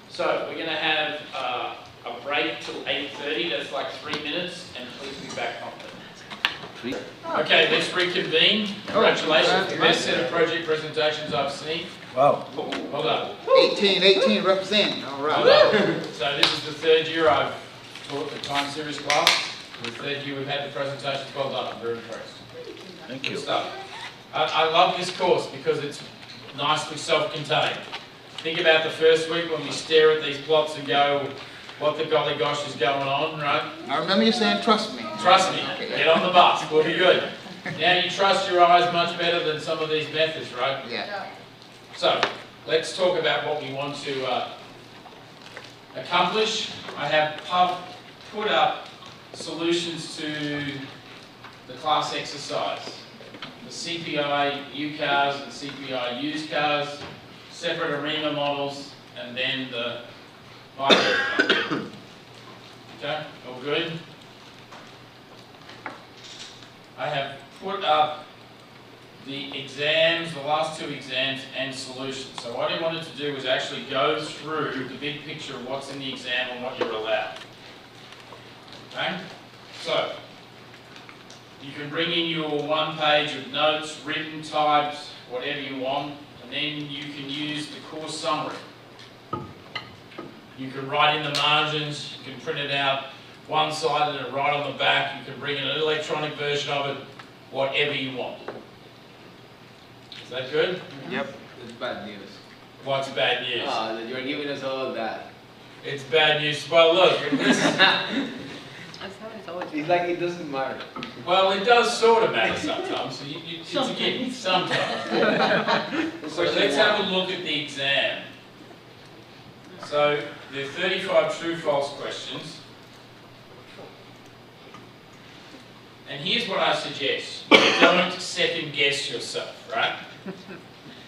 So we're going to have a break till 8:30, that's like 3 minutes, and please be back promptly. Okay, let's reconvene. Congratulations, the best set of project presentations I've seen. Wow. Well done. 18 representing, all right. Well done. So this is the 3rd year I've taught the time series class. The 3rd year we've had the presentations. Well done, I'm very impressed. Thank you. Good stuff. I love this course because it's nicely self-contained. think about the first week when we stare at these plots and go, what the golly gosh is going on, right? I remember you saying, trust me. Trust me, get on the bus, we'll be good. Now you trust your eyes much better than some of these methods, right? Yeah. So, let's talk about what we want to accomplish. I have put up solutions to the class exercise. The CPI U cars and CPI used cars, separate ARIMA models, and then the micro. Okay, all good? I have put up the exams, the last two exams, and solutions. So what I wanted to do was actually go through the big picture of what's in the exam and what you're allowed. Okay? So, you can bring in your one page of notes, written, typed, whatever you want, and then you can use the course summary. You can write in the margins, you can print it out one-sided and write on the back, you can bring in an electronic version of it, whatever you want. Is that good? Yep. It's bad news. What's bad news? That you're giving us all of that. It's bad news. Well, look, this It's like it doesn't matter. well, it does sort of matter sometimes. So it's again, sometimes. So let's have a look at the exam. So there are 35 true-false questions. And here's what I suggest. Don't second-guess yourself, right?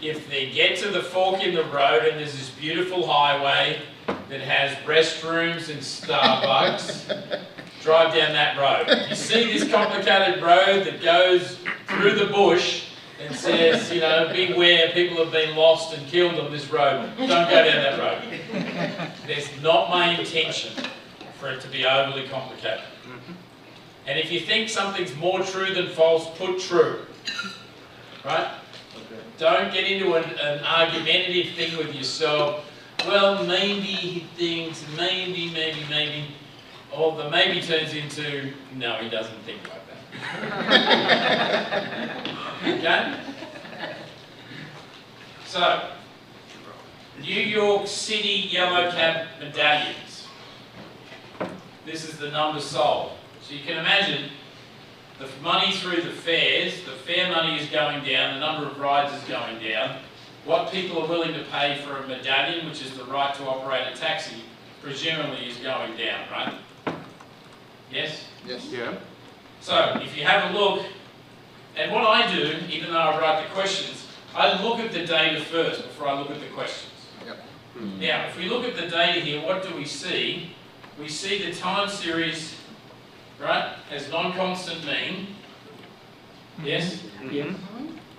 If they get to the fork in the road and there's this beautiful highway that has restrooms and Starbucks, drive down that road. If you see this complicated road that goes through the bush and says, you know, beware, people have been lost and killed on this road, don't go down that road. That's not my intention for it to be overly complicated. And if you think something's more true than false, put true. Right? Okay. Don't get into an argumentative thing with yourself. Well, maybe he thinks, maybe. Or the maybe turns into, no, he doesn't think like that. Okay? So, New York City yellow cab medallions. This is the number sold. So you can imagine the money through the fares, the fare money is going down, the number of rides is going down. What people are willing to pay for a medallion, which is the right to operate a taxi, presumably is going down, right? Yes? Yes. Yeah. So if you have a look, and what I do, even though I write the questions, I look at the data first before I look at the questions. Yep. Now, if we look at the data here, what do we see? We see the time series, right, has non-constant mean. Yes? Yes.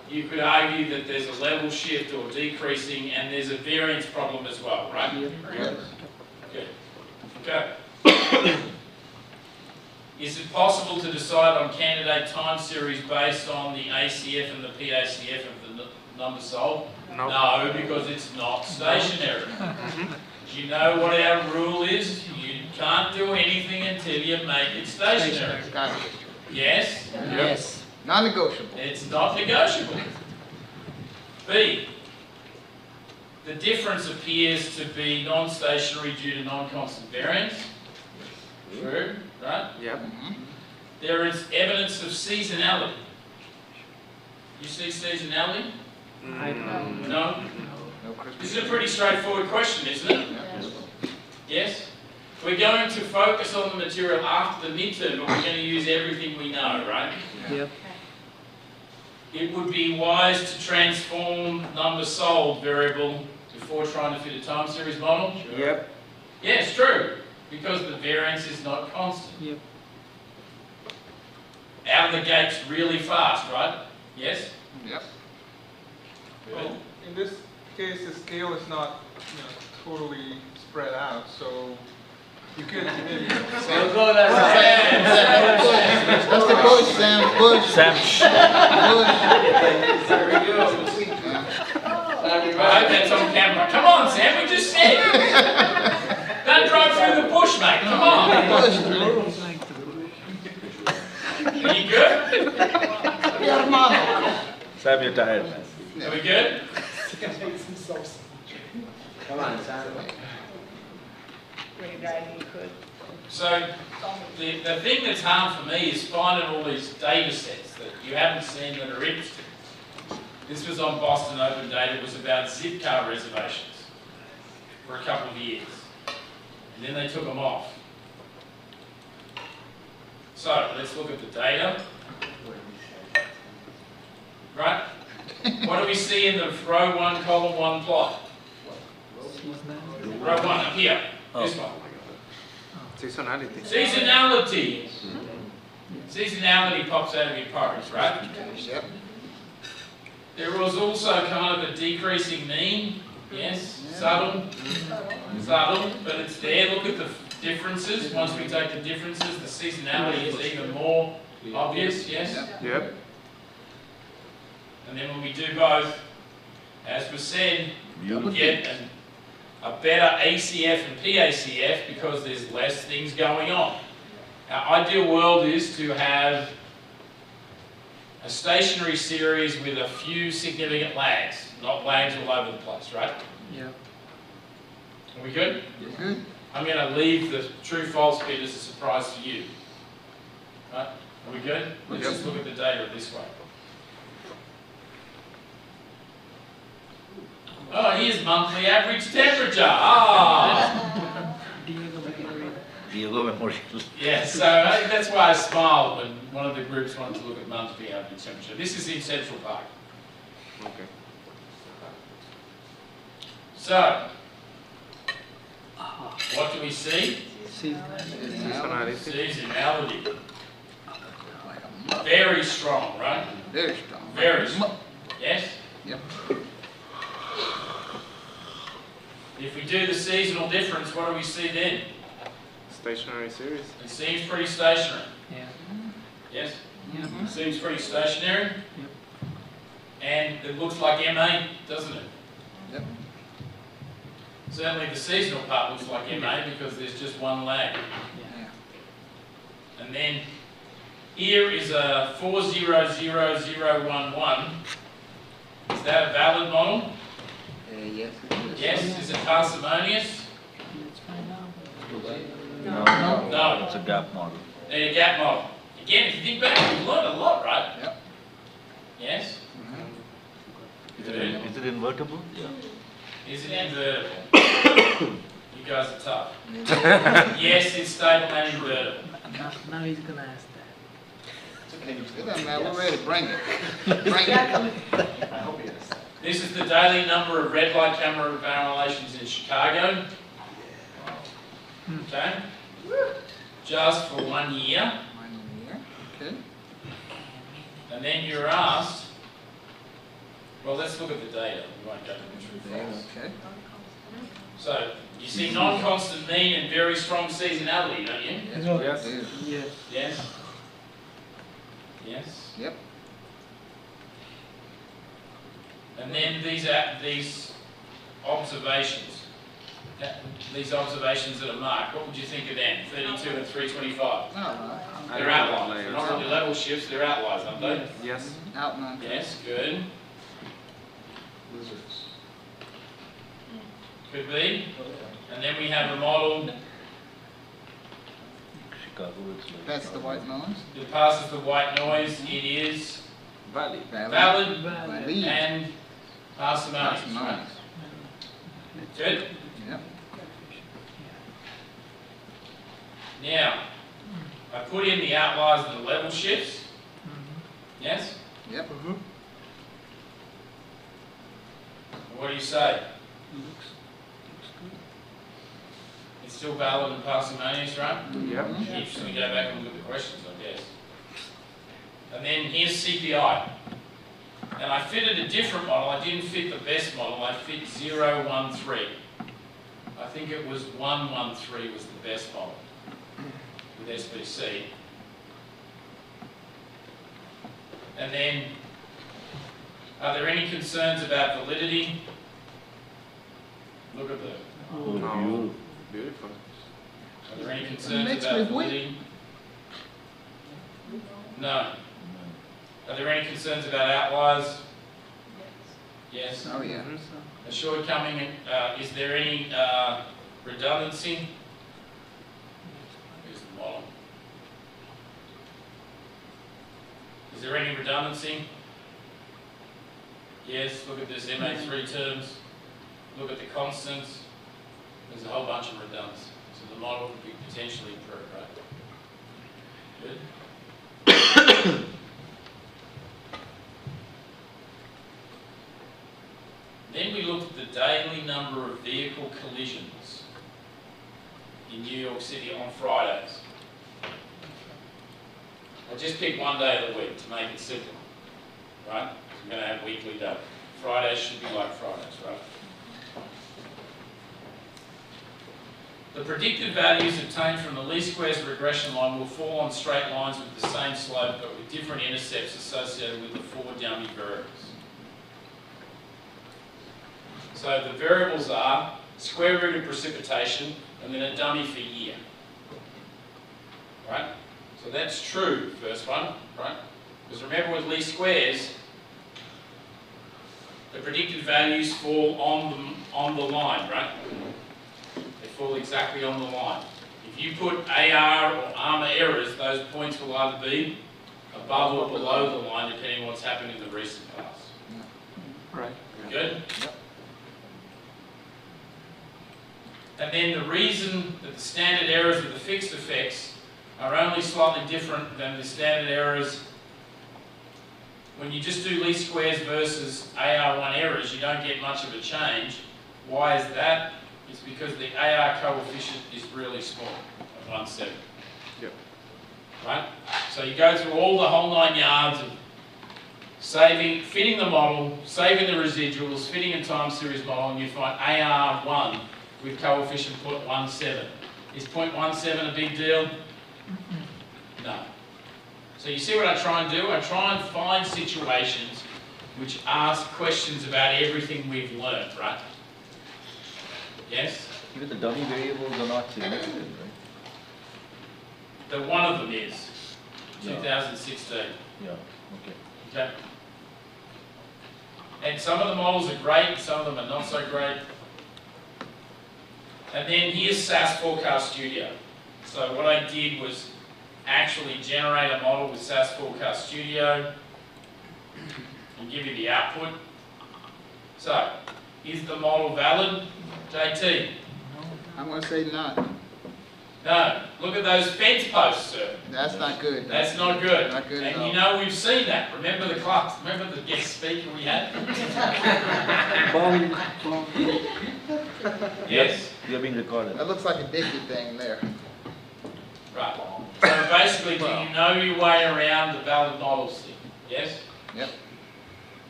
You could argue that there's a level shift or decreasing, and there's a variance problem as well, right? Yes. Good. Okay. Is it possible to decide on candidate time series based on the ACF and the PACF of the number sold? No. No, because it's not stationary. Do you know what our rule is? You can't do anything until you make it stationary. Yes? Yes. Non-negotiable. It's not negotiable. B. The difference appears to be non-stationary due to non-constant variance. True, right? Yep. There is evidence of seasonality. You see seasonality? No? This is a pretty straightforward question, isn't it? Yes? We're going to focus on the material after the midterm, but we're going to use everything we know, right? Yep. It would be wise to transform number sold variable before trying to fit a time series model. Yep. Yes, true, because the variance is not constant. Yep. Out of the gates really fast, right? Yes? Yep. Well, in this case, the scale is not, totally spread out, so you could maybe. We'll go that That's the push, Sam. Push. There we go. I hope that's on camera. Come on, Sam, we just said. Don't drive through the bush, mate. Come on. Are you good? Sam, you're tired. Are we good? Come on, sound away. So the thing that's hard for me is finding all these data sets that you haven't seen that are interesting. This was on Boston Open Data. It was about zip car reservations for a couple of years. And then they took them off. So let's look at the data. Right? What do we see in the row 1, column 1 plot? Row 1, up here. This one. Seasonality. Seasonality. Seasonality pops out of your porridge, right? Yep. There was also kind of a decreasing mean. Yes, subtle. Subtle, but it's there. Look at the differences. Once we take the differences, the seasonality is even more obvious, yes? Yep. And then when we do both, as was said, you get a better ACF and PACF because there's less things going on. Our ideal world is to have a stationary series with a few significant lags, not lags all over the place, right? Yeah. Are we good? Good. I'm going to leave the true-false bit as a surprise to you. Right? Are we good? Let's just look at the data this way. Oh, here's monthly average temperature. Ah! Diego Memorial. Yeah, so I think that's why I smiled when one of the groups wanted to look at monthly average temperature. This is in Central Park. Okay. So, what do we see? Seasonality. Seasonality. Very strong, right? Very strong. Very strong. Yes? Yep. If we do the seasonal difference, what do we see then? Stationary series. It seems pretty stationary. Yeah. Yes? Yeah. It seems pretty stationary. Yep. And it looks like MA, doesn't it? Yep. Certainly the seasonal part looks like MA because there's just one lag. Yeah. And then here is a 400011. Is that a valid model? Yes, it is. Yes. Is it parsimonious? No. No. It's a gap model. And a gap model. Again, if you think back, we've learned a lot, right? Yep. Yes? Is it invertible? Yeah. Is it invertible? You guys are tough. Yes, it's stable and invertible. Now he's going to ask that. It doesn't matter. We're ready. Bring it. Bring it. This is the daily number of red light camera violations in Chicago. Okay? Just for 1 year. 1 year. Okay. And then you're asked, well, let's look at the data. We won't go to the true false. Okay. So, you see non-constant mean and very strong seasonality, don't you? Yes. Yes. Yes? Yes? Yep. And then these observations, these observations that are marked, what would you think of them? 32 and 325. They're outliers. They're not really level shifts, they're outliers, aren't they? Yes. Outline. Yes, good. Could be. And then we have a model Chicago, it's like That's the white noise. that passes the white noise. It is Valid. valid Valid. and parsimonious. Right? Good. Yep. Now, I put in the outliers and the level shifts. Yes? Yep. What do you say? It's still valid and parsimonious, right? Yep. Interesting. We go back and look at the questions, I guess. And then here's CPI. And I fitted a different model. I didn't fit the best model. I fit 013. I think it was 113 was the best model with SBC. And then, are there any concerns about validity? Look at the. No. Beautiful. Are there any concerns about validity? No. Are there any concerns about outliers? Yes? Oh, yeah. A shortcoming, is there any redundancy? Here's the model. Is there any redundancy? Yes, look at this MA3 terms. Look at the constants. There's a whole bunch of redundancy. So the model could be potentially improved, right? Good. Then we looked at the daily number of vehicle collisions in New York City on Fridays. I just picked one day of the week to make it simple, right? I'm going to have weekly data. Fridays should be like Fridays, right? The predicted values obtained from the least squares regression line will fall on straight lines with the same slope but with different intercepts associated with the 4 dummy variables. So the variables are square root of precipitation and then a dummy for year. Right? So that's true, first one, right? Because remember with least squares, the predicted values fall on the line, right? They fall exactly on the line. If you put AR or ARMA errors, those points will either be above or below the line depending on what's happened in the recent past. Right. Good? Yep. And then the reason that the standard errors with the fixed effects are only slightly different than the standard errors when you just do least squares versus AR1 errors, you don't get much of a change. Why is that? It's because the AR coefficient is really small, at 1.7. Yep. Right? So you go through all the whole 9 yards of saving, fitting the model, saving the residuals, fitting a time series model, and you find AR1 with coefficient 0.17. Is 0.17 a big deal? No. So you see what I try and do? I try and find situations which ask questions about everything we've learned, right? Yes? Even the dummy variables are not significant, right? The one of them is. Yeah. 2016. Yeah, okay. Okay. And some of the models are great, some of them are not so great. And then here's SAS Forecast Studio. So what I did was actually generate a model with SAS Forecast Studio and give you the output. So, is the model valid? JT? I'm going to say not. No. Look at those fence posts, sir. That's not good. That's not good. Not good at And all. you know we've seen that. Remember the class, remember the guest speaker we had? Yes? You're being recorded. That looks like a Dickie thing there. Right. So basically, do you know your way around the valid models thing? Yes? Yep.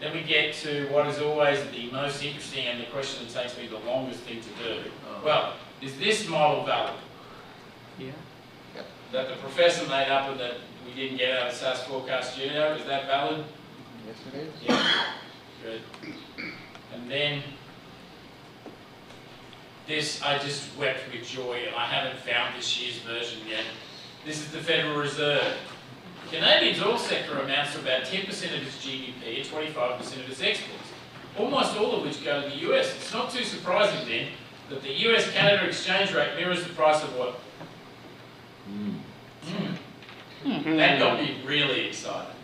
Then we get to what is always the most interesting and the question that takes me the longest thing to do. Well, is this model valid? Yeah. Yep. That the professor made up and that we didn't get out of SAS Forecast Studio, is that valid? Yes, it is. Yeah. Good. And then this, I just wept with joy, and I haven't found this year's version yet. This is the Federal Reserve. Canadian's oil sector amounts to about 10% of its GDP and 25% of its exports, almost all of which go to the US. It's not too surprising then that the US-Canada exchange rate mirrors the price of oil. That got me really excited.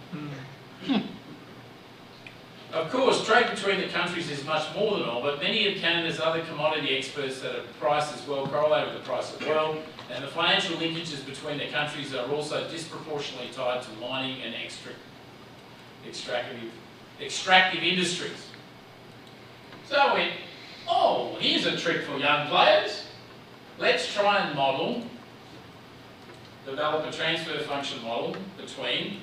Of course, trade between the countries is much more than oil, but many of Canada's other commodity experts that are priced as well correlate with the price of oil, and the financial linkages between the countries are also disproportionately tied to mining and extractive industries. So I went, oh, here's a trick for young players. Let's try and develop a transfer function model between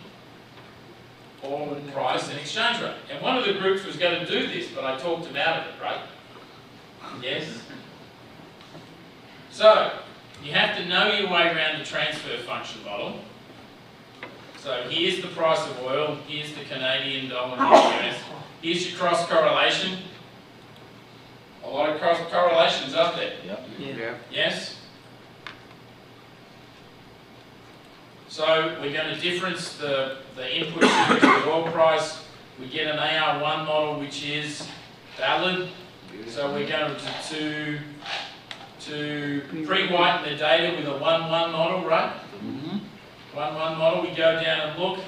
oil price and exchange rate. And one of the groups was going to do this, but I talked them out of it, right? Yes? So, you have to know your way around the transfer function model. So here's the price of oil, here's the Canadian dollar and the US, here's your cross correlation. A lot of cross correlations up there. Yeah. Yes? So we're going to difference the input series of the oil price. We get an AR1 model which is Valid. So we're going to pre-whiten the data with a 1-1 model, right? 1-1 model. We go down and look,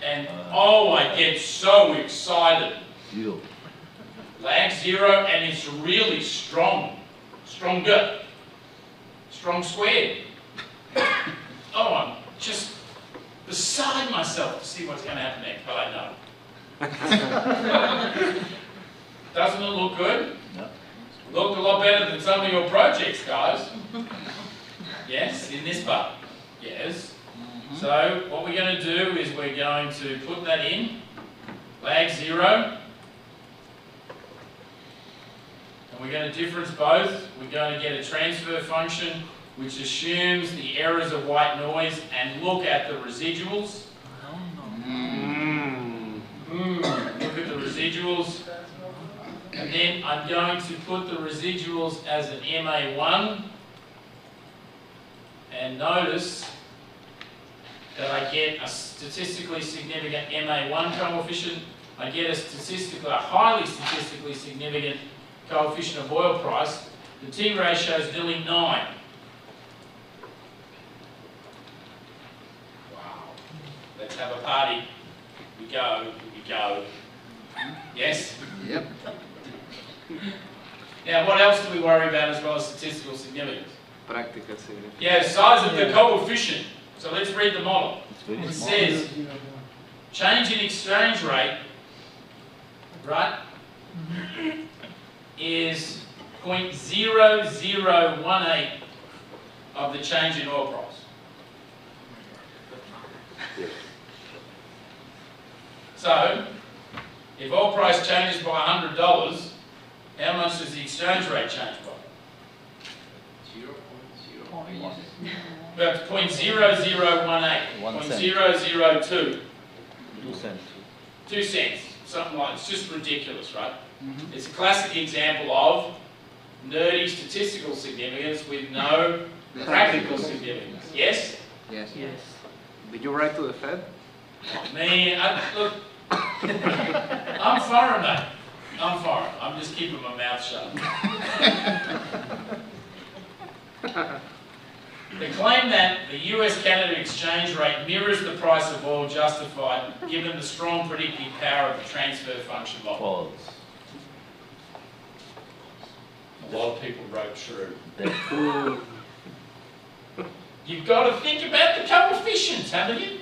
and oh, I get so excited. Lag 0, and it's really strong. Stronger. Strong squared. Oh, I'm just beside myself to see what's going to happen next, but I know. Doesn't it look good? No. Looked a lot better than some of your projects, guys. Yes, in this part. Yes. So what we're going to do is we're going to put that in, lag 0. And we're going to difference both. We're going to get a transfer function which assumes the errors of white noise and look at the residuals. Look at the residuals. And then I'm going to put the residuals as an MA1. And notice that I get a statistically significant MA1 coefficient. I get a highly statistically significant coefficient of oil price. The T ratio is nearly 9. Wow. Let's have a party. We go. Yes? Yep. Now, what else do we worry about as well as statistical significance? Practical significance. Yeah, size of the coefficient. So let's read the model. It says change in exchange rate, right, is 0.0018 of the change in oil price. So, if oil price changes by $100, how much does the exchange rate change by? 0.01. About 0.0018, 0.002. 2 cents. 2 cents, something like, it's just ridiculous, right? It's a classic example of nerdy statistical significance with no practical significance. Yes? Yes. Yes. Did you write to the Fed? Look, I'm foreign, mate. I'm foreign. I'm just keeping my mouth shut. They claim that the US-Canada exchange rate mirrors the price of oil justified given the strong predictive power of the transfer function model. A lot of people wrote true. You've got to think about the coefficients, haven't you?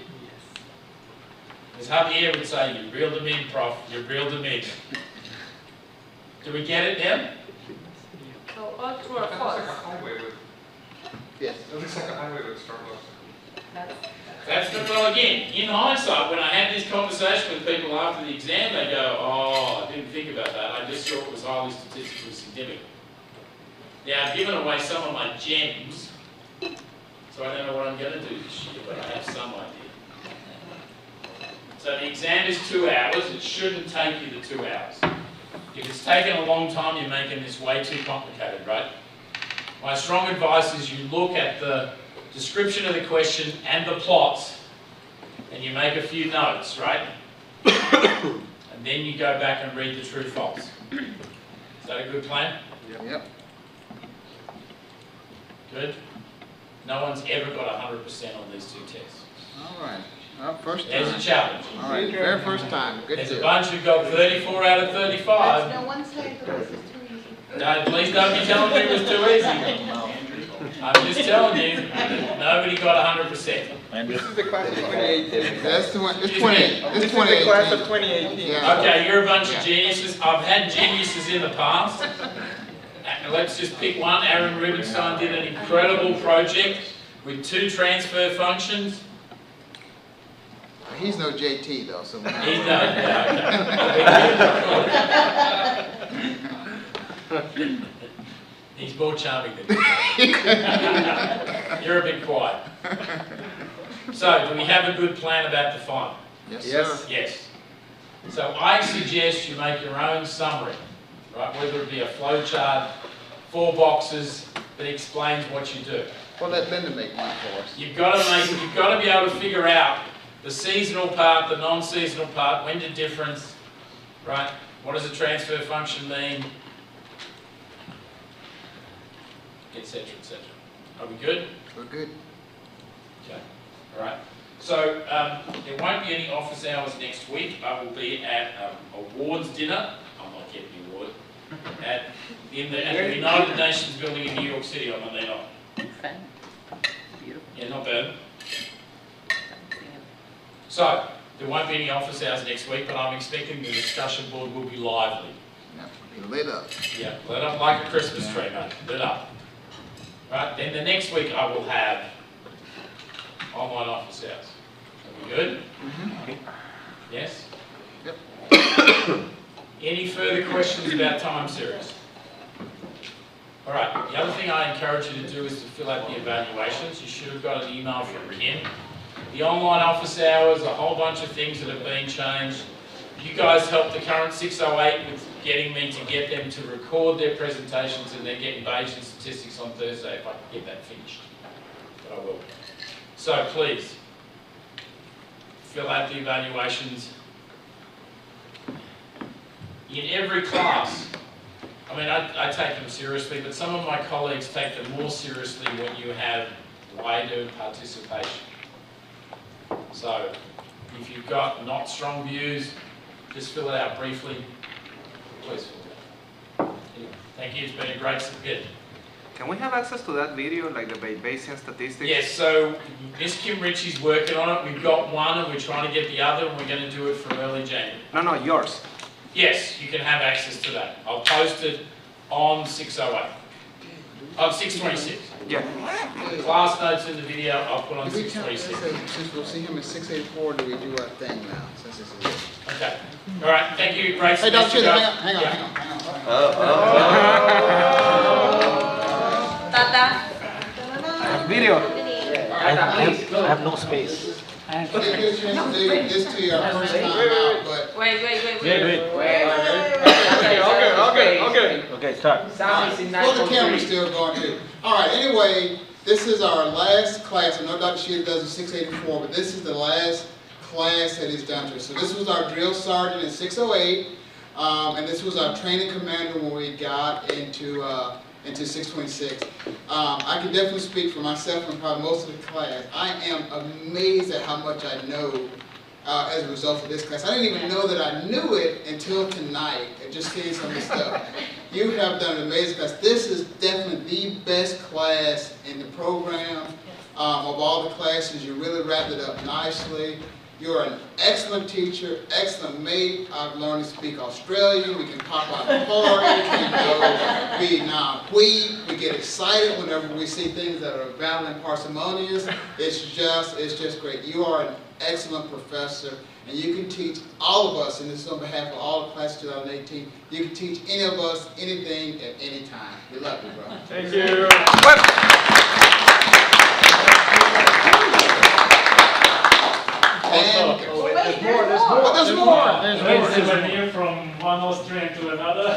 As Javier would say, you reeled them in, Prof. You reeled them in. Do we get it now? So all true or That looks false? like a highway with. Yes. It looks like a highway with Starbucks. That's the, well, again, in hindsight, when I had this conversation with people after the exam, they go, oh, I didn't think about that. I just thought it was highly statistically significant. Now, I've given away some of my gems, so I don't know what I'm going to do this year, but I have some idea. So the exam is 2 hours. It shouldn't take you the 2 hours. If it's taken a long time, you're making this way too complicated, right? My strong advice is you look at the description of the question and the plots, and you make a few notes, right? And then you go back and read the true false. Is that a good plan? Yep. Good? No one's ever got 100% on these 2 tests. All right. First time. There's a challenge. All right. Very first time. Good There's a deal. bunch who got 34 out of 35. No one said that this is too easy. No, please don't be telling me it was too easy. I'm just telling you that nobody got 100%. This is the class of 2018. That's the one. It's Excuse 20. me. It's This is the 2018. class of 2018. Yeah. Okay, you're a bunch of geniuses. I've had geniuses in the past. And let's just pick one. Aaron Rubenstein did an incredible project with 2 transfer functions. He's no JT though, so. He's no, okay. He's more charming than you. You're a bit quiet. So, do we have a good plan about the final? Yes, Yes. sir. Yes. So I suggest you make your own summary, right? Whether it be a flow chart, 4 boxes that explains what you do. Well, let Linda make one for us. You've got to be able to figure out the seasonal part, the non-seasonal part, when to difference, right? What does a transfer function mean? Etc., etc. Are we good? We're good. Okay, all right. So there won't be any office hours next week. I will be at awards dinner. I'm not getting the award. At the United Nations building in New York City on Monday night. Yeah, not bad. So there won't be any office hours next week, but I'm expecting the discussion board will be lively. Yeah, lit up. Yeah, lit up like a Christmas tree, mate. Lit up. Right, then the next week I will have online office hours. Are we good? Yes? Yep. Any further questions about time series? All right, the other thing I encourage you to do is to fill out the evaluations. You should have got an email from Ken. The online office hours, a whole bunch of things that have been changed. You guys helped the current 608 with getting me to get them to record their presentations, and they're getting Bayesian statistics on Thursday if I can get that finished. But I will. So please, fill out the evaluations. In every class, I mean, I take them seriously, but some of my colleagues take them more seriously when you have wider participation. So, if you've got not strong views, just fill it out briefly. Please fill it out. Anyway, thank you, it's been a great subject. Can we have access to that video, like the Bayesian statistics? Yes, so Miss Kim Ritchie's working on it. We've got one and we're trying to get the other, and we're going to do it from early January. No, yours. Yes, you can have access to that. I'll post it on 608. On 626. Yeah. The class notes in the video, I'll put on Do we count 626. since we'll see him at 684, do we do our thing now? Since this is it? Okay. All right, thank you. Great Hey, Dr. semester, Chisholm, guys. hang on. Video. I have no space. I didn't get a chance to do this to you our first time out, but Wait. Okay, start. well, the camera's still going too. All right, anyway, this is our last class. I know Dr. Sheeta does a 684, but this is the last class that he's done to us. So this was our drill sergeant in 608, and this was our training commander when we got into 626. I can definitely speak for myself and probably most of the class. I am amazed at how much I know as a result of this class. I didn't even know that I knew it until tonight, and just seeing some of this stuff. You have done an amazing class. This is definitely the best class in the program. Of all the classes, you really wrapped it up nicely. You're an excellent teacher, excellent mate. I've learned to speak Australian. We can pop out the party. We can be non-weak. We get excited whenever we see things that are valid and parsimonious. It's just great. You are an excellent professor, and you can teach all of us, and this is on behalf of all the class of 2018, you can teach any of us anything at any time. We love you, bro. Thank you. There's more. It's a souvenir from one Austrian to another.